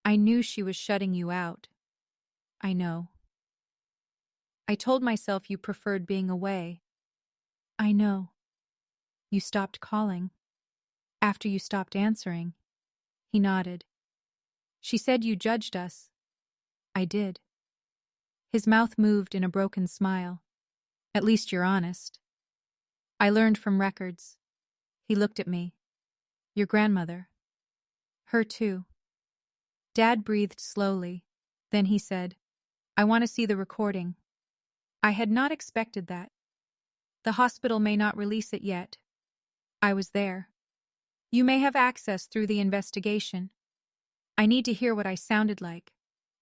I knew she was shutting you out. I know. I told myself you preferred being away. I know. You stopped calling. After you stopped answering. He nodded. She said you judged us. I did. His mouth moved in a broken smile. At least you're honest. I learned from records. He looked at me. Your grandmother. Her too. Dad breathed slowly. Then he said, I want to see the recording. I had not expected that. The hospital may not release it yet. I was there. You may have access through the investigation. I need to hear what I sounded like.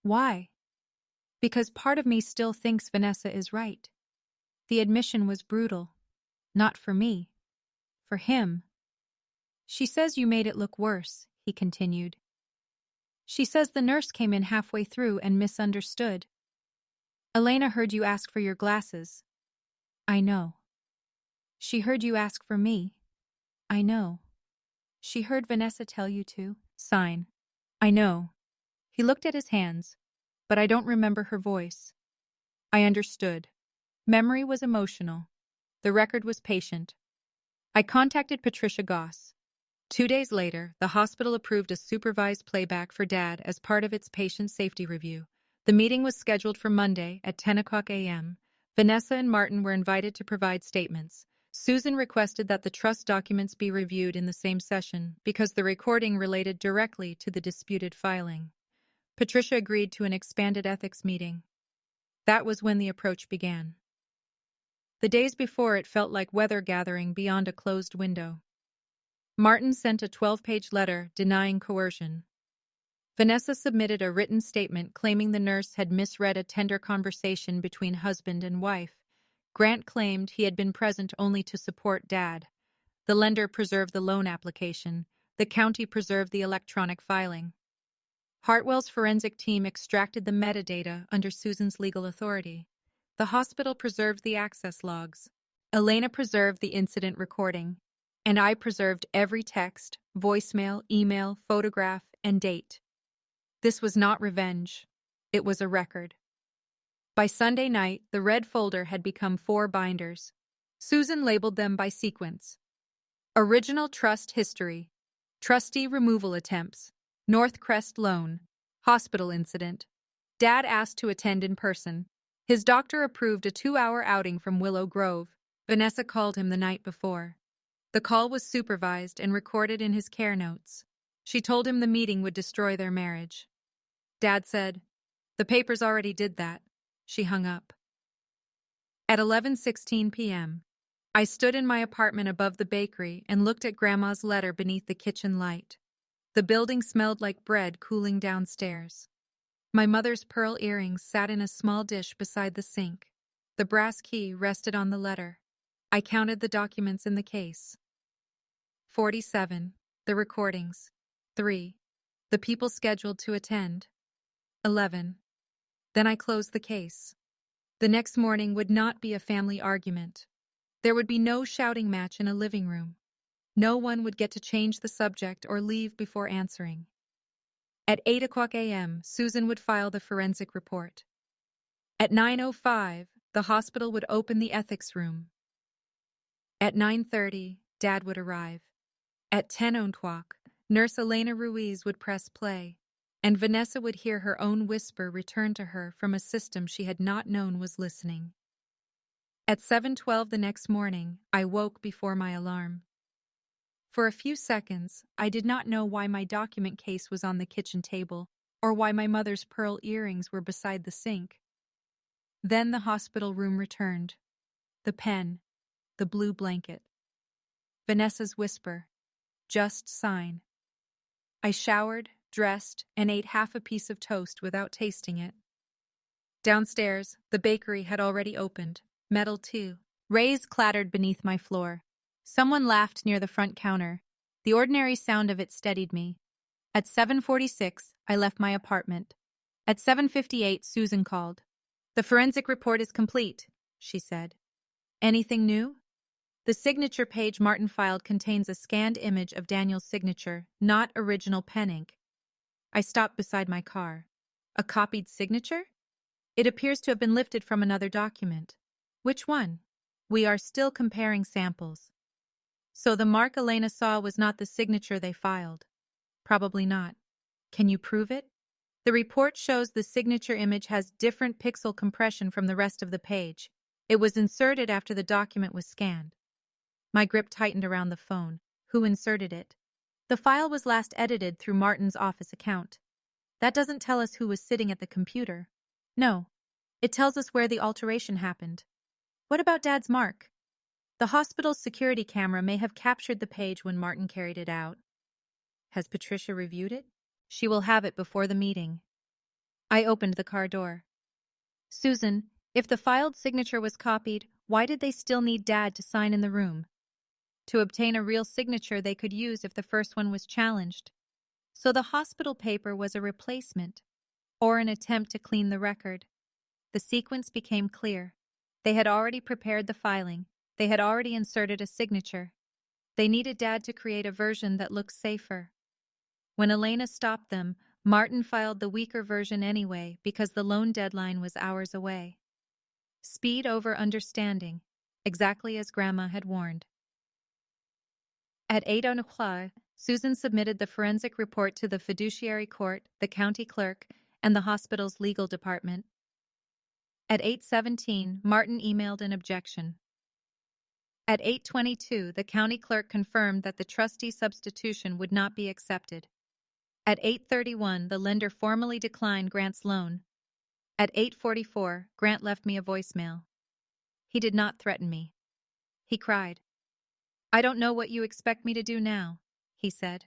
Why? Because part of me still thinks Vanessa is right. The admission was brutal. Not for me. For him. She says you made it look worse, he continued. She says the nurse came in halfway through and misunderstood. Elena heard you ask for your glasses. I know. She heard you ask for me. I know. She heard Vanessa tell you to sign. I know. He looked at his hands, but I don't remember her voice. I understood. Memory was emotional. The record was patient. I contacted Patricia Goss. 2 days later, the hospital approved a supervised playback for Dad as part of its patient safety review. The meeting was scheduled for Monday at 10 o'clock a.m. Vanessa and Martin were invited to provide statements. Susan requested that the trust documents be reviewed in the same session because the recording related directly to the disputed filing. Patricia agreed to an expanded ethics meeting. That was when the approach began. The days before, it felt like weather gathering beyond a closed window. Martin sent a 12-page letter denying coercion. Vanessa submitted a written statement claiming the nurse had misread a tender conversation between husband and wife. Grant claimed he had been present only to support Dad. The lender preserved the loan application. The county preserved the electronic filing. Hartwell's forensic team extracted the metadata under Susan's legal authority. The hospital preserved the access logs. Elena preserved the incident recording. And I preserved every text, voicemail, email, photograph, and date. This was not revenge. It was a record. By Sunday night, the red folder had become 4 binders. Susan labeled them by sequence. Original trust history, trustee removal attempts, North Crest loan, hospital incident. Dad asked to attend in person. His doctor approved a 2-hour outing from Willow Grove. Vanessa called him the night before. The call was supervised and recorded in his care notes. She told him the meeting would destroy their marriage. Dad said, "The papers already did that." She hung up. At 11:16 p.m., I stood in my apartment above the bakery and looked at Grandma's letter beneath the kitchen light. The building smelled like bread cooling downstairs. My mother's pearl earrings sat in a small dish beside the sink. The brass key rested on the letter. I counted the documents in the case. 47. The recordings. 3. The people scheduled to attend. 11. Then I closed the case. The next morning would not be a family argument. There would be no shouting match in a living room. No one would get to change the subject or leave before answering. At 8:00 a.m., Susan would file the forensic report. At 9:05, the hospital would open the ethics room. At 9:30, Dad would arrive. At 10:00, Nurse Elena Ruiz would press play, and Vanessa would hear her own whisper return to her from a system she had not known was listening. At 7:12 the next morning, I woke before my alarm. For a few seconds, I did not know why my document case was on the kitchen table or why my mother's pearl earrings were beside the sink. Then the hospital room returned. The pen, the blue blanket. Vanessa's whisper, "Just sign." I showered, dressed, and ate half a piece of toast without tasting it. Downstairs, the bakery had already opened. Metal too. Rays clattered beneath my floor. Someone laughed near the front counter. The ordinary sound of it steadied me. At 7:46, I left my apartment. At 7:58, Susan called. "The forensic report is complete," she said. "Anything new?" The signature page Martin filed contains a scanned image of Daniel's signature, not original pen ink. I stopped beside my car. A copied signature? It appears to have been lifted from another document. Which one? We are still comparing samples. So the mark Elena saw was not the signature they filed. Probably not. Can you prove it? The report shows the signature image has different pixel compression from the rest of the page. It was inserted after the document was scanned. My grip tightened around the phone. Who inserted it? The file was last edited through Martin's office account. That doesn't tell us who was sitting at the computer. No. It tells us where the alteration happened. What about Dad's mark? The hospital's security camera may have captured the page when Martin carried it out. Has Patricia reviewed it? She will have it before the meeting. I opened the car door. "Susan, if the filed signature was copied, why did they still need Dad to sign in the room?" "To obtain a real signature they could use if the first one was challenged." So the hospital paper was a replacement, or an attempt to clean the record. The sequence became clear. They had already prepared the filing. They had already inserted a signature. They needed Dad to create a version that looked safer. When Elena stopped them, Martin filed the weaker version anyway because the loan deadline was hours away. Speed over understanding, exactly as Grandma had warned. At 8:00, Susan submitted the forensic report to the fiduciary court, the county clerk, and the hospital's legal department. At 8:17, Martin emailed an objection. At 8:22, the county clerk confirmed that the trustee substitution would not be accepted. At 8:31, the lender formally declined Grant's loan. At 8:44, Grant left me a voicemail. He did not threaten me. He cried. "I don't know what you expect me to do now," he said.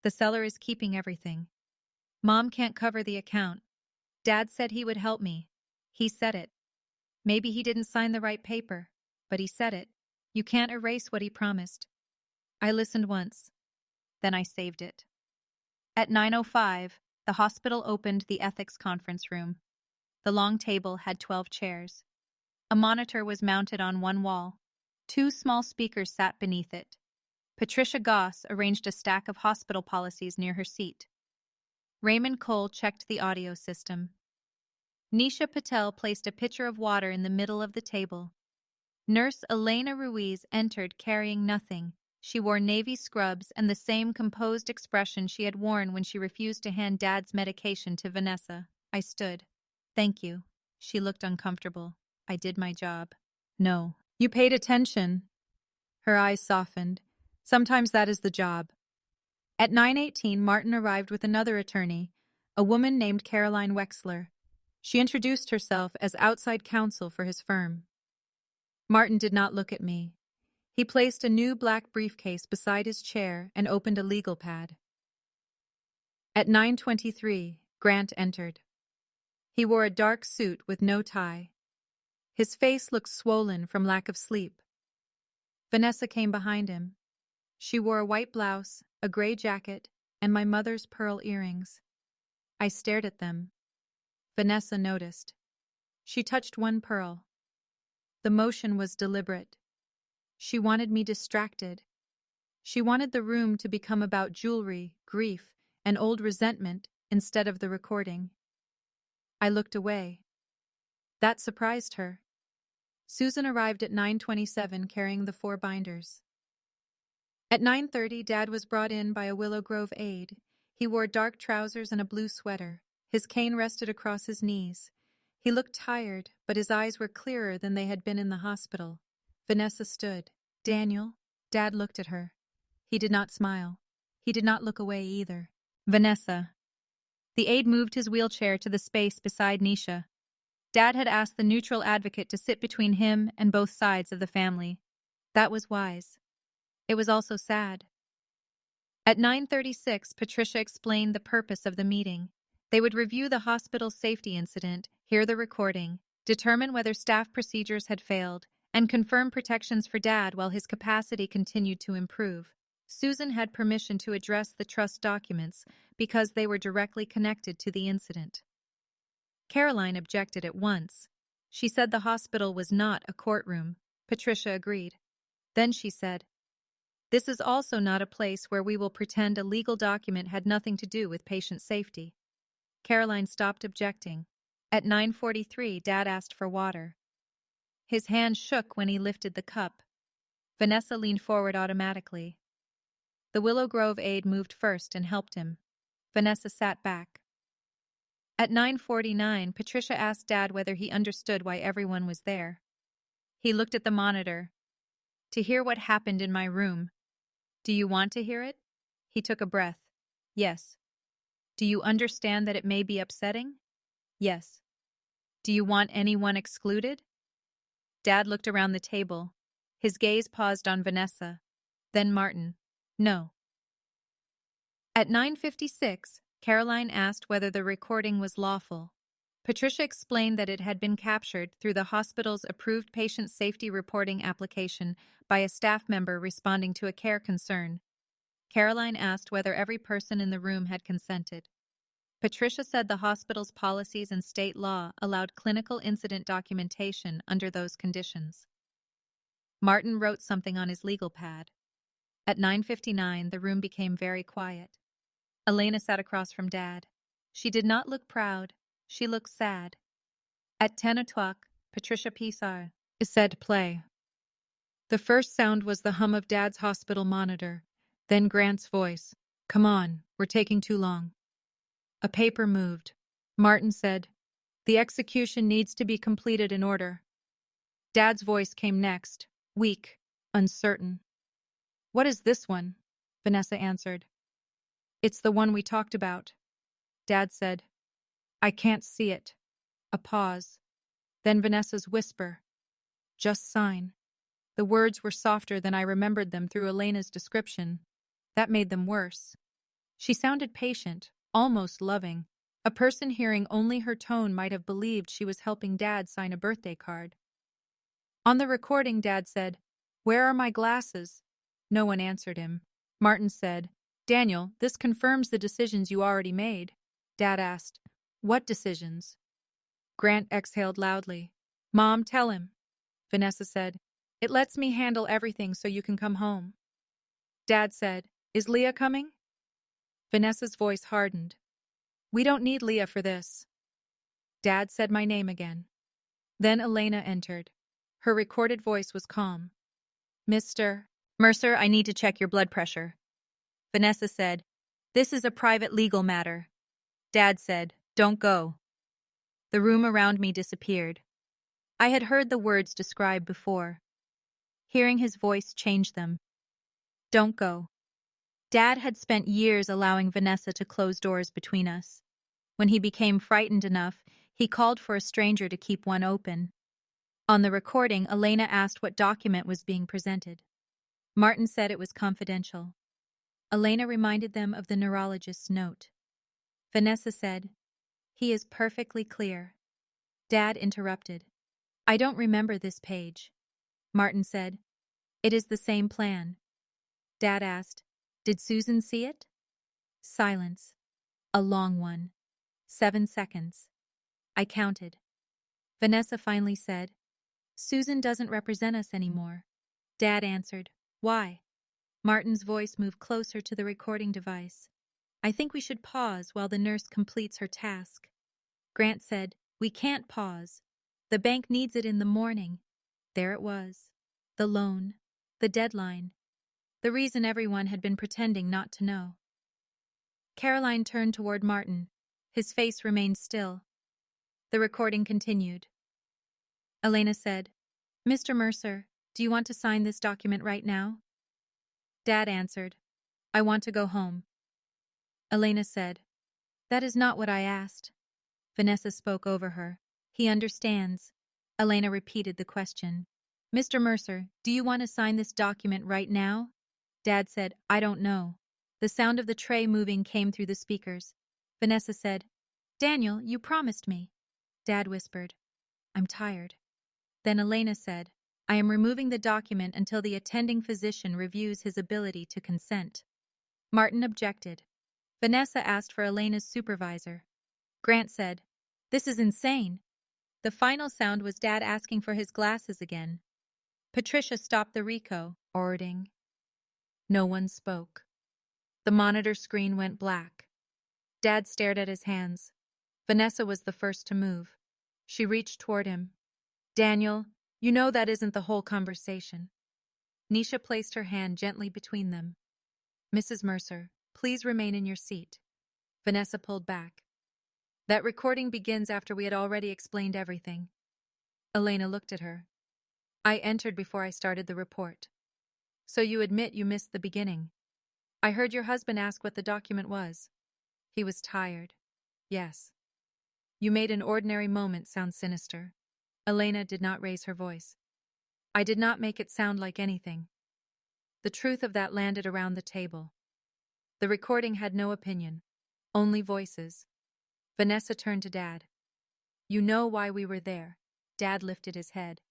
"The seller is keeping everything. Mom can't cover the account. Dad said he would help me. He said it. Maybe he didn't sign the right paper, but he said it. You can't erase what he promised." I listened once. Then I saved it. At 9:05, the hospital opened the ethics conference room. The long table had 12 chairs. A monitor was mounted on one wall. 2 small speakers sat beneath it. Patricia Goss arranged a stack of hospital policies near her seat. Raymond Cole checked the audio system. Nisha Patel placed a pitcher of water in the middle of the table. Nurse Elena Ruiz entered carrying nothing. She wore navy scrubs and the same composed expression she had worn when she refused to hand Dad's medication to Vanessa. I stood. "Thank you." She looked uncomfortable. "I did my job." "No. You paid attention." Her eyes softened. "Sometimes that is the job." At 9:18, Martin arrived with another attorney, a woman named Caroline Wexler. She introduced herself as outside counsel for his firm. Martin did not look at me. He placed a new black briefcase beside his chair and opened a legal pad. At 9:23, Grant entered. He wore a dark suit with no tie. His face looked swollen from lack of sleep. Vanessa came behind him. She wore a white blouse, a gray jacket, and my mother's pearl earrings. I stared at them. Vanessa noticed. She touched one pearl. The motion was deliberate. She wanted me distracted. She wanted the room to become about jewelry, grief, and old resentment instead of the recording. I looked away. That surprised her. Susan arrived at 9:27 carrying the 4 binders. At 9:30, Dad was brought in by a Willow Grove aide. He wore dark trousers and a blue sweater. His cane rested across his knees. He looked tired, but his eyes were clearer than they had been in the hospital. Vanessa stood. "Daniel?" Dad looked at her. He did not smile. He did not look away either. "Vanessa." The aide moved his wheelchair to the space beside Nisha. Dad had asked the neutral advocate to sit between him and both sides of the family. That was wise. It was also sad. At 9:36, Patricia explained the purpose of the meeting. They would review the hospital's safety incident, hear the recording, determine whether staff procedures had failed, and confirm protections for Dad while his capacity continued to improve. Susan had permission to address the trust documents because they were directly connected to the incident. Caroline objected at once. She said the hospital was not a courtroom. Patricia agreed. Then she said, "This is also not a place where we will pretend a legal document had nothing to do with patient safety." Caroline stopped objecting. At 9:43, Dad asked for water. His hand shook when he lifted the cup. Vanessa leaned forward automatically. The Willow Grove aide moved first and helped him. Vanessa sat back. At 9:49, Patricia asked Dad whether he understood why everyone was there. He looked at the monitor. "To hear what happened in my room." "Do you want to hear it?" He took a breath. "Yes." "Do you understand that it may be upsetting?" "Yes." "Do you want anyone excluded?" Dad looked around the table. His gaze paused on Vanessa. Then Martin. "No." At 9:56, Caroline asked whether the recording was lawful. Patricia explained that it had been captured through the hospital's approved patient safety reporting application by a staff member responding to a care concern. Caroline asked whether every person in the room had consented. Patricia said the hospital's policies and state law allowed clinical incident documentation under those conditions. Martin wrote something on his legal pad. At 9:59, the room became very quiet. Elena sat across from Dad. She did not look proud. She looked sad. At 10:00, Patricia Pisar said play. The first sound was the hum of Dad's hospital monitor, then Grant's voice. "Come on, we're taking too long." A paper moved. Martin said, "The execution needs to be completed in order." Dad's voice came next. Weak, uncertain. What is this one? Vanessa answered. It's the one we talked about. Dad said. I can't see it. A pause. Then Vanessa's whisper. Just sign. The words were softer than I remembered them through Elena's description. That made them worse. She sounded patient, almost loving. A person hearing only her tone might have believed she was helping Dad sign a birthday card. On the recording, Dad said, Where are my glasses? No one answered him. Martin said, Daniel, this confirms the decisions you already made. Dad asked, What decisions? Grant exhaled loudly. Mom, tell him. Vanessa said, It lets me handle everything so you can come home. Dad said, Is Leah coming? Vanessa's voice hardened. We don't need Leah for this. Dad said my name again. Then Elena entered. Her recorded voice was calm. Mr. Mercer, I need to check your blood pressure. Vanessa said, This is a private legal matter. Dad said, Don't go. The room around me disappeared. I had heard the words described before. Hearing his voice changed them. Don't go. Dad had spent years allowing Vanessa to close doors between us. When he became frightened enough, he called for a stranger to keep one open. On the recording, Elena asked what document was being presented. Martin said it was confidential. Elena reminded them of the neurologist's note. Vanessa said, He is perfectly clear. Dad interrupted. I don't remember this page. Martin said, It is the same plan. Dad asked, Did Susan see it? Silence. A long one. 7 seconds. I counted. Vanessa finally said, Susan doesn't represent us anymore. Dad answered, Why? Martin's voice moved closer to the recording device. I think we should pause while the nurse completes her task. Grant said, We can't pause. The bank needs it in the morning. There it was. The loan. The deadline. The reason everyone had been pretending not to know. Caroline turned toward Martin. His face remained still. The recording continued. Elena said, Mr. Mercer, do you want to sign this document right now? Dad answered, I want to go home. Elena said, That is not what I asked. Vanessa spoke over her. He understands. Elena repeated the question. Mr. Mercer, do you want to sign this document right now? Dad said, I don't know. The sound of the tray moving came through the speakers. Vanessa said, Daniel, you promised me. Dad whispered, I'm tired. Then Elena said, I am removing the document until the attending physician reviews his ability to consent. Martin objected. Vanessa asked for Elena's supervisor. Grant said, This is insane. The final sound was Dad asking for his glasses again. Patricia stopped the recording. No one spoke. The monitor screen went black. Dad stared at his hands. Vanessa was the first to move. She reached toward him. Daniel, you know that isn't the whole conversation. Nisha placed her hand gently between them. Mrs. Mercer, please remain in your seat. Vanessa pulled back. That recording begins after we had already explained everything. Elena looked at her. I entered before I started the report. So you admit you missed the beginning. I heard your husband ask what the document was. He was tired. Yes. You made an ordinary moment sound sinister. Elena did not raise her voice. I did not make it sound like anything. The truth of that landed around the table. The recording had no opinion, only voices. Vanessa turned to Dad. You know why we were there. Dad lifted his head.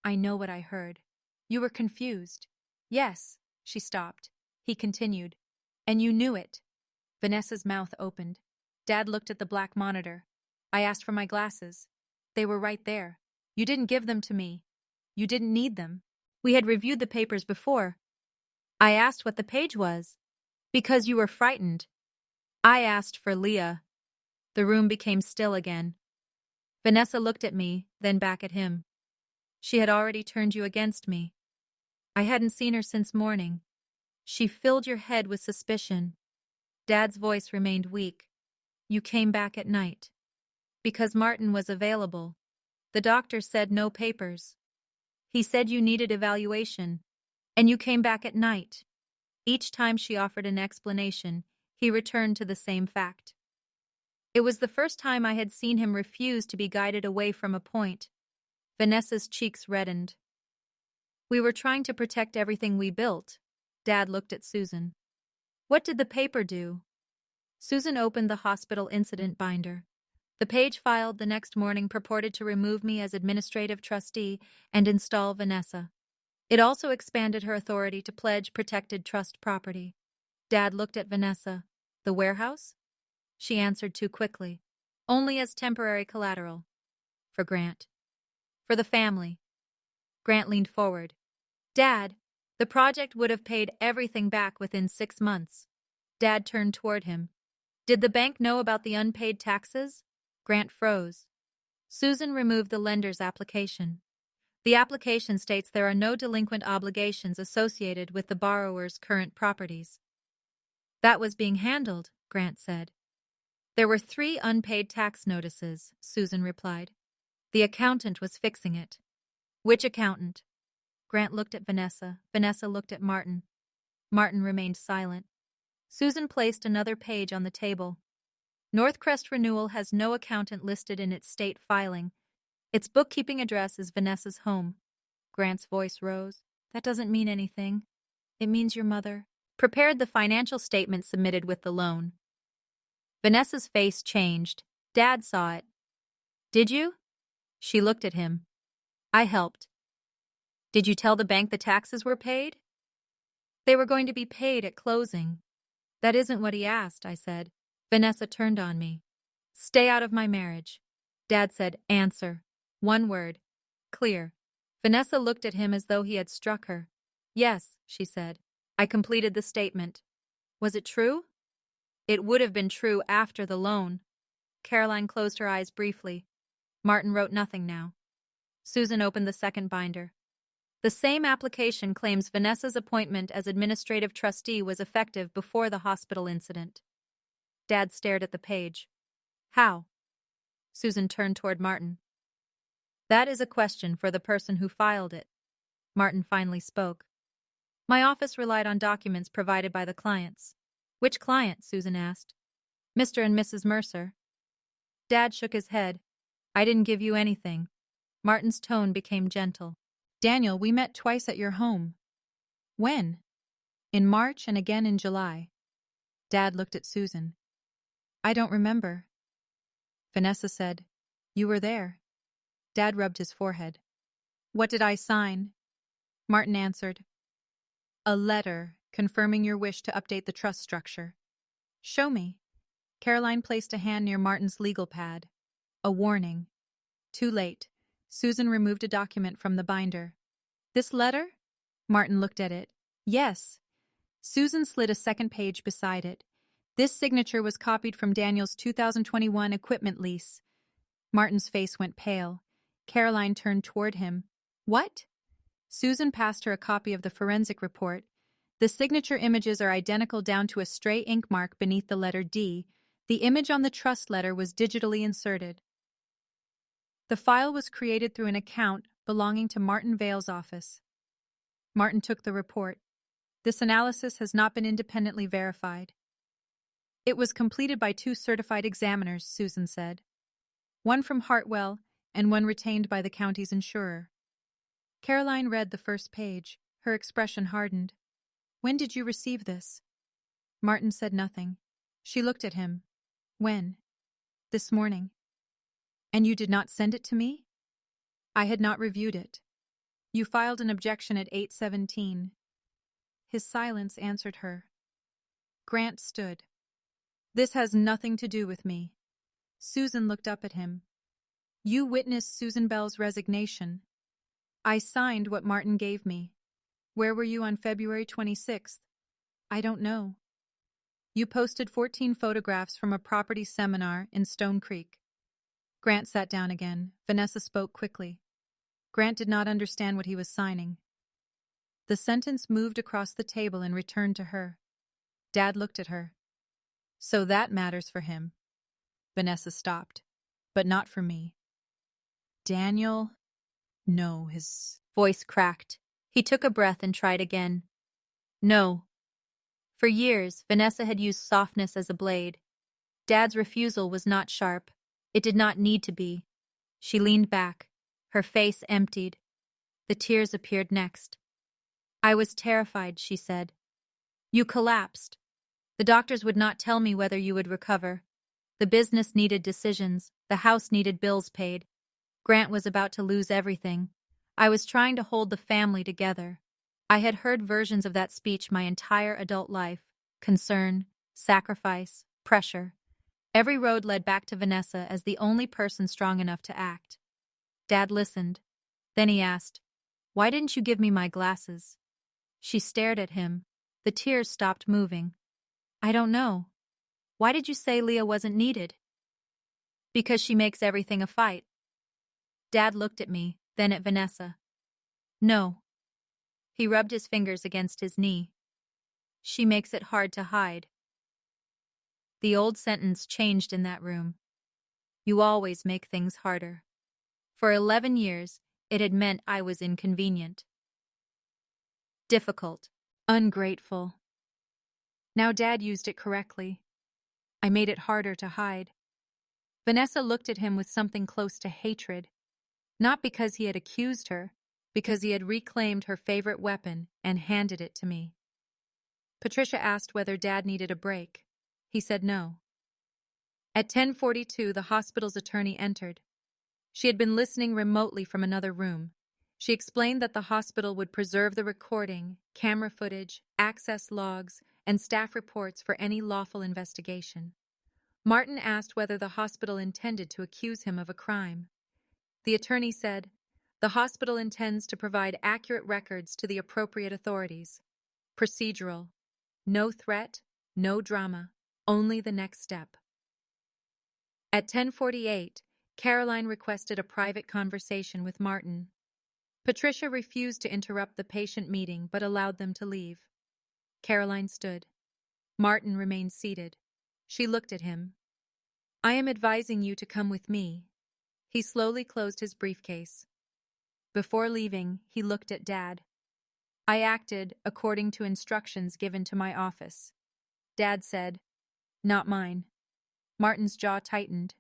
I know what I heard. You were confused. Yes, she stopped. He continued. And you knew it. Vanessa's mouth opened. Dad looked at the black monitor. I asked for my glasses. They were right there. You didn't give them to me. You didn't need them. We had reviewed the papers before. I asked what the page was. Because you were frightened. I asked for Leah. The room became still again. Vanessa looked at me, then back at him. She had already turned you against me. I hadn't seen her since morning. She filled your head with suspicion. Dad's voice remained weak. You came back at night. Because Martin was available. The doctor said no papers. He said you needed evaluation, and you came back at night. Each time she offered an explanation, he returned to the same fact. It was the first time I had seen him refuse to be guided away from a point. Vanessa's cheeks reddened. We were trying to protect everything we built. Dad looked at Susan. What did the paper do? Susan opened the hospital incident binder. The page filed the next morning purported to remove me as administrative trustee and install Vanessa. It also expanded her authority to pledge protected trust property. Dad looked at Vanessa. The warehouse? She answered too quickly. Only as temporary collateral. For Grant. For the family. Grant leaned forward. Dad, the project would have paid everything back within 6 months. Dad turned toward him. Did the bank know about the unpaid taxes? Grant froze. Susan removed the lender's application. The application states there are no delinquent obligations associated with the borrower's current properties. That was being handled, Grant said. There were 3 unpaid tax notices, Susan replied. The accountant was fixing it. Which accountant? Grant looked at Vanessa. Vanessa looked at Martin. Martin remained silent. Susan placed another page on the table. Northcrest Renewal has no accountant listed in its state filing. Its bookkeeping address is Vanessa's home. Grant's voice rose. That doesn't mean anything. It means your mother prepared the financial statement submitted with the loan. Vanessa's face changed. Dad saw it. Did you? She looked at him. I helped. Did you tell the bank the taxes were paid? They were going to be paid at closing. That isn't what he asked, I said. Vanessa turned on me. Stay out of my marriage. Dad said, answer. One word. Clear. Vanessa looked at him as though he had struck her. Yes, she said. I completed the statement. Was it true? It would have been true after the loan. Caroline closed her eyes briefly. Martin wrote nothing now. Susan opened the second binder. The same application claims Vanessa's appointment as administrative trustee was effective before the hospital incident. Dad stared at the page. How? Susan turned toward Martin. That is a question for the person who filed it. Martin finally spoke. My office relied on documents provided by the clients. Which client? Susan asked. Mr. and Mrs. Mercer. Dad shook his head. I didn't give you anything. Martin's tone became gentle. Daniel, we met twice at your home. When? In March and again in July. Dad looked at Susan. I don't remember. Vanessa said, You were there. Dad rubbed his forehead. What did I sign? Martin answered, A letter confirming your wish to update the trust structure. Show me. Caroline placed a hand near Martin's legal pad. A warning. Too late. Susan removed a document from the binder. This letter? Martin looked at it. Yes. Susan slid a second page beside it. This signature was copied from Daniel's 2021 equipment lease. Martin's face went pale. Caroline turned toward him. What? Susan passed her a copy of the forensic report. The signature images are identical down to a stray ink mark beneath the letter D. The image on the trust letter was digitally inserted. The file was created through an account belonging to Martin Vale's office. Martin took the report. This analysis has not been independently verified. It was completed by 2 certified examiners, Susan said. One from Hartwell and one retained by the county's insurer. Caroline read the first page. Her expression hardened. When did you receive this? Martin said nothing. She looked at him. When? This morning. And you did not send it to me? I had not reviewed it. You filed an objection at 8:17. His silence answered her. Grant stood. This has nothing to do with me. Susan looked up at him. You witnessed Susan Bell's resignation. I signed what Martin gave me. Where were you on February 26th? I don't know. You posted 14 photographs from a property seminar in Stone Creek. Grant sat down again. Vanessa spoke quickly. Grant did not understand what he was signing. The sentence moved across the table and returned to her. Dad looked at her. So that matters for him. Vanessa stopped. But not for me. Daniel? No, his Voice cracked. He took a breath and tried again. No. For years, Vanessa had used softness as a blade. Dad's refusal was not sharp. It did not need to be. She leaned back. Her face emptied. The tears appeared next. I was terrified, she said. You collapsed. The doctors would not tell me whether you would recover. The business needed decisions. The house needed bills paid. Grant was about to lose everything. I was trying to hold the family together. I had heard versions of that speech my entire adult life. Concern, sacrifice, pressure. Every road led back to Vanessa as the only person strong enough to act. Dad listened. Then he asked, "Why didn't you give me my glasses?" She stared at him. The tears stopped moving. I don't know. Why did you say Leah wasn't needed? Because she makes everything a fight. Dad looked at me, then at Vanessa. No. He rubbed his fingers against his knee. She makes it hard to hide. The old sentence changed in that room. You always make things harder. For 11 years, it had meant I was inconvenient. Difficult. Ungrateful. Now Dad used it correctly. I made it harder to hide. Vanessa looked at him with something close to hatred. Not because he had accused her, because he had reclaimed her favorite weapon and handed it to me. Patricia asked whether Dad needed a break. He said no. At 10:42, the hospital's attorney entered. She had been listening remotely from another room. She explained that the hospital would preserve the recording, camera footage, access logs, and staff reports for any lawful investigation. Martin asked whether the hospital intended to accuse him of a crime. The attorney said, "The hospital intends to provide accurate records to the appropriate authorities. Procedural. No threat, no drama, only the next step." At 10:48, Caroline requested a private conversation with Martin. Patricia refused to interrupt the patient meeting but allowed them to leave. Caroline stood. Martin remained seated. She looked at him. "I am advising you to come with me." He slowly closed his briefcase. Before leaving, he looked at Dad. "I acted according to instructions given to my office." Dad said, "Not mine." Martin's jaw tightened.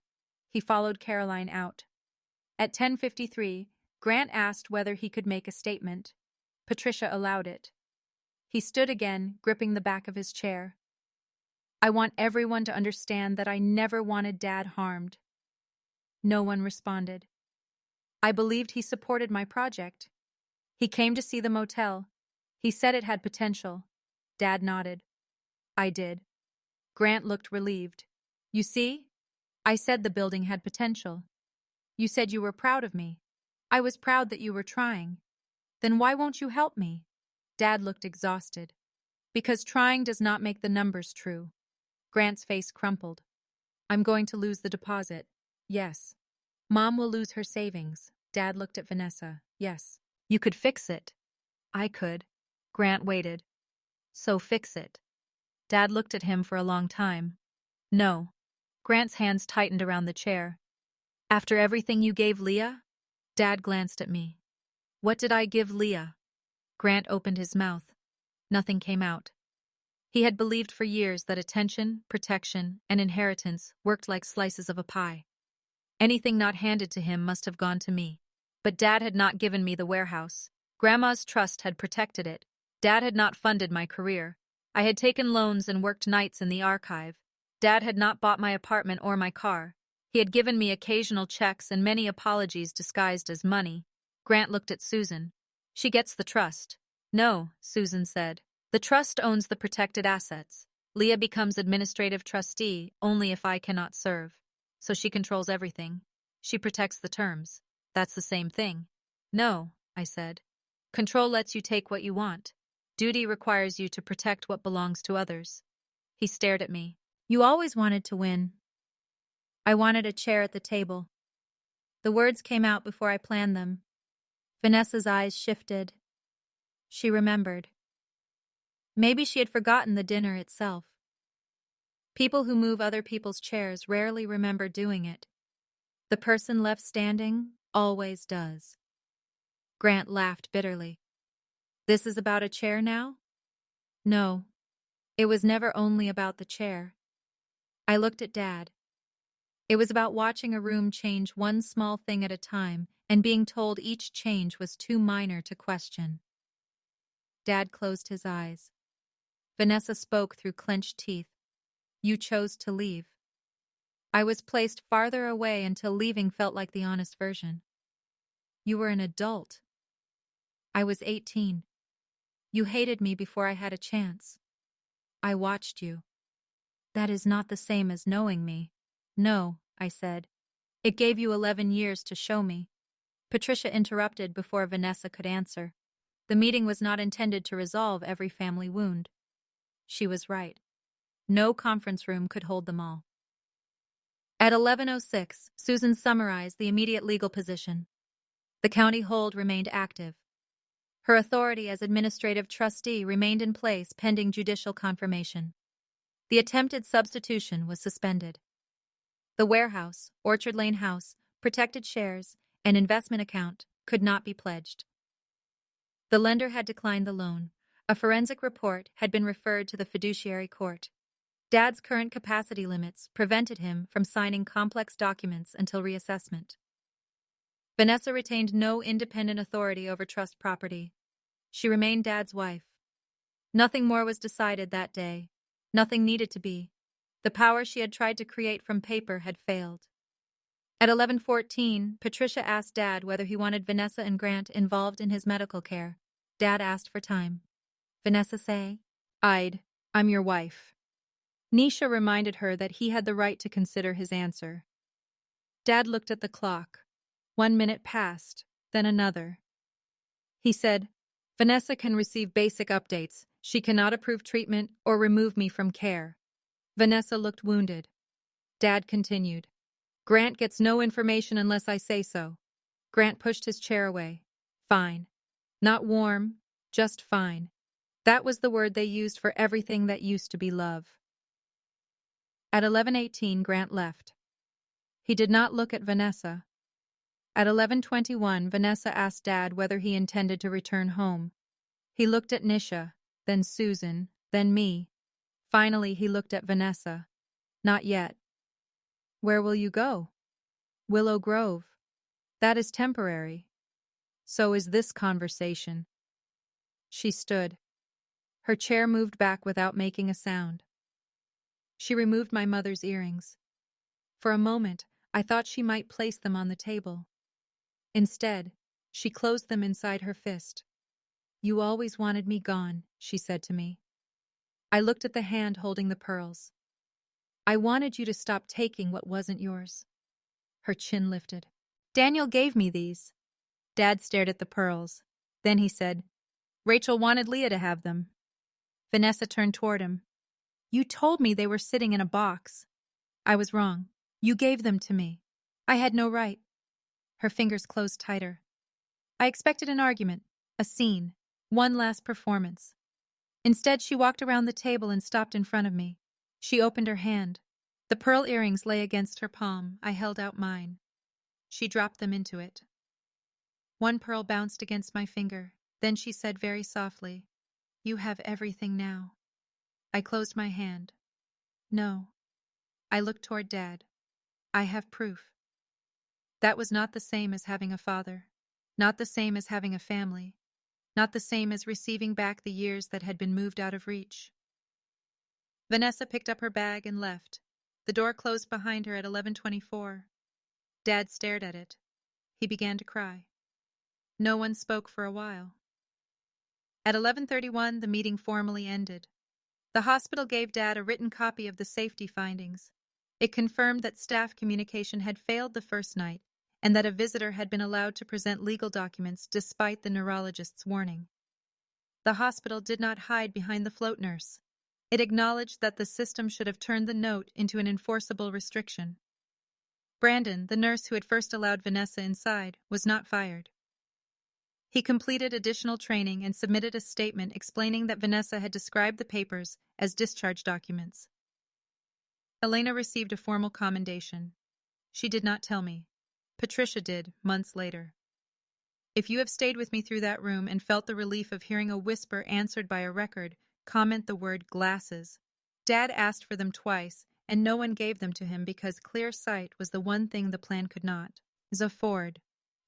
He followed Caroline out. At 10:53, Grant asked whether he could make a statement. Patricia allowed it. He stood again, gripping the back of his chair. "I want everyone to understand that I never wanted Dad harmed." No one responded. "I believed he supported my project. He came to see the motel. He said it had potential." Dad nodded. "I did." Grant looked relieved. "You see? I said the building had potential. You said you were proud of me. I was proud that you were trying. Then why won't you help me?" Dad looked exhausted. "Because trying does not make the numbers true." Grant's face crumpled. "I'm going to lose the deposit." "Yes." "Mom will lose her savings." Dad looked at Vanessa. "Yes." "You could fix it." "I could." Grant waited. "So fix it." Dad looked at him for a long time. "No." Grant's hands tightened around the chair. "After everything you gave Leah?" Dad glanced at me. "What did I give Leah?" Grant opened his mouth. Nothing came out. He had believed for years that attention, protection, and inheritance worked like slices of a pie. Anything not handed to him must have gone to me. But Dad had not given me the warehouse. Grandma's trust had protected it. Dad had not funded my career. I had taken loans and worked nights in the archive. Dad had not bought my apartment or my car. He had given me occasional checks and many apologies disguised as money. Grant looked at Susan. "She gets the trust." "No," Susan said. "The trust owns the protected assets. Leah becomes administrative trustee only if I cannot serve. So she controls everything. She protects the terms. That's the same thing." "No," I said. "Control lets you take what you want. Duty requires you to protect what belongs to others." He stared at me. "You always wanted to win." "I wanted a chair at the table." The words came out before I planned them. Vanessa's eyes shifted. She remembered. Maybe she had forgotten the dinner itself. People who move other people's chairs rarely remember doing it. The person left standing always does. Grant laughed bitterly. This is about a chair now? No, it was never only about the chair. I looked at Dad. It was about watching a room change one small thing at a time and being told each change was too minor to question. Dad closed his eyes. Vanessa spoke through clenched teeth. You chose to leave. I was placed farther away until leaving felt like the honest version. You were an adult. I was 18. You hated me before I had a chance. I watched you. That is not the same as knowing me. No, I said. It gave you 11 years to show me. Patricia interrupted before Vanessa could answer. The meeting was not intended to resolve every family wound. She was right. No conference room could hold them all. At 11:06, Susan summarized the immediate legal position. The county hold remained active. Her authority as administrative trustee remained in place pending judicial confirmation. The attempted substitution was suspended. The warehouse, Orchard Lane House, protected shares, and investment account could not be pledged. The lender had declined the loan. A forensic report had been referred to the fiduciary court. Dad's current capacity limits prevented him from signing complex documents until reassessment. Vanessa retained no independent authority over trust property. She remained Dad's wife. Nothing more was decided that day. Nothing needed to be. The power she had tried to create from paper had failed. At 11:14, Patricia asked Dad whether he wanted Vanessa and Grant involved in his medical care. Dad asked for time. Vanessa say, I'm your wife. Nisha reminded her that he had the right to consider his answer. Dad looked at the clock. 1 minute passed, then another. He said, Vanessa can receive basic updates. She cannot approve treatment or remove me from care. Vanessa looked wounded. Dad continued. Grant gets no information unless I say so. Grant pushed his chair away. Fine. Not warm, just fine. That was the word they used for everything that used to be love. At 11:18, Grant left. He did not look at Vanessa. At 11:21, Vanessa asked Dad whether he intended to return home. He looked at Nisha, then Susan, then me. Finally, he looked at Vanessa. Not yet. Where will you go? Willow Grove. That is temporary. So is this conversation. She stood. Her chair moved back without making a sound. She removed my mother's earrings. For a moment, I thought she might place them on the table. Instead, she closed them inside her fist. You always wanted me gone, she said to me. I looked at the hand holding the pearls. I wanted you to stop taking what wasn't yours. Her chin lifted. Daniel gave me these. Dad stared at the pearls. Then he said, Rachel wanted Leah to have them. Vanessa turned toward him. You told me they were sitting in a box. I was wrong. You gave them to me. I had no right. Her fingers closed tighter. I expected an argument, a scene, one last performance. Instead, she walked around the table and stopped in front of me. She opened her hand. The pearl earrings lay against her palm. I held out mine. She dropped them into it. One pearl bounced against my finger. Then she said very softly, You have everything now. I closed my hand. No. I looked toward Dad. I have proof. That was not the same as having a father. Not the same as having a family. Not the same as receiving back the years that had been moved out of reach. Vanessa picked up her bag and left. The door closed behind her at 11:24. Dad stared at it. He began to cry. No one spoke for a while. At 11:31, the meeting formally ended. The hospital gave Dad a written copy of the safety findings. It confirmed that staff communication had failed the first night and that a visitor had been allowed to present legal documents despite the neurologist's warning. The hospital did not hide behind the float nurse. It acknowledged that the system should have turned the note into an enforceable restriction. Brandon, the nurse who had first allowed Vanessa inside, was not fired. He completed additional training and submitted a statement explaining that Vanessa had described the papers as discharge documents. Elena received a formal commendation. She did not tell me. Patricia did, months later. If you have stayed with me through that room and felt the relief of hearing a whisper answered by a record, comment the word glasses. Dad asked for them twice, and no one gave them to him because clear sight was the one thing the plan could not. Zafford.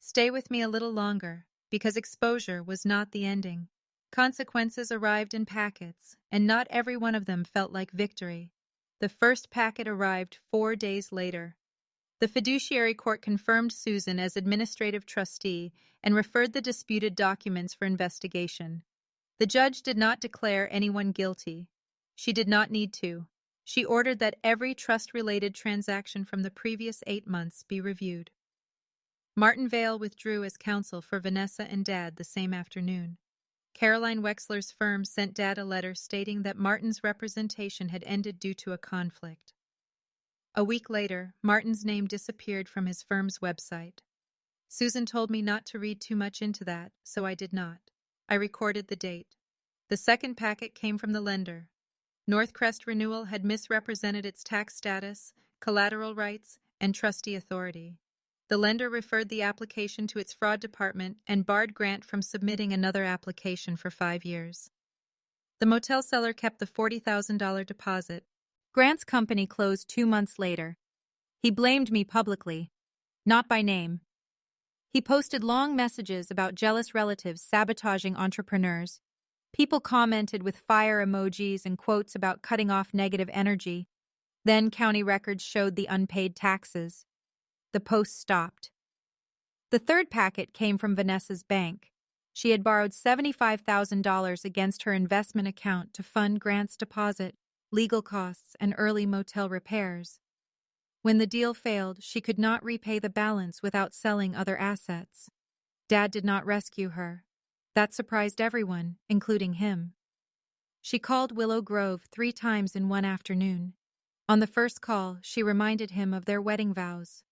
Stay with me a little longer, because exposure was not the ending. Consequences arrived in packets, and not every one of them felt like victory. The first packet arrived 4 days later. The fiduciary court confirmed Susan as administrative trustee and referred the disputed documents for investigation. The judge did not declare anyone guilty. She did not need to. She ordered that every trust-related transaction from the previous 8 months be reviewed. Martin Vale withdrew as counsel for Vanessa and Dad the same afternoon. Caroline Wexler's firm sent Dad a letter stating that Martin's representation had ended due to a conflict. A week later, Martin's name disappeared from his firm's website. Susan told me not to read too much into that, so I did not. I recorded the date. The second packet came from the lender. Northcrest Renewal had misrepresented its tax status, collateral rights, and trustee authority. The lender referred the application to its fraud department and barred Grant from submitting another application for 5 years. The motel seller kept the $40,000 deposit. Grant's company closed 2 months later. He blamed me publicly, not by name. He posted long messages about jealous relatives sabotaging entrepreneurs. People commented with fire emojis and quotes about cutting off negative energy. Then county records showed the unpaid taxes. The post stopped. The third packet came from Vanessa's bank. She had borrowed $75,000 against her investment account to fund Grant's deposit, legal costs, and early motel repairs. When the deal failed, she could not repay the balance without selling other assets. Dad did not rescue her. That surprised everyone, including him. She called Willow Grove 3 times in one afternoon. On the first call, she reminded him of their wedding vows.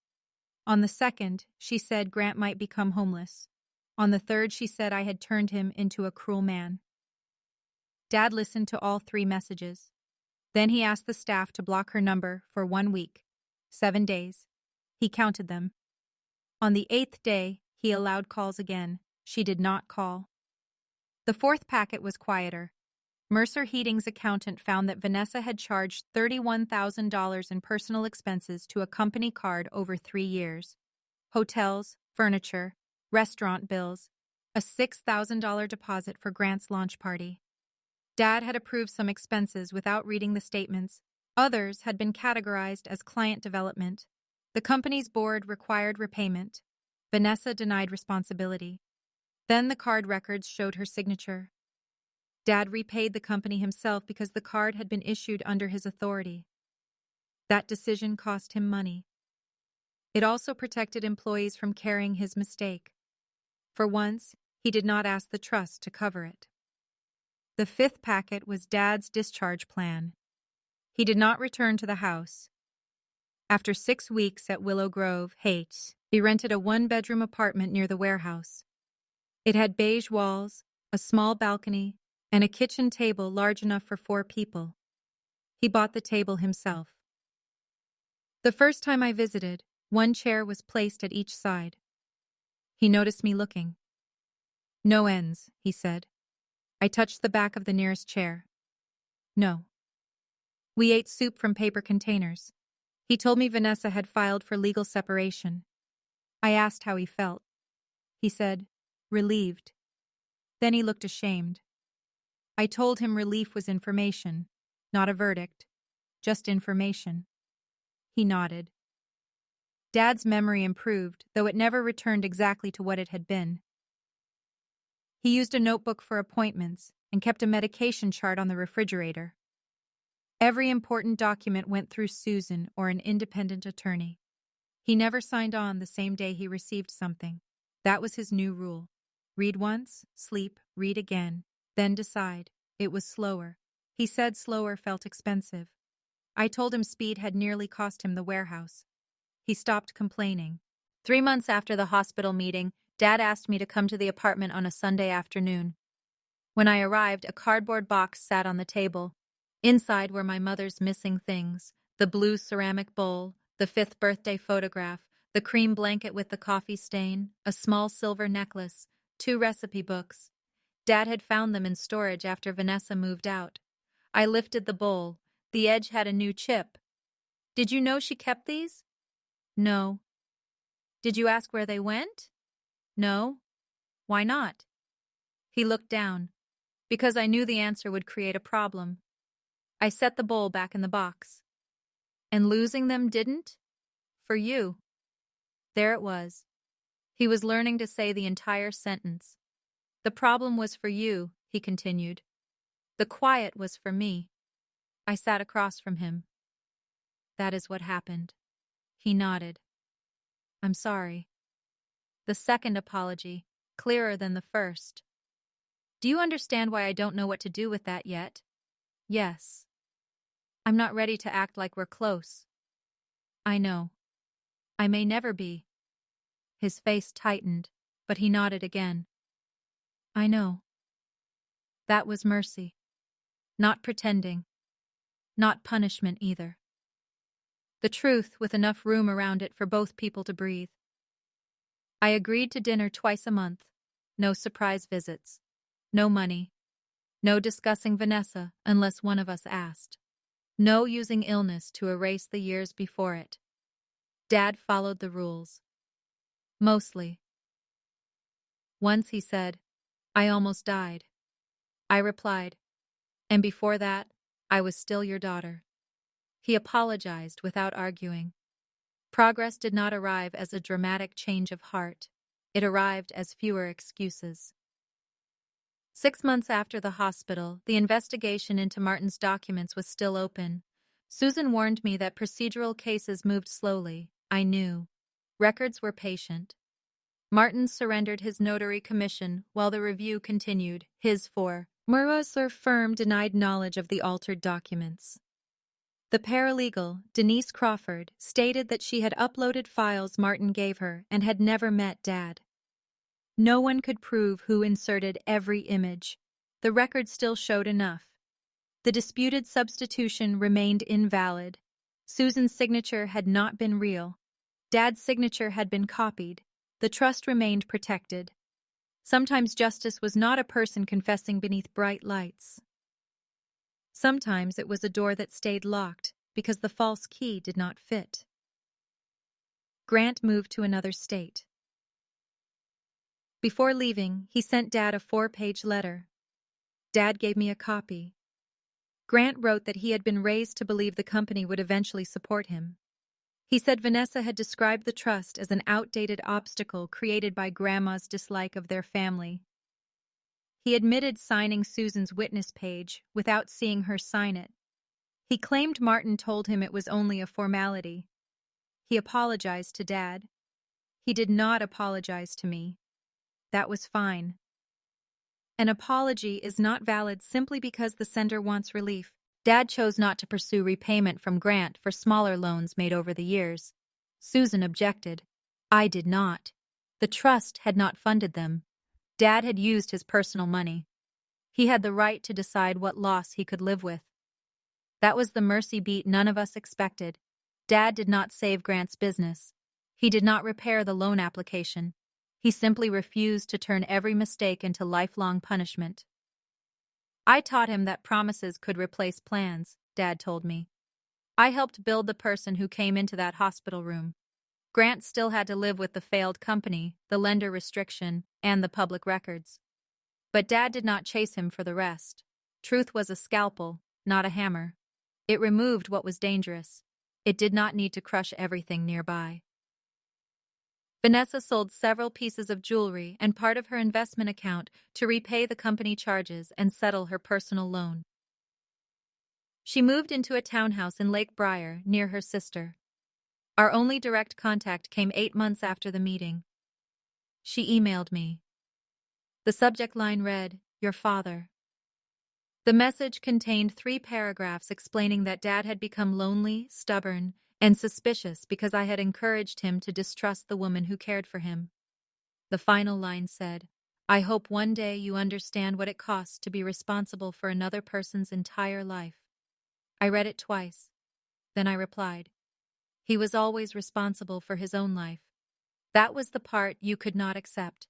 On the second, she said Grant might become homeless. On the third, she said I had turned him into a cruel man. Dad listened to all 3 messages. Then he asked the staff to block her number for 1 week, 7 days. He counted them. On the 8th day, he allowed calls again. She did not call. The 4th packet was quieter. Mercer Heating's accountant found that Vanessa had charged $31,000 in personal expenses to a company card over 3 years. Hotels, furniture, restaurant bills, a $6,000 deposit for Grant's launch party. Dad had approved some expenses without reading the statements. Others had been categorized as client development. The company's board required repayment. Vanessa denied responsibility. Then the card records showed her signature. Dad repaid the company himself because the card had been issued under his authority. That decision cost him money. It also protected employees from carrying his mistake. For once, he did not ask the trust to cover it. The 5th packet was Dad's discharge plan. He did not return to the house. After 6 weeks at Willow Grove, he rented a 1-bedroom apartment near the warehouse. It had beige walls, a small balcony, and a kitchen table large enough for 4 people. He bought the table himself. The first time I visited, 1 chair was placed at each side. He noticed me looking. "No ends," he said. I touched the back of the nearest chair. "No." We ate soup from paper containers. He told me Vanessa had filed for legal separation. I asked how he felt. He said, "Relieved." Then he looked ashamed. I told him relief was information, not a verdict, just information. He nodded. Dad's memory improved, though it never returned exactly to what it had been. He used a notebook for appointments and kept a medication chart on the refrigerator. Every important document went through Susan or an independent attorney. He never signed on the same day he received something. That was his new rule. Read once, sleep, read again, then decide. It was slower. He said slower felt expensive. I told him speed had nearly cost him the warehouse. He stopped complaining. 3 months after the hospital meeting, Dad asked me to come to the apartment on a Sunday afternoon. When I arrived, a cardboard box sat on the table. Inside were my mother's missing things, the blue ceramic bowl, the 5th birthday photograph, The cream blanket with the coffee stain, a small silver necklace, 2 recipe books. Dad had found them in storage after Vanessa moved out. I lifted the bowl. The edge had a new chip. Did you know she kept these? No. Did you ask where they went? No. Why not? He looked down. Because I knew the answer would create a problem. I set the bowl back in the box. And losing them didn't? For you. There it was. He was learning to say the entire sentence. The problem was for you, he continued. The quiet was for me. I sat across from him. That is what happened. He nodded. I'm sorry. The second apology, clearer than the first. Do you understand why I don't know what to do with that yet? Yes. I'm not ready to act like we're close. I know. I may never be. His face tightened, but he nodded again. I know. That was mercy. Not pretending. Not punishment either. The truth with enough room around it for both people to breathe. I agreed to dinner twice a month. No surprise visits. No money. No discussing Vanessa unless one of us asked. No using illness to erase the years before it. Dad followed the rules. Mostly. Once he said, I almost died. I replied, and before that, I was still your daughter. He apologized without arguing. Progress did not arrive as a dramatic change of heart. It arrived as fewer excuses. 6 months after the hospital, the investigation into Martin's documents was still open. Susan warned me that procedural cases moved slowly. I knew. Records were patient. Martin surrendered his notary commission while the review continued. His Mercer firm denied knowledge of the altered documents. The paralegal, Denise Crawford, stated that she had uploaded files Martin gave her and had never met Dad. No one could prove who inserted every image. The record still showed enough. The disputed substitution remained invalid. Susan's signature had not been real. Dad's signature had been copied. The trust remained protected. Sometimes justice was not a person confessing beneath bright lights. Sometimes it was a door that stayed locked because the false key did not fit. Grant moved to another state. Before leaving, he sent Dad a 4-page letter. Dad gave me a copy. Grant wrote that he had been raised to believe the company would eventually support him. He said Vanessa had described the trust as an outdated obstacle created by Grandma's dislike of their family. He admitted signing Susan's witness page without seeing her sign it. He claimed Martin told him it was only a formality. He apologized to Dad. He did not apologize to me. That was fine. An apology is not valid simply because the sender wants relief. Dad chose not to pursue repayment from Grant for smaller loans made over the years. Susan objected. I did not. The trust had not funded them. Dad had used his personal money. He had the right to decide what loss he could live with. That was the mercy beat none of us expected. Dad did not save Grant's business. He did not repair the loan application. He simply refused to turn every mistake into lifelong punishment. I taught him that promises could replace plans, Dad told me. I helped build the person who came into that hospital room. Grant still had to live with the failed company, the lender restriction, and the public records. But Dad did not chase him for the rest. Truth was a scalpel, not a hammer. It removed what was dangerous. It did not need to crush everything nearby. Vanessa sold several pieces of jewelry and part of her investment account to repay the company charges and settle her personal loan. She moved into a townhouse in Lake Briar near her sister. Our only direct contact came 8 months after the meeting. She emailed me. The subject line read, "Your father." The message contained 3 paragraphs explaining that Dad had become lonely, stubborn, and suspicious because I had encouraged him to distrust the woman who cared for him. The final line said, "I hope one day you understand what it costs to be responsible for another person's entire life." I read it twice. Then I replied, He was always responsible for his own life. That was the part you could not accept.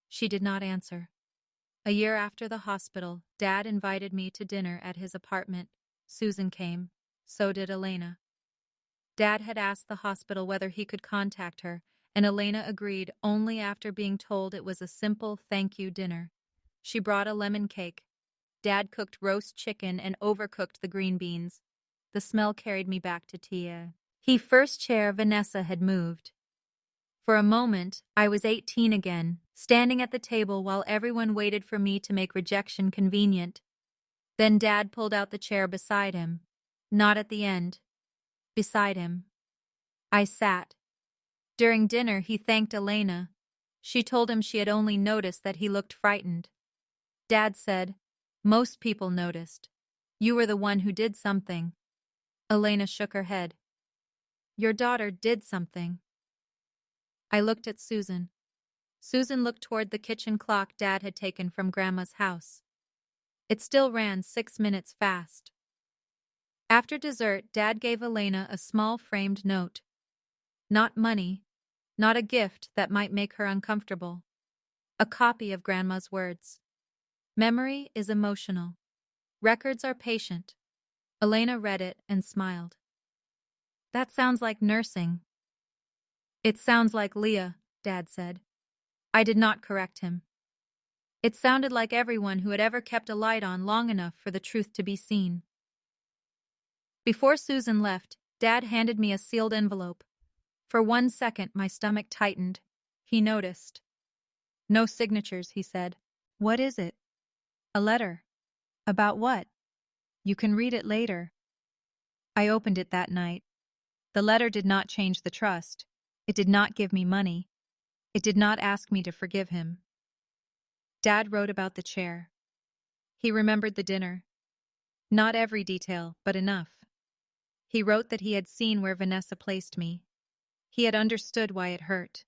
She did not answer. A year after the hospital, Dad invited me to dinner at his apartment. Susan came. So did Elena. Dad had asked the hospital whether he could contact her, and Elena agreed only after being told it was a simple thank you dinner. She brought a lemon cake. Dad cooked roast chicken and overcooked the green beans. The smell carried me back to Tia. He first chair Vanessa had moved. For a moment, I was 18 again, standing at the table while everyone waited for me to make rejection convenient. Then Dad pulled out the chair beside him. Not at the end. Beside him. I sat. During dinner, he thanked Elena. She told him she had only noticed that he looked frightened. Dad said, "Most people noticed. You were the one who did something." Elena shook her head. "Your daughter did something." I looked at Susan. Susan looked toward the kitchen clock Dad had taken from Grandma's house. It still ran 6 minutes fast. After dessert, Dad gave Elena a small framed note. Not money, not a gift that might make her uncomfortable. A copy of Grandma's words. Memory is emotional. Records are patient. Elena read it and smiled. That sounds like nursing. It sounds like Leah, Dad said. I did not correct him. It sounded like everyone who had ever kept a light on long enough for the truth to be seen. Before Susan left, Dad handed me a sealed envelope. For 1 second, my stomach tightened. He noticed. No signatures, he said. What is it? A letter. About what? You can read it later. I opened it that night. The letter did not change the trust. It did not give me money. It did not ask me to forgive him. Dad wrote about the chair. He remembered the dinner. Not every detail, but enough. He wrote that he had seen where Vanessa placed me. He had understood why it hurt.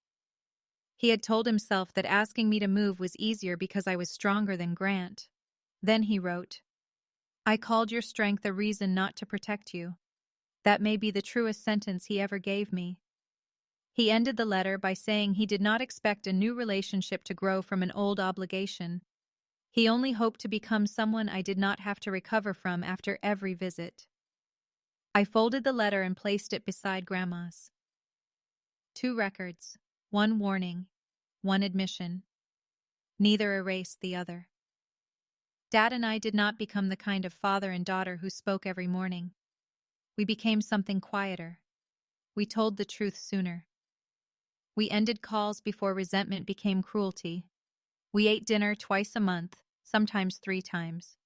He had told himself that asking me to move was easier because I was stronger than Grant. Then he wrote, I called your strength a reason not to protect you. That may be the truest sentence he ever gave me. He ended the letter by saying he did not expect a new relationship to grow from an old obligation. He only hoped to become someone I did not have to recover from after every visit. I folded the letter and placed it beside Grandma's. 2 records, 1 warning, 1 admission. Neither erased the other. Dad and I did not become the kind of father and daughter who spoke every morning. We became something quieter. We told the truth sooner. We ended calls before resentment became cruelty. We ate dinner twice a month, sometimes 3 times.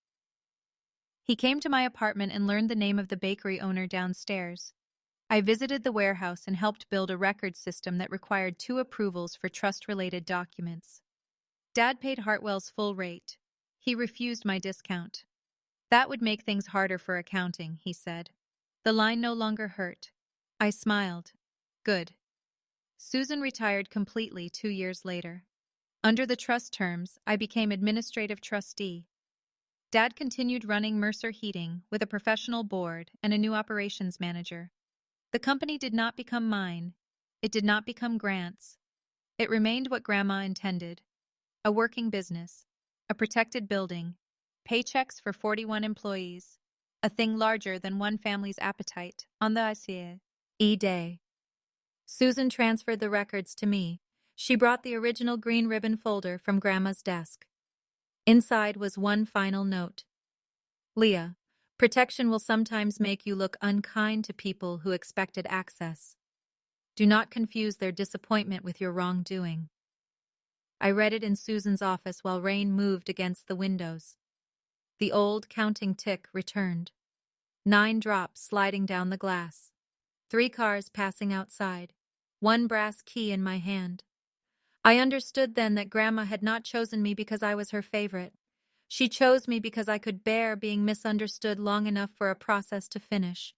He came to my apartment and learned the name of the bakery owner downstairs. I visited the warehouse and helped build a record system that required 2 approvals for trust-related documents. Dad paid Hartwell's full rate. He refused my discount. That would make things harder for accounting, he said. The line no longer hurt. I smiled. Good. Susan retired completely 2 years later. Under the trust terms, I became administrative trustee. Dad continued running Mercer Heating with a professional board and a new operations manager. The company did not become mine. It did not become Grant's. It remained what Grandma intended. A working business, a protected building, paychecks for 41 employees, a thing larger than one family's appetite on the ICA. E-Day. Susan transferred the records to me. She brought the original green ribbon folder from Grandma's desk. Inside was one final note. Leah, protection will sometimes make you look unkind to people who expected access. Do not confuse their disappointment with your wrongdoing. I read it in Susan's office while rain moved against the windows. The old counting tick returned. 9 drops sliding down the glass. 3 cars passing outside. 1 brass key in my hand. I understood then that Grandma had not chosen me because I was her favorite. She chose me because I could bear being misunderstood long enough for a process to finish.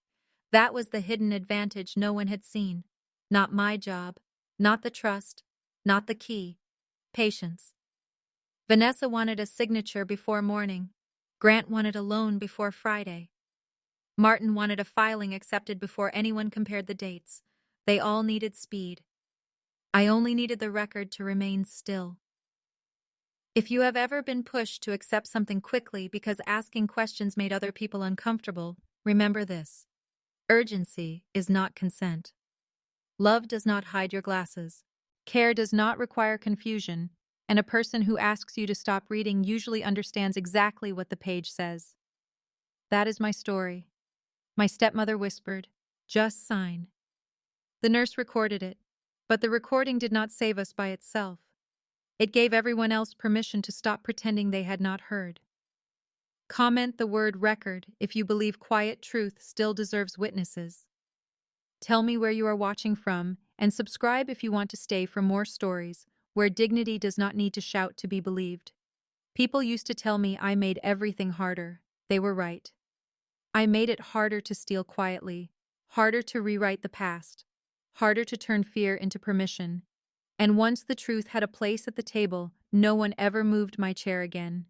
That was the hidden advantage no one had seen. Not my job, not the trust, not the key. Patience. Vanessa wanted a signature before morning. Grant wanted a loan before Friday. Martin wanted a filing accepted before anyone compared the dates. They all needed speed. I only needed the record to remain still. If you have ever been pushed to accept something quickly because asking questions made other people uncomfortable, remember this. Urgency is not consent. Love does not hide your glasses. Care does not require confusion, and a person who asks you to stop reading usually understands exactly what the page says. That is my story. My stepmother whispered, "Just sign." The nurse recorded it, but the recording did not save us by itself. It gave everyone else permission to stop pretending they had not heard. Comment the word record if you believe quiet truth still deserves witnesses. Tell me where you are watching from, and subscribe if you want to stay for more stories where dignity does not need to shout to be believed. People used to tell me I made everything harder. They were right. I made it harder to steal quietly, harder to rewrite the past, harder to turn fear into permission. And once the truth had a place at the table, no one ever moved my chair again.